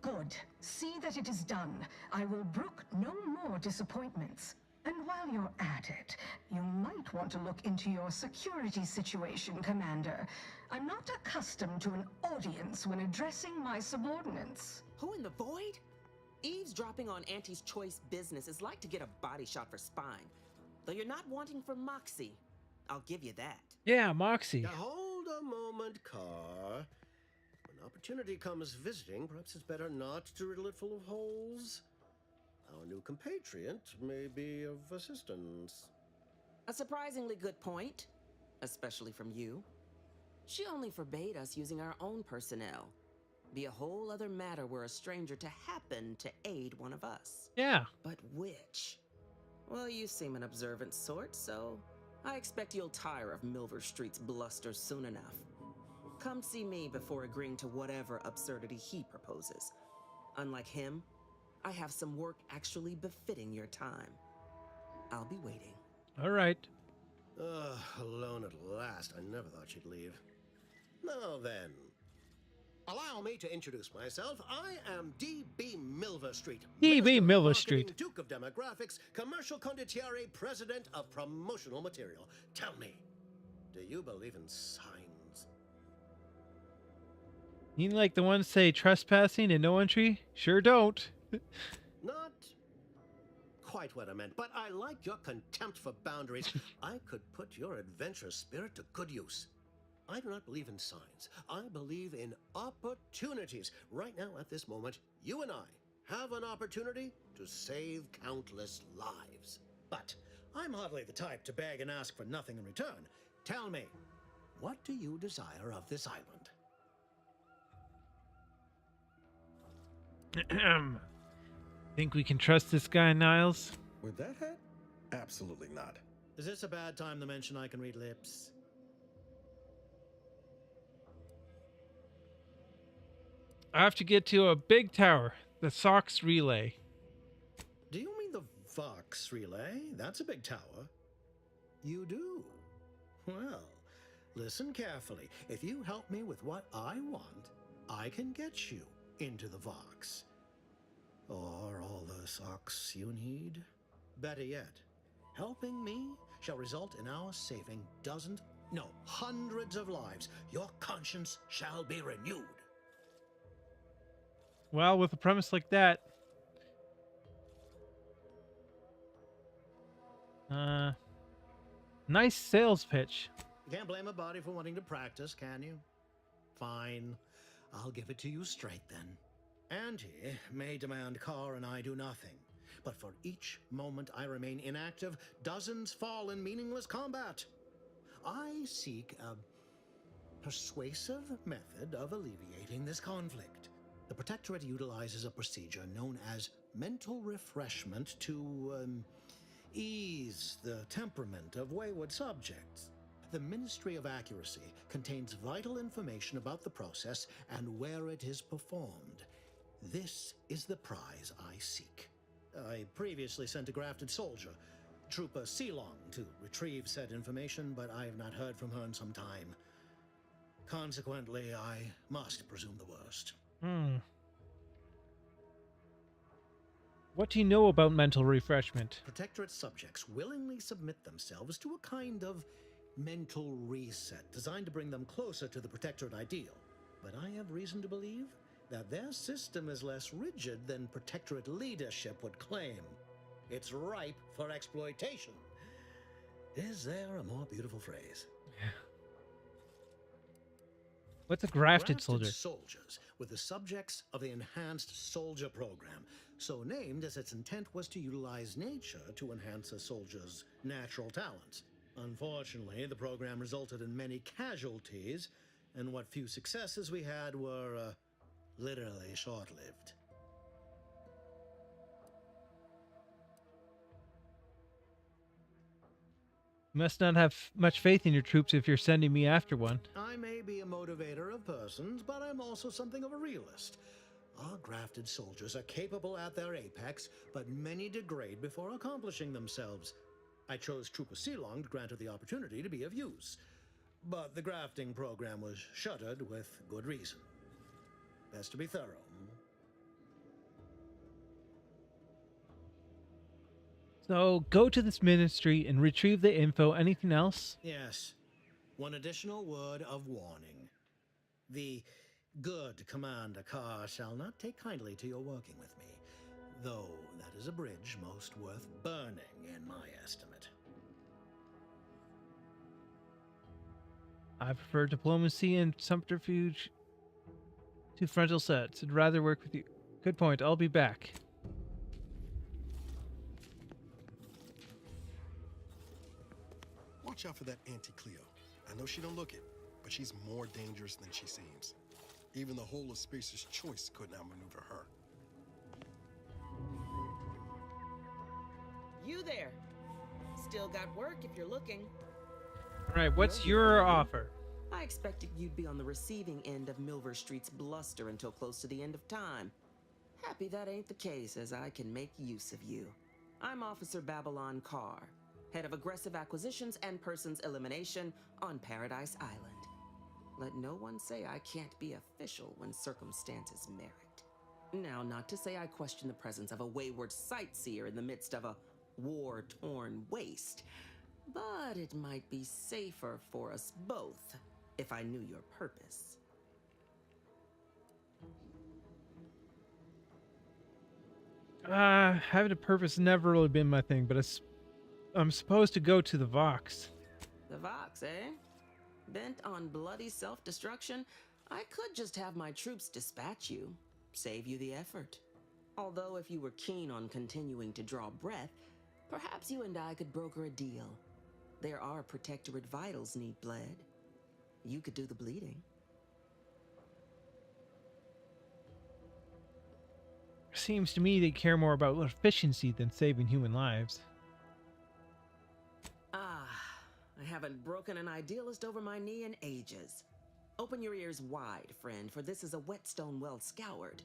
Speaker 4: Good. See that it is done. I will brook no more disappointments. And while you're at it, you might want to look into your security situation, Commander. I'm not accustomed to an audience when addressing my subordinates.
Speaker 22: Who in the void? Eavesdropping on Auntie's choice business is like to get a body shot for spine. Though you're not wanting for Moxie. I'll give you that.
Speaker 1: Yeah, Moxie.
Speaker 18: Now hold a moment, Carr. When opportunity comes visiting, perhaps it's better not to riddle it full of holes. Our new compatriot may be of assistance.
Speaker 22: A surprisingly good point. Especially from you. She only forbade us using our own personnel. Be a whole other matter were a stranger to happen to aid one of us.
Speaker 1: Yeah.
Speaker 22: But which? Well, you seem an observant sort, so I expect you'll tire of Milver Street's bluster soon enough. Come see me before agreeing to whatever absurdity he proposes. Unlike him, I have some work actually befitting your time. I'll be waiting.
Speaker 1: All right.
Speaker 18: Alone at last. I never thought she'd leave. Now then, allow me to introduce myself. I am D.B. Milver Street.
Speaker 1: D.B. Milver
Speaker 18: Marketing,
Speaker 1: Street.
Speaker 18: Duke of Demographics, Commercial Condottiere, President of Promotional Material. Tell me, do you believe in signs?
Speaker 1: You like the ones say trespassing and no entry? Sure don't.
Speaker 18: Not quite what I meant, but I like your contempt for boundaries. I could put your adventurous spirit to good use. I do not believe in signs. I believe in opportunities. Right now, at this moment, you and I have an opportunity to save countless lives. But I'm hardly the type to beg and ask for nothing in return. Tell me, what do you desire of this island?
Speaker 1: Think we can trust this guy, Niles?
Speaker 10: With that hat? Absolutely not.
Speaker 18: Is this a bad time to mention I can read lips?
Speaker 1: I have to get to a big tower, the Sox Relay.
Speaker 18: Do you mean the Vox Relay? That's a big tower. You do? Well, listen carefully. If you help me with what I want, I can get you into the Vox. Or all the socks you need. Better yet, helping me shall result in our saving dozens, no, hundreds of lives. Your conscience shall be renewed.
Speaker 1: Well, with a premise like that, nice sales pitch.
Speaker 18: You can't blame a body for wanting to practice, can you? Fine. I'll give it to you straight then. Auntie may demand Carr and I do nothing, but for each moment I remain inactive, dozens fall in meaningless combat. I seek a persuasive method of alleviating this conflict. The Protectorate utilizes a procedure known as mental refreshment to ease the temperament of wayward subjects. The Ministry of Accuracy contains vital information about the process and where it is performed. This is the prize I seek. I previously sent a grafted soldier, Trooper Sealong, to retrieve said information, but I have not heard from her in some time. Consequently, I must presume the worst.
Speaker 1: What do you know about mental refreshment?
Speaker 18: Protectorate subjects willingly submit themselves to a kind of mental reset designed to bring them closer to the Protectorate ideal. But I have reason to believe that their system is less rigid than Protectorate leadership would claim. It's ripe for exploitation. Is there a more beautiful phrase?
Speaker 1: What's a grafted soldier?
Speaker 18: Soldiers were the subjects of the Enhanced Soldier Program, so named as its intent was to utilize nature to enhance a soldier's natural talents. Unfortunately, the program resulted in many casualties, and what few successes we had were literally short-lived.
Speaker 1: You must not have much faith in your troops if you're sending me after one.
Speaker 18: I may be a motivator of persons, but I'm also something of a realist. Our grafted soldiers are capable at their apex, but many degrade before accomplishing themselves. I chose Trooper Sealong to grant her the opportunity to be of use, but the grafting program was shuttered with good reason. Best to be thorough.
Speaker 1: So go to this ministry and retrieve the info. Anything else?
Speaker 18: Yes. One additional word of warning. The good Commander Carr shall not take kindly to your working with me, though that is a bridge most worth burning in my estimate.
Speaker 1: I prefer diplomacy and subterfuge to frontal sets. I'd rather work with you. Good point. I'll be back.
Speaker 10: Watch out for that Auntie Cleo. I know she don't look it, but she's more dangerous than she seems. Even the whole of Spacer's Choice couldn't outmaneuver her.
Speaker 22: You there. Still got work if you're looking.
Speaker 1: All right, what's your offer?
Speaker 22: I expected you'd be on the receiving end of Milver Street's bluster until close to the end of time. Happy that ain't the case, as I can make use of you. I'm Officer Babylon Carr, head of aggressive acquisitions and persons elimination on Paradise Island. Let no one say I can't be official when circumstances merit. Now, not to say I question the presence of a wayward sightseer in the midst of a war-torn waste, but it might be safer for us both if I knew your purpose.
Speaker 1: Having a purpose never really been my thing, but I'm supposed to go to the Vox.
Speaker 22: The Vox, eh? Bent on bloody self-destruction? I could just have my troops dispatch you. Save you the effort. Although if you were keen on continuing to draw breath, perhaps you and I could broker a deal. There are Protectorate vitals need bled. You could do the bleeding.
Speaker 1: Seems to me they care more about efficiency than saving human lives.
Speaker 22: Ah, I haven't broken an idealist over my knee in ages. Open your ears wide, friend, for this is a whetstone well scoured.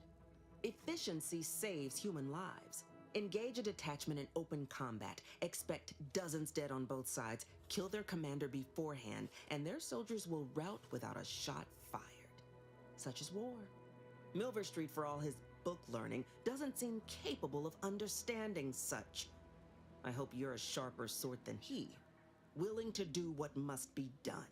Speaker 22: Efficiency saves human lives. Engage a detachment in open combat. Expect dozens dead on both sides. Kill their commander beforehand, and their soldiers will rout without a shot fired. Such is war. Milver Street, for all his book learning, doesn't seem capable of understanding such. I hope you're a sharper sort than he, willing to do what must be done.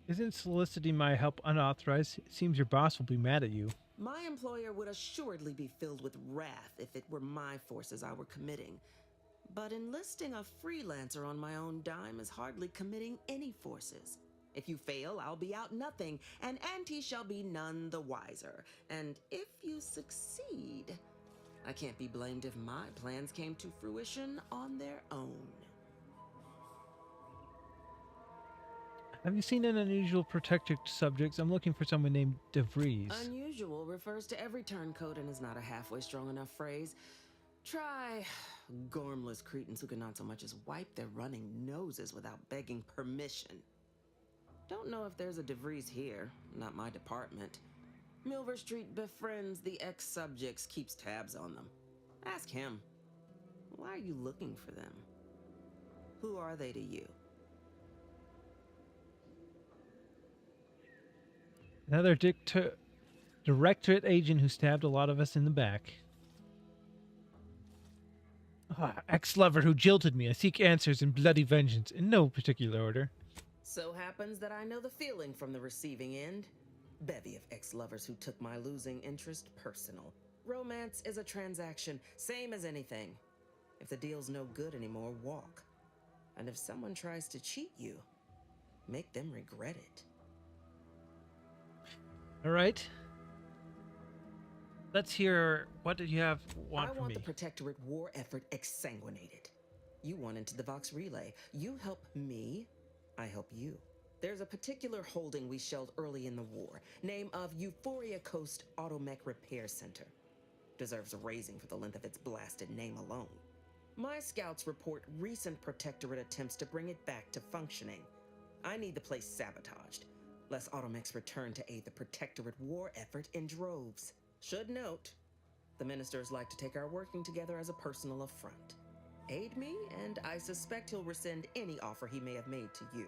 Speaker 1: Isn't soliciting my help unauthorized? It seems your boss will be mad at you.
Speaker 22: My employer would assuredly be filled with wrath if it were my forces I were committing. But enlisting a freelancer on my own dime is hardly committing any forces. If you fail, I'll be out nothing, and Auntie shall be none the wiser. And if you succeed, I can't be blamed if my plans came to fruition on their own.
Speaker 1: Have you seen an unusual protected subjects? I'm looking for someone named DeVries.
Speaker 22: Unusual refers to every turncoat and is not a halfway strong enough phrase. Try gormless cretins who can not so much as wipe their running noses without begging permission. Don't know if there's a DeVries here, not my department. Milver Street befriends the ex-subjects, keeps tabs on them. Ask him. Why are you looking for them? Who are they to you?
Speaker 1: Another directorate agent who stabbed a lot of us in the back. Ex-lover who jilted me. I seek answers and bloody vengeance in no particular order.
Speaker 22: So happens that I know the feeling from the receiving end. Bevy of ex-lovers who took my losing interest personal. Romance is a transaction, same as anything. If the deal's no good anymore, walk. And if someone tries to cheat you, make them regret it.
Speaker 1: All right. Let's hear what did you want from me.
Speaker 22: I want the Protectorate war effort exsanguinated. You want into the Vox Relay. You help me, I help you. There's a particular holding we shelled early in the war. Name of Euphoria Coast Automech Repair Center. Deserves a raising for the length of its blasted name alone. My scouts report recent Protectorate attempts to bring it back to functioning. I need the place sabotaged, lest Automechs return to aid the Protectorate war effort in droves. Should note, the ministers like to take our working together as a personal affront. Aid me, and I suspect he'll rescind any offer he may have made to you.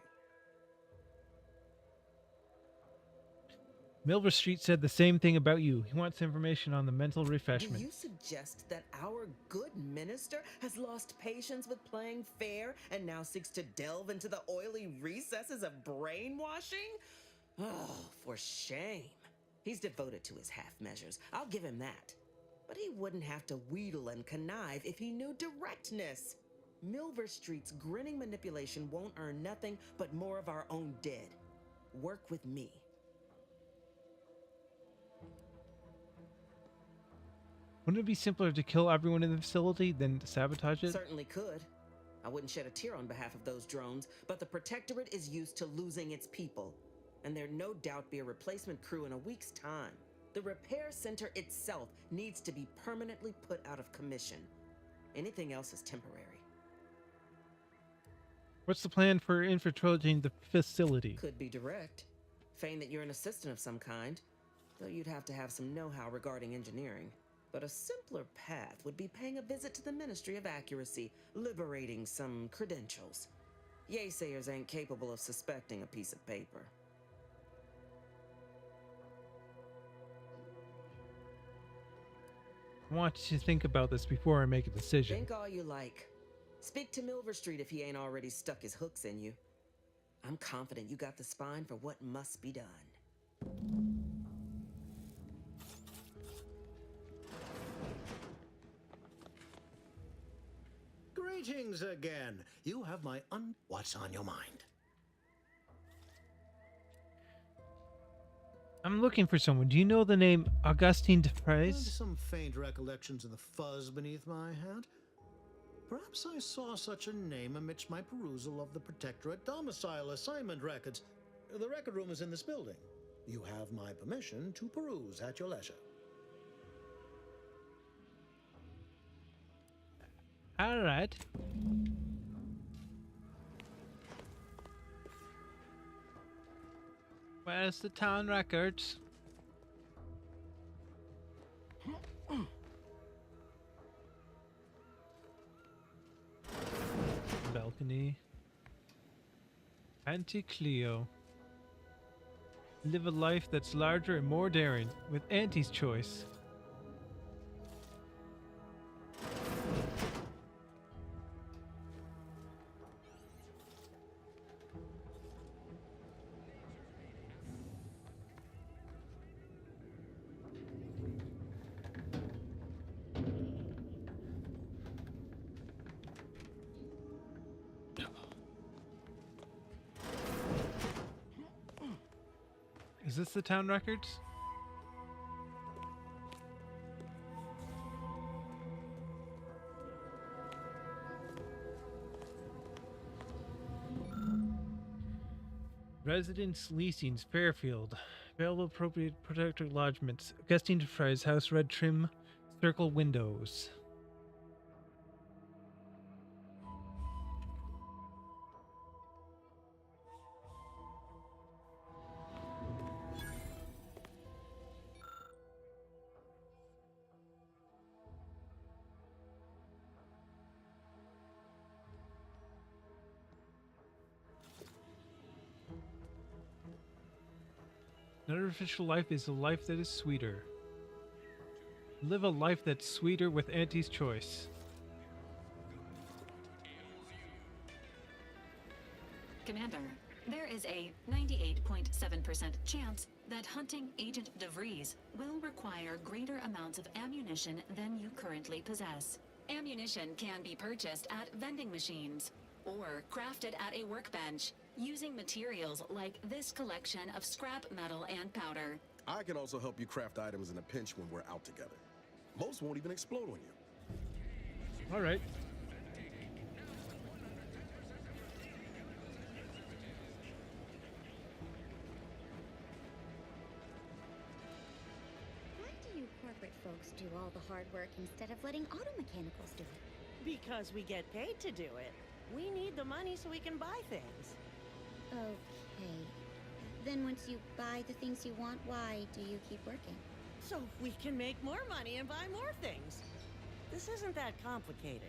Speaker 1: Milver Street said the same thing about you. He wants information on the mental refreshment.
Speaker 22: Do you suggest that our good minister has lost patience with playing fair and now seeks to delve into the oily recesses of brainwashing? Oh, for shame. He's devoted to his half measures. I'll give him that. But he wouldn't have to wheedle and connive if he knew directness. Milver Street's grinning manipulation won't earn nothing but more of our own dead. Work with me.
Speaker 1: Wouldn't it be simpler to kill everyone in the facility than to sabotage it?
Speaker 22: Certainly could. I wouldn't shed a tear on behalf of those drones, but the Protectorate is used to losing its people. And there'd no doubt be a replacement crew in a week's time. The repair center itself needs to be permanently put out of commission. Anything else is temporary.
Speaker 1: What's the plan for infiltrating the facility?
Speaker 22: Could be direct. Feign that you're an assistant of some kind, though you'd have to have some know-how regarding engineering. But a simpler path would be paying a visit to the Ministry of Accuracy, liberating some credentials. Yaysayers ain't capable of suspecting a piece of paper.
Speaker 1: I want you to think about this before I make a decision.
Speaker 22: Think all you like. Speak to Milver Street if he ain't already stuck his hooks in you. I'm confident you got the spine for what must be done.
Speaker 18: Greetings again. You have my What's on your mind?
Speaker 1: I'm looking for someone. Do you know the name Augustine de
Speaker 7: I have
Speaker 1: Prez?
Speaker 7: some faint recollections of the fuzz beneath my hat. Perhaps I saw such a name amidst my perusal of the Protectorate domicile assignment records. The record room is in this building. You have my permission to peruse at your leisure.
Speaker 1: All right. Where's the town records? Balcony. Auntie Cleo. Live a life that's larger and more daring with Auntie's choice. Is this the town records? Residence leasings, Fairfield. Available appropriate protector lodgements. Augustine de Fry's house, red trim, circle windows. An artificial life is a life that is sweeter. Live a life that's sweeter with Auntie's choice.
Speaker 11: Commander, there is a 98.7% chance that hunting Agent DeVries will require greater amounts of ammunition than you currently possess. Ammunition can be purchased at vending machines or crafted at a workbench using materials like this collection of scrap metal and powder.
Speaker 10: I can also help you craft items in a pinch when we're out together. Most won't even explode on you.
Speaker 1: All right.
Speaker 15: Why do you corporate folks do all the hard work instead of letting auto mechanicals do it?
Speaker 19: Because we get paid to do it. We need the money so we can buy things.
Speaker 15: Okay. Then once you buy the things you want, why do you keep working?
Speaker 19: So we can make more money and buy more things. This isn't that complicated.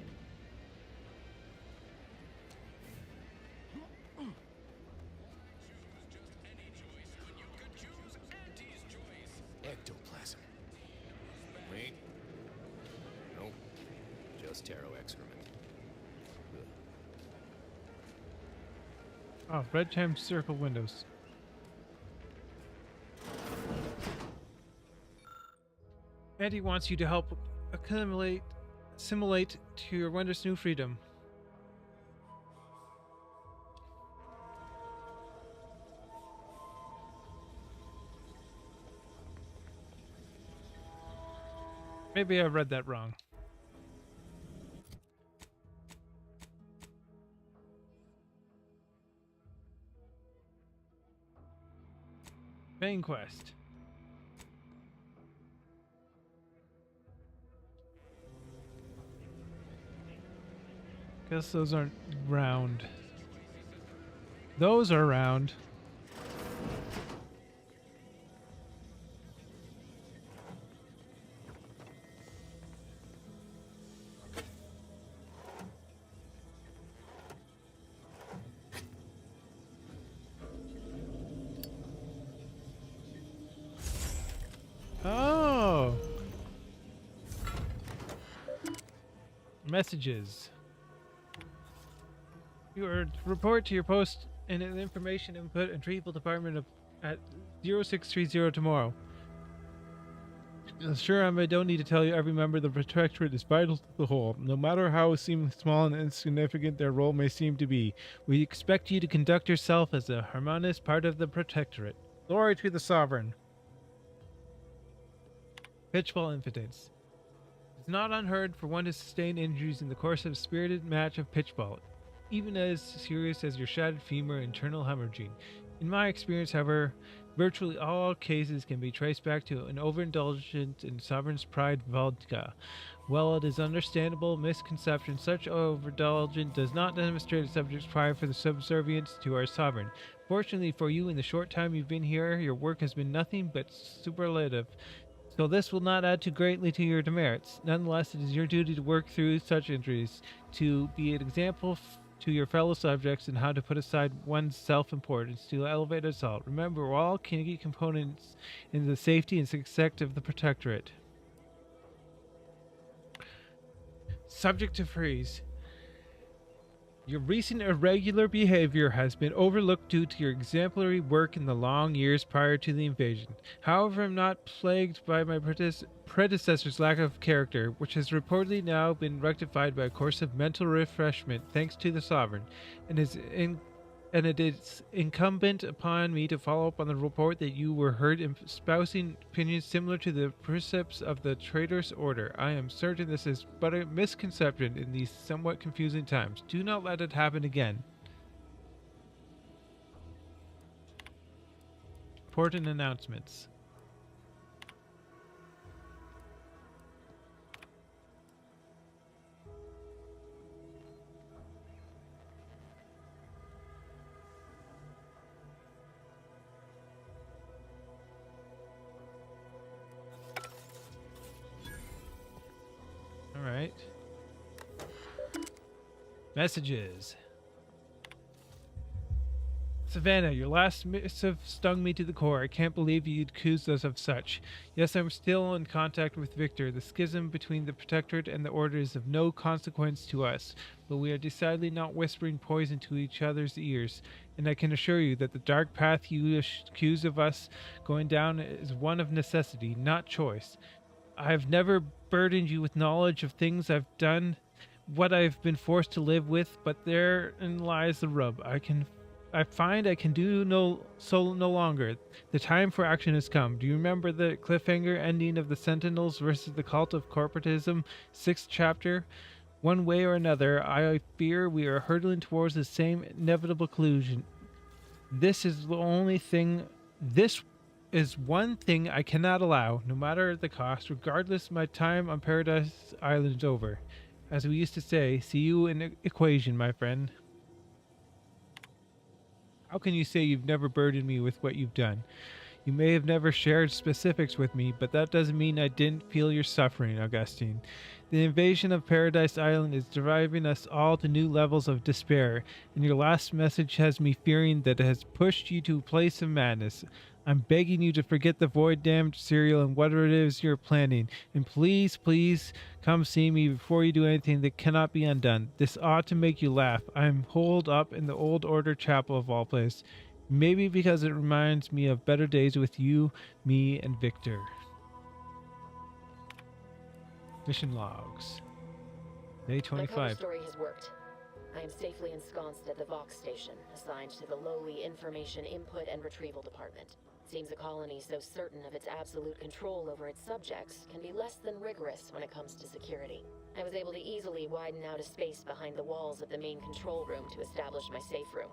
Speaker 24: Ectoplasm. Wait. Nope. Just taro excrement.
Speaker 1: Oh, red trim circle windows. Auntie wants you to help assimilate to your wondrous new freedom. Maybe I read that wrong. Main quest. Guess those aren't round. Those are round. Oh. Messages. You are to report to your post in an information input and retrieval department at 0630 tomorrow. Sure, I don't need to tell you every member of the Protectorate is vital to the whole, no matter how seem small and insignificant their role may seem to be. We expect you to conduct yourself as a harmonious part of the Protectorate. Glory to the Sovereign. pitchball impotence. It's not unheard for one to sustain injuries in the course of a spirited match of pitchball, even as serious as your shattered femur and internal hemorrhaging. In my experience, however, virtually all cases can be traced back to an overindulgence in sovereign's pride vodka. While it is understandable misconception, such overindulgence does not demonstrate a subject's pride for the subservience to our sovereign. Fortunately for you, in the short time you've been here, your work has been nothing but superlative. So this will not add too greatly to your demerits. Nonetheless, it is your duty to work through such injuries, to be an example to your fellow subjects in how to put aside one's self-importance to elevate us all. Remember, we're all key components in the safety and success of the Protectorate. Subject to freeze. Your recent irregular behavior has been overlooked due to your exemplary work in the long years prior to the invasion. However, I'm not plagued by my predecessor's lack of character, which has reportedly now been rectified by a course of mental refreshment thanks to the Sovereign, and it is incumbent upon me to follow up on the report that you were heard espousing opinions similar to the precepts of the traitorous order. I am certain this is but a misconception in these somewhat confusing times. Do not let it happen again. Important announcements. Alright. Messages. Savannah, your last missive stung me to the core. I can't believe you'd accuse us of such. Yes, I'm still in contact with Victor. The schism between the Protectorate and the Order is of no consequence to us, but we are decidedly not whispering poison to each other's ears, and I can assure you that the dark path you accuse of us going down is one of necessity, not choice. I've never burdened you with knowledge of things I've done, what I've been forced to live with, but therein lies the rub. I find I can do no longer. The time for action has come. Do you remember the cliffhanger ending of the Sentinels versus the Cult of Corporatism, 6th chapter? One way or another, I fear we are hurtling towards the same inevitable conclusion. This is one thing I cannot allow, no matter the cost. Regardless, my time on Paradise Island is over. As we used to say, see you in equation, my friend. How can you say you've never burdened me with what you've done? You may have never shared specifics with me, but that doesn't mean I didn't feel your suffering, Augustine. The invasion of Paradise Island is driving us all to new levels of despair, and your last message has me fearing that it has pushed you to a place of madness. I'm begging you to forget the void-damned cereal and whatever it is you're planning, and please, please, come see me before you do anything that cannot be undone. This ought to make you laugh. I'm holed up in the Old Order Chapel of all places. Maybe because it reminds me of better days with you, me, and Victor. Mission logs. May 25.
Speaker 3: My cover story has worked. I am safely ensconced at the Vox station, assigned to the lowly Information Input and Retrieval Department. Seems a colony so certain of its absolute control over its subjects can be less than rigorous when it comes to security. I was able to easily widen out a space behind the walls of the main control room to establish my safe room,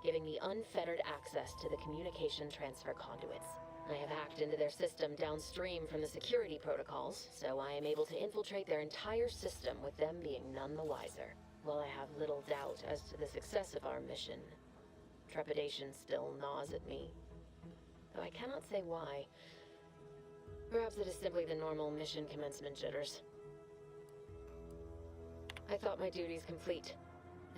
Speaker 3: giving me unfettered access to the communication transfer conduits. I have hacked into their system downstream from the security protocols, so I am able to infiltrate their entire system with them being none the wiser. While I have little doubt as to the success of our mission, trepidation still gnaws at me. Though I cannot say why. Perhaps it is simply the normal mission commencement jitters. I thought my duties complete.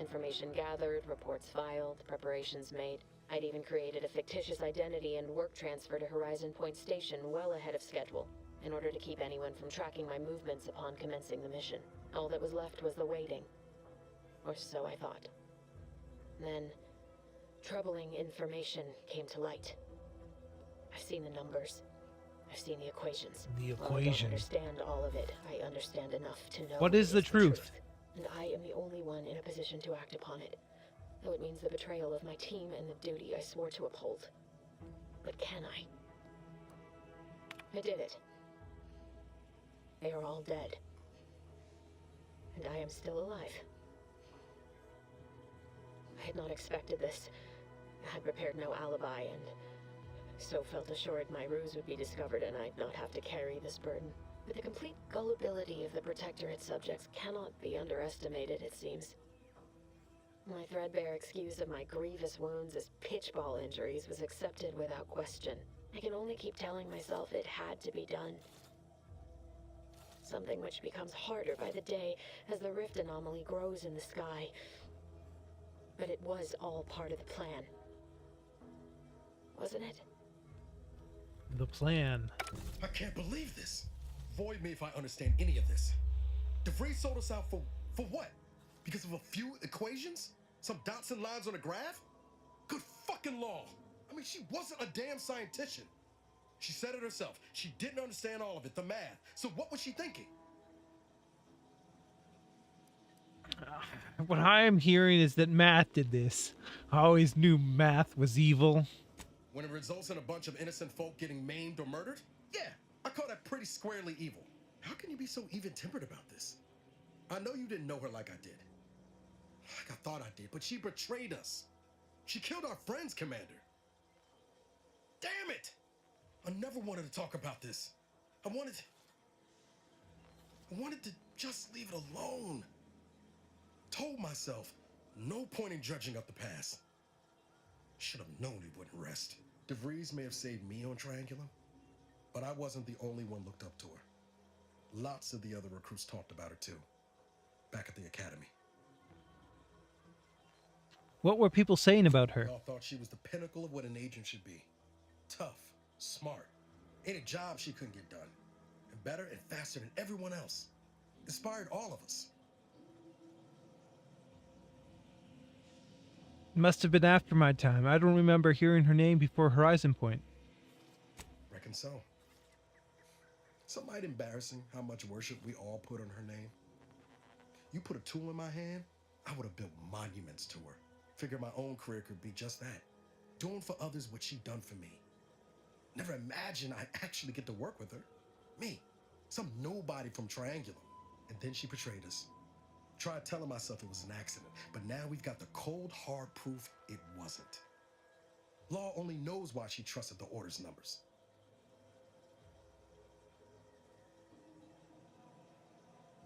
Speaker 3: Information gathered, reports filed, preparations made. I'd even created a fictitious identity and work transfer to Horizon Point Station well ahead of schedule, in order to keep anyone from tracking my movements upon commencing the mission. All that was left was the waiting. Or so I thought. Then, troubling information came to light. I've seen the numbers. I've seen the equations.
Speaker 1: The
Speaker 3: While I don't
Speaker 1: equation.
Speaker 3: understand all of it, I understand enough to know
Speaker 1: What is the truth?
Speaker 3: and I am the only one in a position to act upon it. Though it means the betrayal of my team and the duty I swore to uphold. But can I? I did it. They are all dead. And I am still alive. I had not expected this. I had prepared no alibi, and so felt assured my ruse would be discovered and I'd not have to carry this burden. But the complete gullibility of the Protectorate subjects cannot be underestimated, it seems. My threadbare excuse of my grievous wounds as pitchball injuries was accepted without question. I can only keep telling myself it had to be done. Something which becomes harder by the day as the rift anomaly grows in the sky. But it was all part of the plan. Wasn't it?
Speaker 1: The plan.
Speaker 10: I can't believe this. Void me if I understand any of this. DeVries sold us out for what? Because of a few equations? Some dots and lines on a graph? Good fucking law. I mean, she wasn't a damn scientist. She said it herself. She didn't understand all of it, the math. So what was she thinking?
Speaker 1: What I am hearing is that math did this. I always knew math was evil.
Speaker 10: When it results in a bunch of innocent folk getting maimed or murdered? Yeah, I call that pretty squarely evil. How can you be so even-tempered about this? I know you didn't know her like I did. Like I thought I did, but she betrayed us. She killed our friends, Commander. Damn it! I never wanted to talk about this. I wanted to just leave it alone. Told myself, no point in dredging up the past. Should have known he wouldn't rest. DeVries may have saved me on Triangulum, but I wasn't the only one looked up to her. Lots of the other recruits talked about her too, back at the academy.
Speaker 1: What were people saying about her?
Speaker 10: They all thought she was the pinnacle of what an agent should be. Tough, smart, ain't a job she couldn't get done. And better and faster than everyone else. Inspired all of us.
Speaker 1: Must have been after my time. I don't remember hearing her name before Horizon Point.
Speaker 10: Reckon so. Somewhat embarrassing how much worship we all put on her name. You put a tool in my hand, I would have built monuments to her. Figured my own career could be just that. Doing for others what she done for me. Never imagined I'd actually get to work with her. Me, some nobody from Triangulum. And then she betrayed us. Tried telling myself it was an accident, but now we've got the cold, hard proof it wasn't. Law only knows why she trusted the Order's numbers.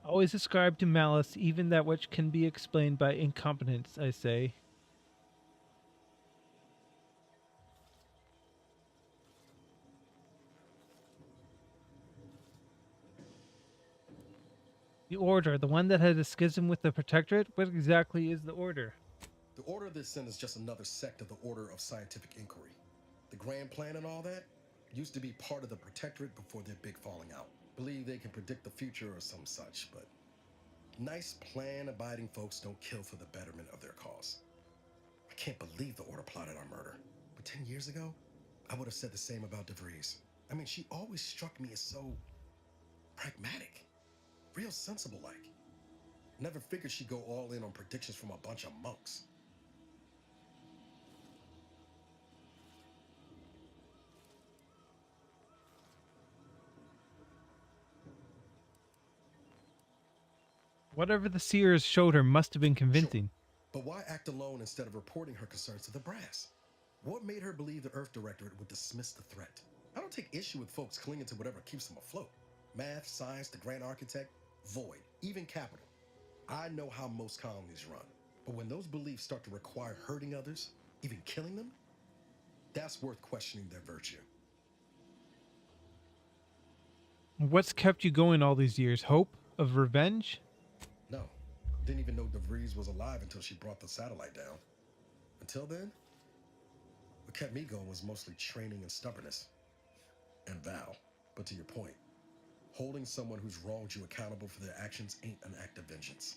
Speaker 1: Always ascribe to malice even that which can be explained by incompetence, I say. The Order, the one that had a schism with the Protectorate? What exactly is the Order?
Speaker 10: The Order of the Ascent is just another sect of the Order of Scientific Inquiry. The Grand Plan and all that used to be part of the Protectorate before their big falling out. Believe they can predict the future or some such, but nice plan-abiding folks don't kill for the betterment of their cause. I can't believe the Order plotted our murder. But 10 years ago, I would have said the same about DeVries. I mean, she always struck me as so pragmatic. Real sensible-like. Never figured she'd go all in on predictions from a bunch of monks.
Speaker 1: Whatever the seers showed her must have been convincing.
Speaker 10: Sure. But why act alone instead of reporting her concerns to the brass? What made her believe the Earth Directorate would dismiss the threat? I don't take issue with folks clinging to whatever keeps them afloat. Math, science, the Grand Architect, Void, even Capital. I know how most colonies run. But when those beliefs start to require hurting others, even killing them, that's worth questioning their virtue.
Speaker 1: What's kept you going all these years? Hope of revenge?
Speaker 10: No. Didn't even know DeVries was alive until she brought the satellite down. Until then, what kept me going was mostly training and stubbornness. And Val. But to your point, holding someone who's wronged you accountable for their actions ain't an act of vengeance.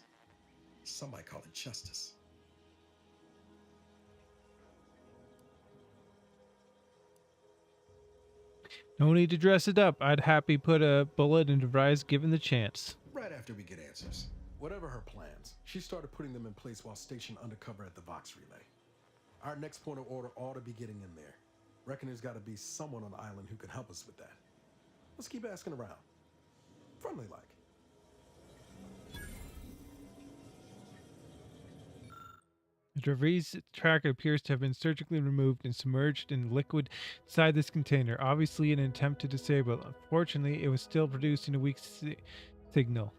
Speaker 10: Some might call it justice.
Speaker 1: No need to dress it up. I'd happy put a bullet in DeVries given the chance.
Speaker 10: Right after we get answers. Whatever her plans, she started putting them in place while stationed undercover at the Vox Relay. Our next point of order ought to be getting in there. Reckon there's got to be someone on the island who can help us with that. Let's keep asking around. Friendly like.
Speaker 1: The DeVries tracker appears to have been surgically removed and submerged in liquid inside this container, obviously in an attempt to disable it. Unfortunately, it was still producing a weak signal.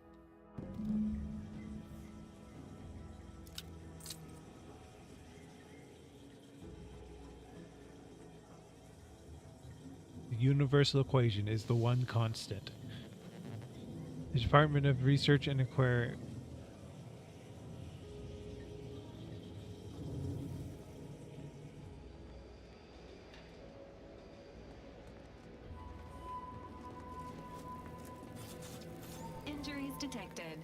Speaker 1: The universal equation is the one constant. The Department of Research and Inquiry.
Speaker 11: Injuries detected.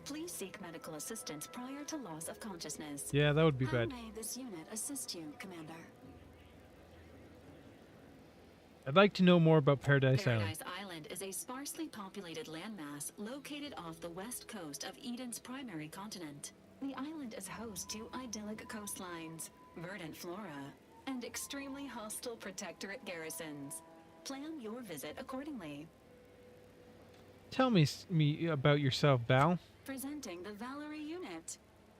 Speaker 11: Please seek medical assistance prior to loss of consciousness.
Speaker 1: Yeah, that would be
Speaker 11: How
Speaker 1: bad.
Speaker 11: may this unit assist you, Commander?
Speaker 1: I'd like to know more about Paradise Island.
Speaker 11: Paradise Island is a sparsely populated landmass located off the west coast of Eden's primary continent. The island is host to idyllic coastlines, verdant flora, and extremely hostile protectorate garrisons. Plan your visit accordingly.
Speaker 1: Tell me about yourself, Val.
Speaker 11: Presenting the Valerie unit,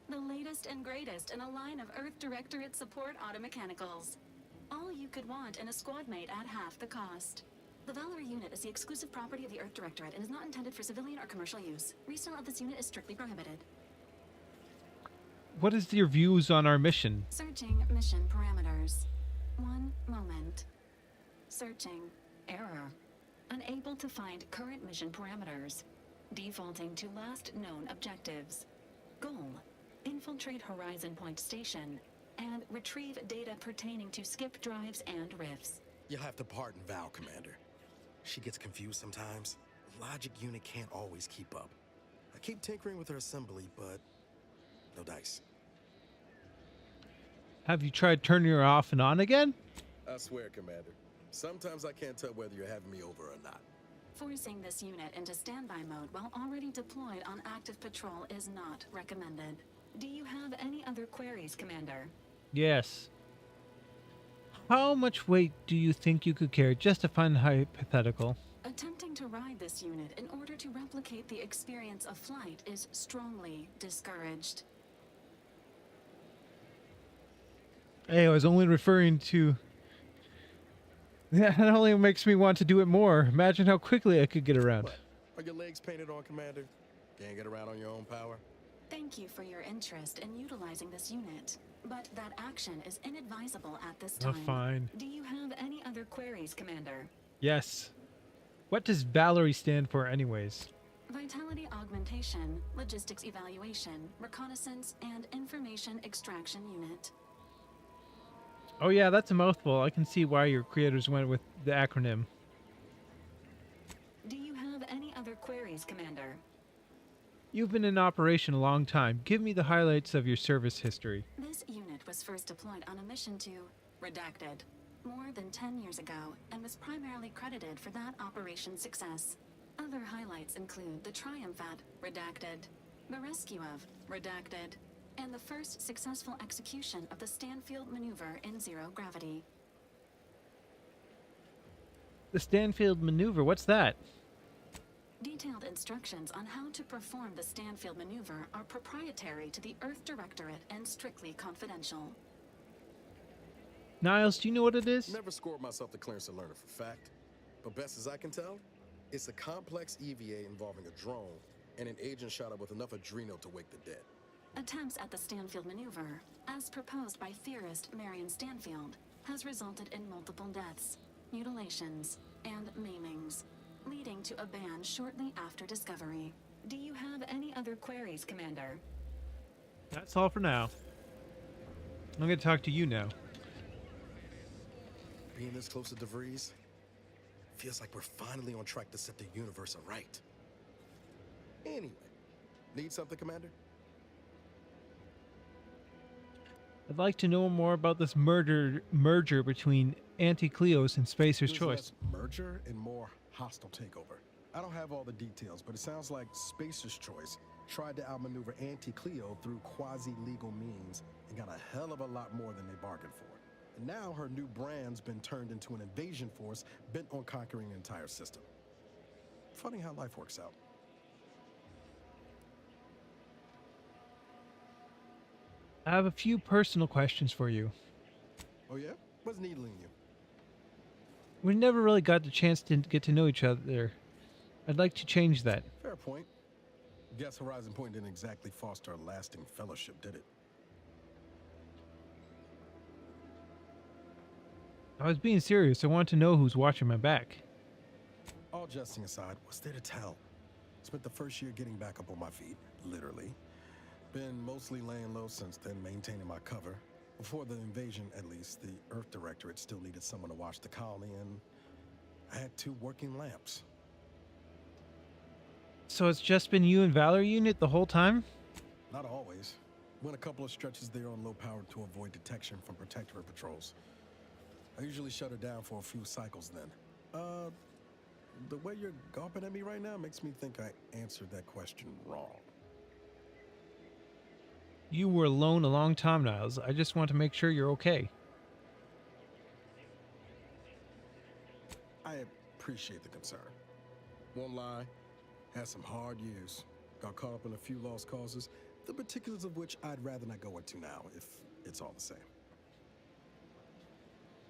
Speaker 11: the latest and greatest in a line of Earth Directorate support automechanicals. All you could want in a squad mate at half the cost. The Valerie unit is the exclusive property of the Earth Directorate and is not intended for civilian or commercial use. Resale of this unit is strictly prohibited.
Speaker 1: What is your views on our mission?
Speaker 11: Searching mission parameters. One moment. Searching. Error. Unable to find current mission parameters. Defaulting to last known objectives. Goal. Infiltrate Horizon Point Station and retrieve data pertaining to skip drives and rifts.
Speaker 14: You'll have to pardon Val, Commander. She gets confused sometimes. Logic unit can't always keep up. I keep tinkering with her assembly, but no dice.
Speaker 1: Have you tried turning her off and on again?
Speaker 10: I swear, Commander. Sometimes I can't tell whether you're having me over or not.
Speaker 11: Forcing this unit into standby mode while already deployed on active patrol is not recommended. Do you have any other queries, Commander?
Speaker 1: Yes. How much weight do you think you could carry? Just a fun hypothetical.
Speaker 11: Attempting to ride this unit in order to replicate the experience of flight is strongly discouraged.
Speaker 1: Hey, I was only referring to... That only makes me want to do it more. Imagine how quickly I could get around.
Speaker 10: What? Are your legs painted on, Commander? Can't get around on your own power?
Speaker 11: Thank you for your interest in utilizing this unit, but that action is inadvisable at this
Speaker 1: Oh,
Speaker 11: time.
Speaker 1: fine.
Speaker 11: Do you have any other queries, Commander?
Speaker 1: Yes. What does Valerie stand for anyways?
Speaker 11: Vitality augmentation, logistics evaluation, reconnaissance, and information extraction unit.
Speaker 1: Oh yeah, that's a mouthful. I can see why your creators went with the acronym.
Speaker 11: Do you have any other queries, Commander?
Speaker 1: You've been in operation a long time. Give me the highlights of your service history.
Speaker 11: This unit was first deployed on a mission to Redacted more than 10 years ago and was primarily credited for that operation's success. Other highlights include the triumph at Redacted, the rescue of Redacted, and the first successful execution of the Stanfield maneuver in zero gravity.
Speaker 1: The Stanfield maneuver, what's that?
Speaker 11: Detailed instructions on how to perform the Stanfield maneuver are proprietary to the Earth Directorate and strictly confidential.
Speaker 1: Niles, do you know what it is?
Speaker 10: Never scored myself the clearance to learn it for fact. But best as I can tell, it's a complex EVA involving a drone and an agent shot up with enough adrenal to wake the dead.
Speaker 11: Attempts at the Stanfield maneuver, as proposed by theorist Marion Stanfield, has resulted in multiple deaths, mutilations, and maimings, leading to a ban shortly after discovery. Do you have any other queries, Commander?
Speaker 1: That's all for now. I'm going to talk to you now.
Speaker 14: Being this close to DeVries feels like we're finally on track to set the universe aright.
Speaker 10: Anyway, need something, Commander?
Speaker 1: I'd like to know more about this merger between Anti-Cleos and Spacer's
Speaker 10: There's
Speaker 1: Choice.
Speaker 10: less merger and more hostile takeover. I don't have all the details, but it sounds like Spacer's Choice tried to outmaneuver Anti-Cleo through quasi-legal means and got a hell of a lot more than they bargained for. And now her new brand's been turned into an invasion force bent on conquering the entire system. Funny how life works out.
Speaker 1: I have a few personal questions for you.
Speaker 10: Oh yeah? What's needling you?
Speaker 1: We never really got the chance to get to know each other. I'd like to change that.
Speaker 10: Fair point. Guess Horizon Point didn't exactly foster a lasting fellowship, did it?
Speaker 1: I was being serious. I want to know who's watching my back.
Speaker 10: All jesting aside, what's there to tell? Spent the first year getting back up on my feet, literally. Been mostly laying low since then, maintaining my cover. Before the invasion, at least, the Earth Directorate still needed someone to watch the colony, and I had 2 working lamps.
Speaker 1: So it's just been you and Valor unit the whole time?
Speaker 10: Not always. Went a couple of stretches there on low power to avoid detection from Protectorate patrols. I usually shut her down for a few cycles then. The way you're gawping at me right now makes me think I answered that question wrong.
Speaker 1: You were alone a long time, Niles. I just want to make sure you're okay.
Speaker 10: I appreciate the concern. Won't lie, had some hard years. Got caught up in a few lost causes, the particulars of which I'd rather not go into now, if it's all the same.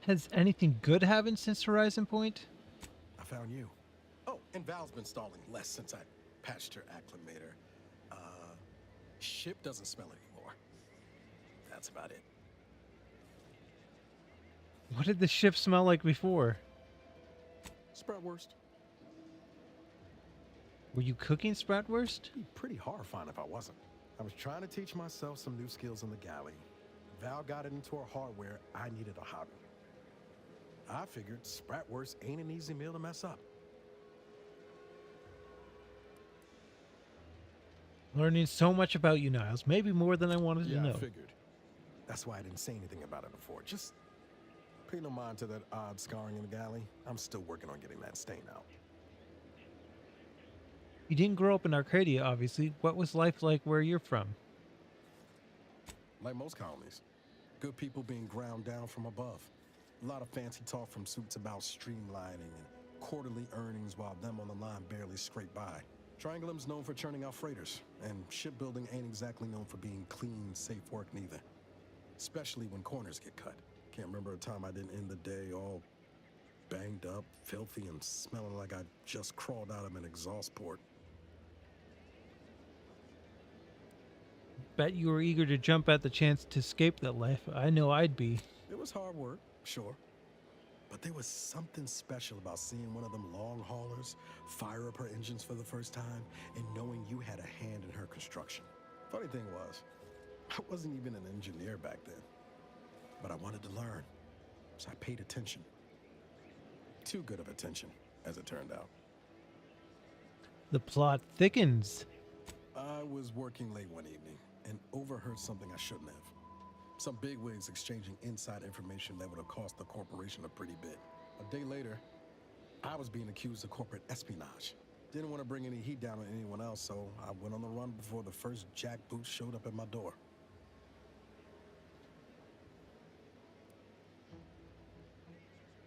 Speaker 1: Has anything good happened since Horizon Point?
Speaker 10: I found you. Oh, and Val's been stalling less since I patched her acclimator. Ship doesn't smell anymore. That's about it.
Speaker 1: What did the ship smell like before?
Speaker 10: Spratwurst.
Speaker 1: Were you cooking Spratwurst?
Speaker 10: It'd be pretty horrifying if I wasn't. I was trying to teach myself some new skills in the galley. Val got it into her hardware. I needed a hobby. I figured Spratwurst ain't an easy meal to mess up.
Speaker 1: Learning so much about you, Niles. Maybe more than I wanted to know.
Speaker 10: I figured. That's why I didn't say anything about it before. Just pay no mind to that odd scarring in the galley. I'm still working on getting that stain out.
Speaker 1: You didn't grow up in Arcadia, obviously. What was life like where you're from?
Speaker 10: Like most colonies. Good people being ground down from above. A lot of fancy talk from suits about streamlining and quarterly earnings while them on the line barely scrape by. Triangulum's known for churning out freighters, and shipbuilding ain't exactly known for being clean, safe work neither. Especially when corners get cut. Can't remember a time I didn't end the day all banged up, filthy, and smelling like I just crawled out of an exhaust port.
Speaker 1: Bet you were eager to jump at the chance to escape that life. I know I'd be.
Speaker 10: It was hard work, sure. But there was something special about seeing one of them long haulers fire up her engines for the first time and knowing you had a hand in her construction. Funny thing was, I wasn't even an engineer back then. But I wanted to learn, so I paid attention. Too good of attention, as it turned out.
Speaker 1: The plot thickens.
Speaker 10: I was working late one evening and overheard something I shouldn't have. Some bigwigs exchanging inside information that would have cost the corporation a pretty bit. A day later, I was being accused of corporate espionage. Didn't want to bring any heat down on anyone else, so I went on the run before the first jackboot showed up at my door.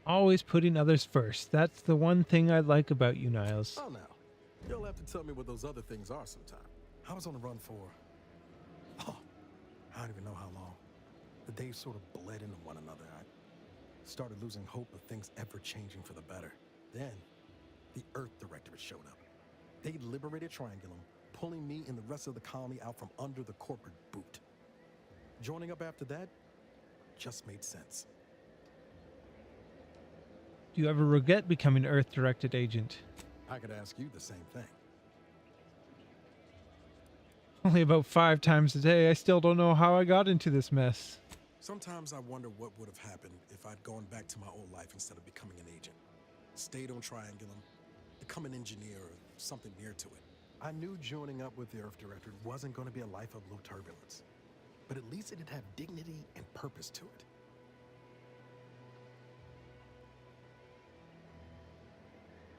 Speaker 1: Always putting others first. That's the one thing I like about you, Niles.
Speaker 10: Oh, now. You'll have to tell me what those other things are sometime. I was on the run for... I don't even know how long. The days sort of bled into one another. I started losing hope of things ever changing for the better. Then, the Earth Directorate showed up. They liberated Triangulum, pulling me and the rest of the colony out from under the corporate boot. Joining up after that just made sense.
Speaker 1: Do you ever regret becoming Earth-directed agent?
Speaker 10: I could ask you the same thing.
Speaker 1: Only about 5 times a day. I still don't know how I got into this mess.
Speaker 10: Sometimes I wonder what would have happened if I'd gone back to my old life instead of becoming an agent. Stayed on Triangulum, become an engineer or something near to it. I knew joining up with the Earth Directorate wasn't going to be a life of low turbulence, but at least it'd have dignity and purpose to it.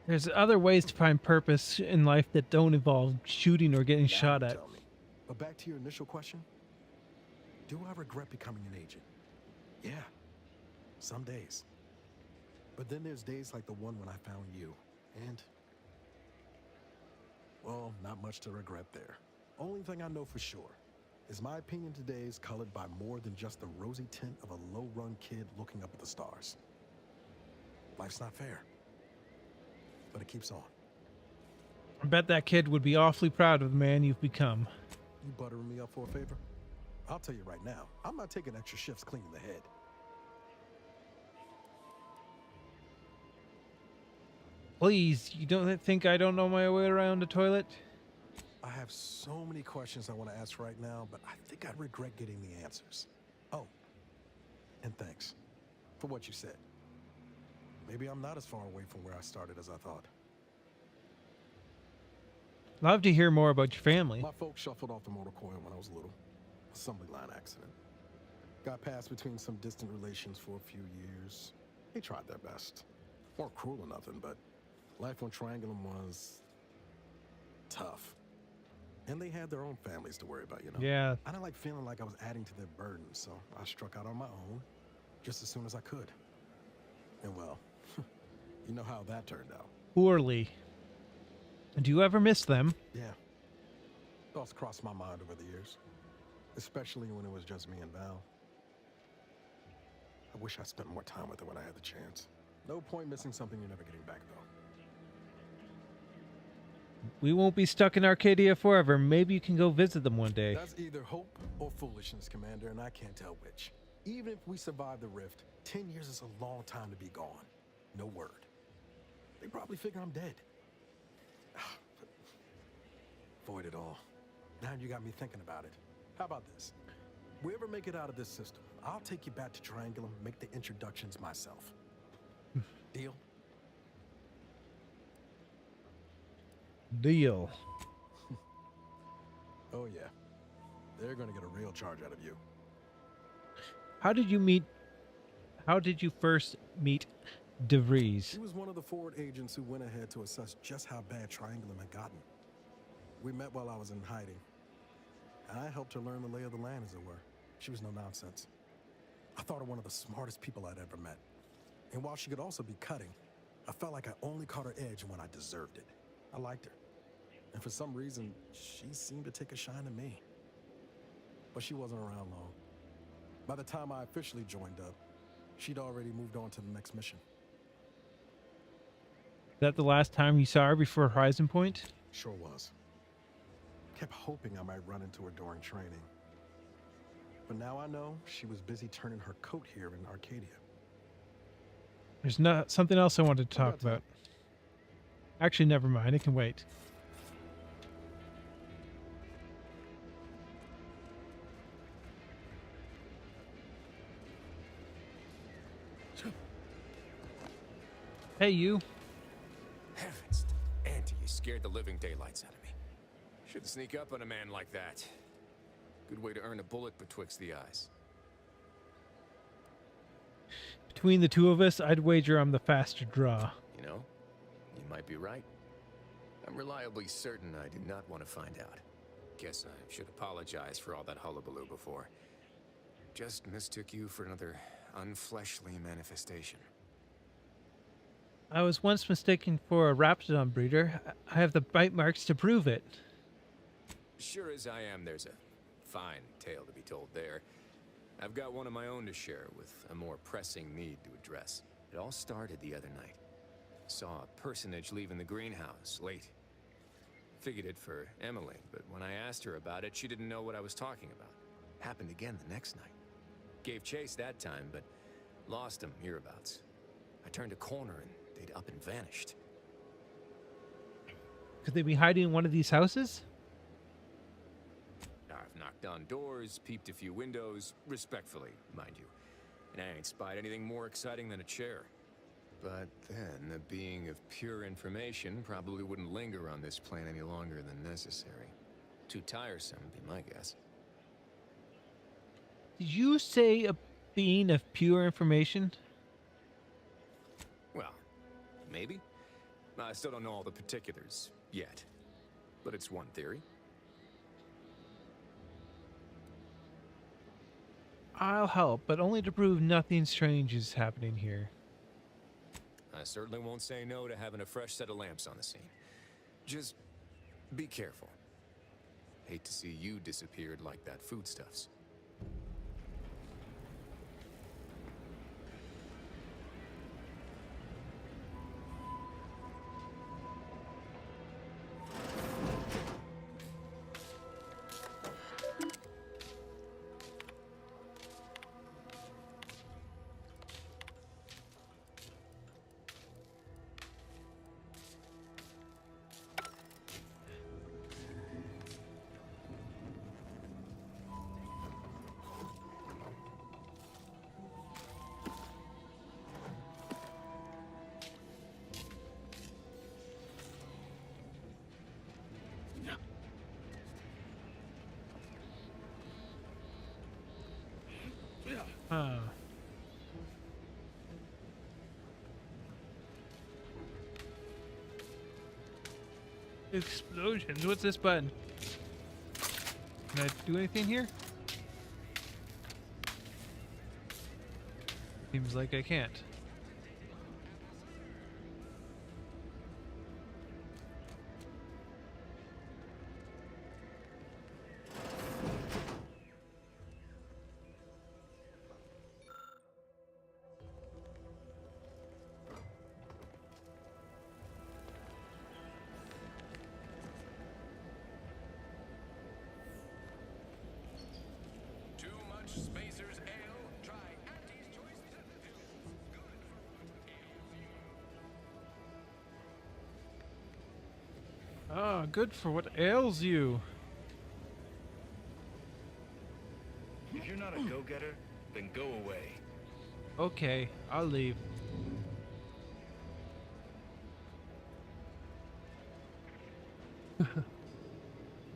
Speaker 1: There's other ways to find purpose in life that don't involve shooting or getting shot at.
Speaker 10: Tell me. But back to your initial question, do I regret becoming an agent? Yeah, some days. But then there's days like the one when I found you, and, well, not much to regret there. Only thing I know for sure, is my opinion today is colored by more than just the rosy tint of a low-run kid looking up at the stars. Life's not fair, but it keeps on.
Speaker 1: I bet that kid would be awfully proud of the man you've become.
Speaker 10: You buttering me up for a favor? I'll tell you right now, I'm not taking extra shifts cleaning the head.
Speaker 1: Please, you don't think I don't know my way around a toilet?
Speaker 10: I have so many questions I want to ask right now, but I think I'd regret getting the answers. Oh, and thanks for what you said. Maybe I'm not as far away from where I started as I thought.
Speaker 1: Love to hear more about your family.
Speaker 10: My folks shuffled off the motor coil when I was little. Assembly line accident. Got passed between some distant relations for a few years. They tried their best. Weren't cruel or nothing, but life on Triangulum was tough. And they had their own families to worry about, you know?
Speaker 1: Yeah.
Speaker 10: I didn't like feeling like I was adding to their burden, so I struck out on my own just as soon as I could. And well, you know how that turned out.
Speaker 1: Poorly. Do you ever miss them?
Speaker 10: Yeah. Thoughts crossed my mind over the years, especially when it was just me and Val. I wish I spent more time with her when I had the chance. No point missing something you're never getting back, though.
Speaker 1: We won't be stuck in Arcadia forever. Maybe you can go visit them one day.
Speaker 10: That's either hope or foolishness, Commander, and I can't tell which. Even if we survive the rift, 10 years is a long time to be gone. No word. They probably figure I'm dead. Avoid it all. Now you got me thinking about it. How about this? We ever make it out of this system, I'll take you back to Triangulum, make the introductions myself. Deal?
Speaker 1: Deal.
Speaker 10: Oh yeah. They're gonna get a real charge out of you.
Speaker 1: How did you first meet DeVries?
Speaker 10: He was one of the forward agents who went ahead to assess just how bad Triangulum had gotten. We met while I was in hiding, and I helped her learn the lay of the land, as it were. She was no nonsense. I thought her one of the smartest people I'd ever met. And while she could also be cutting, I felt like I only caught her edge when I deserved it. I liked her. And for some reason, she seemed to take a shine to me. But she wasn't around long. By the time I officially joined up, she'd already moved on to the next mission.
Speaker 1: Is that the last time you saw her before Horizon Point?
Speaker 10: Sure was. Kept hoping I might run into her during training. But now I know she was busy turning her coat here in Arcadia.
Speaker 1: There's not something else I wanted to talk about. Actually, never mind. It can wait. Hey, you.
Speaker 24: Heavens, Auntie, you scared the living daylights out of me. Shouldn't sneak up on a man like that. Good way to earn a bullet betwixt the eyes.
Speaker 1: Between the two of us, I'd wager I'm the faster draw.
Speaker 24: You know, you might be right. I'm reliably certain I did not want to find out. Guess I should apologize for all that hullabaloo before. Just mistook you for another unfleshly manifestation.
Speaker 1: I was once mistaken for a Raptidon breeder. I have the bite marks to prove it.
Speaker 24: Sure as I am, there's a fine tale to be told there. I've got one of my own to share with a more pressing need to address. It all started the other night. Saw a personage leaving the greenhouse late. Figured it for Emily, but when I asked her about it, she didn't know what I was talking about. Happened again the next night. Gave chase that time, but lost him hereabouts. I turned a corner and they'd up and vanished.
Speaker 1: Could they be hiding in one of these houses?
Speaker 24: I've knocked on doors, peeped a few windows, respectfully, mind you. And I ain't spied anything more exciting than a chair. But then, a being of pure information probably wouldn't linger on this plane any longer than necessary. Too tiresome, be my guess.
Speaker 1: Did you say a being of pure information?
Speaker 24: Well, maybe. I still don't know all the particulars yet. But it's one theory.
Speaker 1: I'll help, but only to prove nothing strange is happening here.
Speaker 24: I certainly won't say no to having a fresh set of lamps on the scene. Just be careful. Hate to see you disappeared like that foodstuffs.
Speaker 1: Huh. Explosions. What's this button? Can I do anything here? Seems like I can't.
Speaker 24: Spacers Ale. Try Auntie's Choice.
Speaker 1: Ah, good for what ails you.
Speaker 5: If you're not a go-getter, then go away.
Speaker 1: Okay, I'll leave.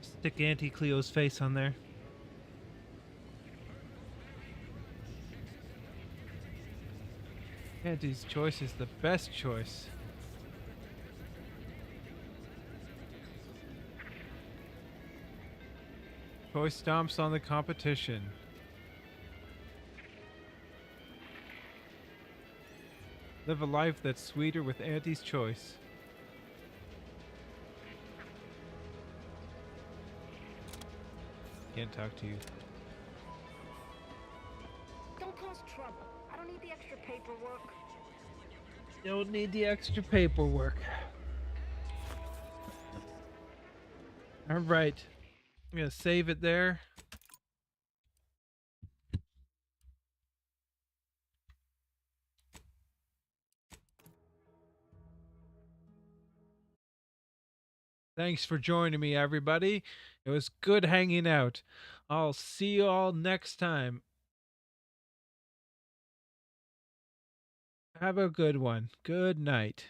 Speaker 1: Stick Auntie Cleo's face on there. Auntie's Choice is the best choice. Choice stomps on the competition. Live a life that's sweeter with Auntie's Choice. Can't talk to you.
Speaker 8: Don't cause trouble. I don't need the extra paperwork.
Speaker 1: Don't need the extra paperwork. Alright. I'm gonna save it there. Thanks for joining me, everybody. It was good hanging out. I'll see you all next time. Have a good one. Good night.